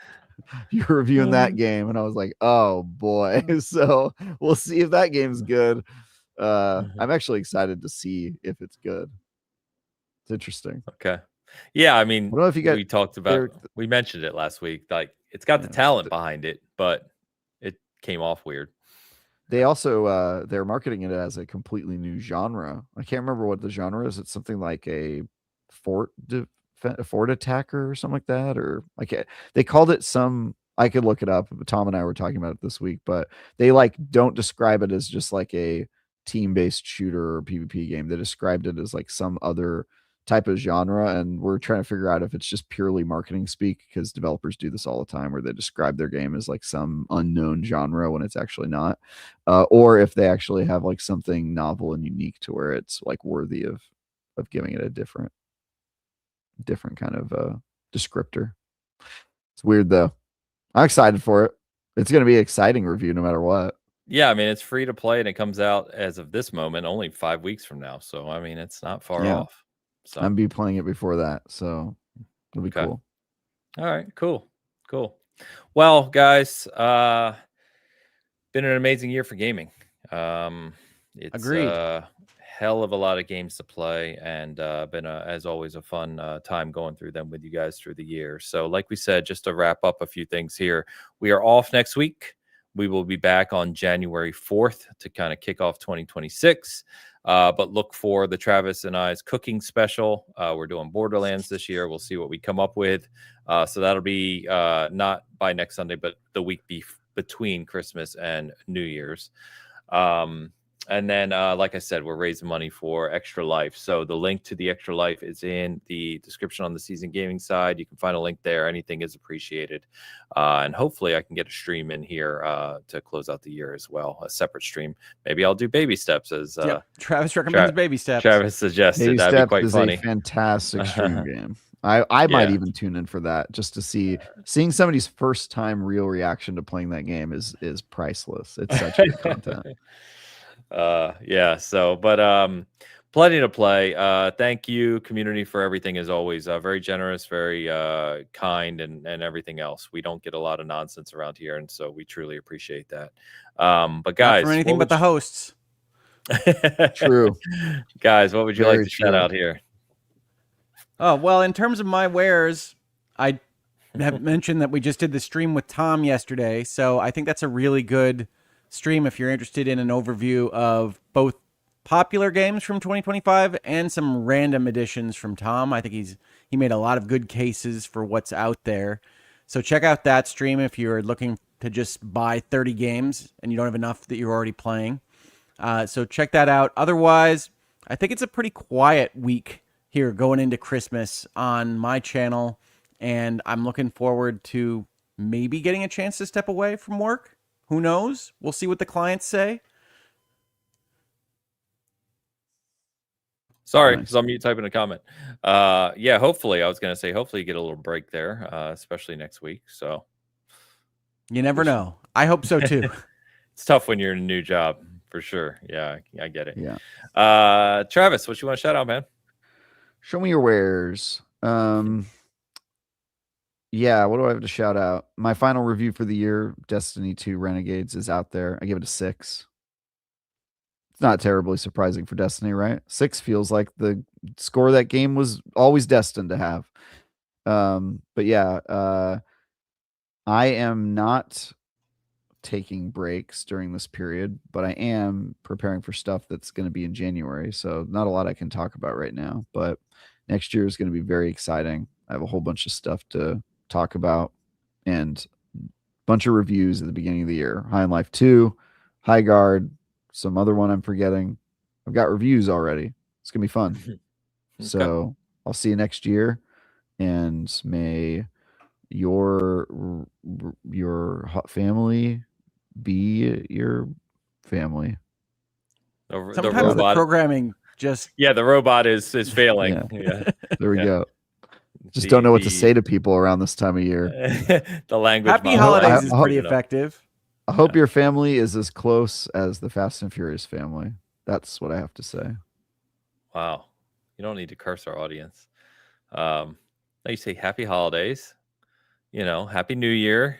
you're reviewing that game. And I was like, oh boy. So we'll see if that game's good. I'm actually excited to see if it's good. It's interesting. Okay. Yeah, I mean, I don't know if you we talked about, we mentioned it last week. Like, it's got the talent behind it, but it came off weird. They also they're marketing it as a completely new genre. I can't remember what the genre is. It's something like a fort attacker or something like that, or like they called it some. I could look it up. Tom and I were talking about it this week, but they like don't describe it as just like a team-based shooter or PvP game. They described it as like some other type of genre, and we're trying to figure out if it's just purely marketing speak, because developers do this all the time where they describe their game as like some unknown genre when it's actually not, or if they actually have like something novel and unique to where it's like worthy of giving it a different kind of descriptor. It's weird though. I'm excited for it. It's going to be an exciting review no matter what. Yeah, I mean, it's free to play and it comes out as of this moment only 5 weeks from now. So, I mean, it's not far Yeah. off. So, I'm be playing it before that, so it'll be okay. cool. All right, cool. Well, guys, been an amazing year for gaming. It's Agreed. hell of a lot of games to play, and been as always a fun time going through them with you guys through the year. So, like we said, just to wrap up a few things here, we are off next week. We will be back on January 4th to kind of kick off 2026. But look for the Travis and I's cooking special. We're doing Borderlands this year. We'll see what we come up with. So that'll be not by next Sunday, but the week between Christmas and New Year's. And then, like I said, we're raising money for Extra Life. So the link to the Extra Life is in the description on the Season Gaming side. You can find a link there. Anything is appreciated. And hopefully I can get a stream in here to close out the year as well, a separate stream. Maybe I'll do baby steps as Travis recommends baby steps. Travis suggested. Baby That'd Steps be quite is funny. a fantastic stream game. I might Yeah. even tune in for that just to seeing somebody's first time real reaction to playing that game is priceless. It's such good content. Yeah, so but plenty to play. Thank you, community, for everything as always. Very generous, very kind, and everything else. We don't get a lot of nonsense around here, and so we truly appreciate that. But guys, Not from anything but the hosts. True. Guys, what would you Very like to shout true. out here? Oh, well, in terms of my wares, I have mentioned that we just did the stream with Tom yesterday. So I think that's a really good stream if you're interested in an overview of both popular games from 2025 and some random additions from Tom. I think he made a lot of good cases for what's out there. So check out that stream if you're looking to just buy 30 games and you don't have enough that you're already playing. So check that out. Otherwise, I think it's a pretty quiet week here going into Christmas on my channel, and I'm looking forward to maybe getting a chance to step away from work. Who knows? We'll see what the clients say. Sorry, Nice. because I'm mute typing a comment. Yeah, hopefully, I was going to say, hopefully you get a little break there, especially next week. So You never know. I hope so too. it's tough when you're in a new job, for sure. Yeah, I get it. Yeah. Travis, what you want to shout out, man? Show me your wares. Yeah, what do I have to shout out? My final review for the year, Destiny 2 Renegades, is out there. I give it a 6. It's not terribly surprising for Destiny, right? 6 feels like the score that game was always destined to have. But yeah, I am not taking breaks during this period, but I am preparing for stuff that's going to be in January. So not a lot I can talk about right now, but next year is going to be very exciting. I have a whole bunch of stuff to talk about and a bunch of reviews at the beginning of the year. High on Life 2, High Guard, some other one I'm forgetting. I've got reviews already. It's going to be fun. Okay. So I'll see you next year, and may your hot family be your family. The Sometimes the robot, programming just the robot is failing. Yeah. Yeah. There we Yeah. go. Just don't know what to say to people around this time of year. The language. Happy model. Holidays is I pretty hope- effective. I hope your family is as close as the Fast and Furious family. That's what I have to say. Wow, you don't need to curse our audience. Now you say Happy Holidays. Happy New Year.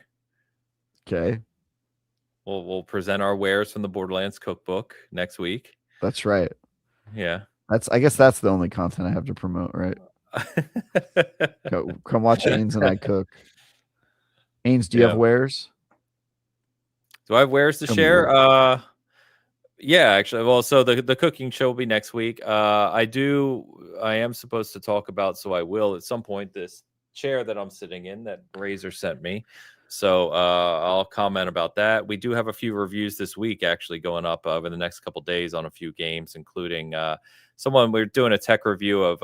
Okay. We'll present our wares from the Borderlands cookbook next week. That's right. Yeah. I guess that's the only content I have to promote, right? Come watch Ains and I cook. Ains, do you have wares? Do I have wares to Tell me share? yours. Yeah, actually. Well, so the cooking show will be next week. I am supposed to talk about, so I will at some point, this chair that I'm sitting in that Razor sent me. So I'll comment about that. We do have a few reviews this week actually going up over the next couple days on a few games, including we're doing a tech review of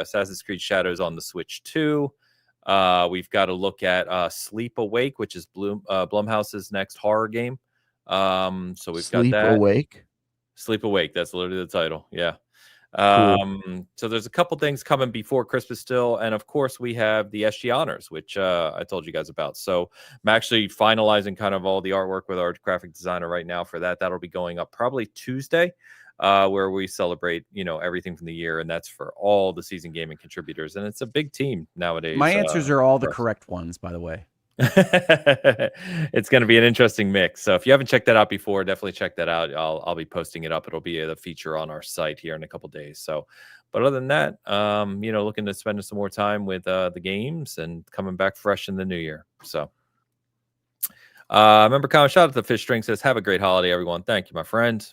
Assassin's Creed Shadows on the Switch 2. We've got to look at Sleep Awake, which is Blumhouse's next horror game. So we've got that. Awake. Sleep Awake. That's literally the title. Yeah. So there's a couple things coming before Christmas still, and of course we have the SG Honors, which I told you guys about. So I'm actually finalizing kind of all the artwork with our graphic designer right now for that. That'll be going up probably Tuesday, where we celebrate, everything from the year, and that's for all the season gaming contributors, and it's a big team nowadays. My answers are all the for us. correct ones, by the way. It's going to be an interesting mix. So if you haven't checked that out before, definitely check that out. I'll be posting it up. It'll be the feature on our site here in a couple days. So, but other than that, looking to spend some more time with the games and coming back fresh in the new year. So, remember, comment, shout out to the Fish String says, "Have a great holiday, everyone." Thank you, my friend.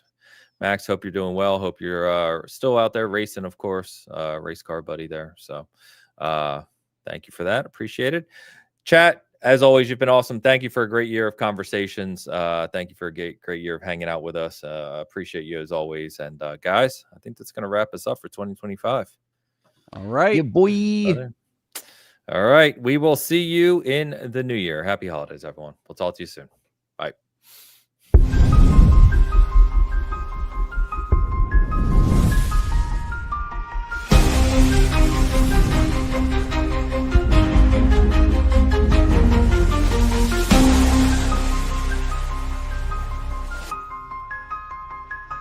Max, hope you're doing well. Hope you're still out there racing, of course, race car buddy there. So, thank you for that. Appreciate it. Chat, as always, you've been awesome. Thank you for a great year of conversations. Thank you for a great year of hanging out with us. Appreciate you as always. And guys, I think that's going to wrap us up for 2025. All right. Yeah, boy. All right. We will see you in the new year. Happy holidays, everyone. We'll talk to you soon. Bye.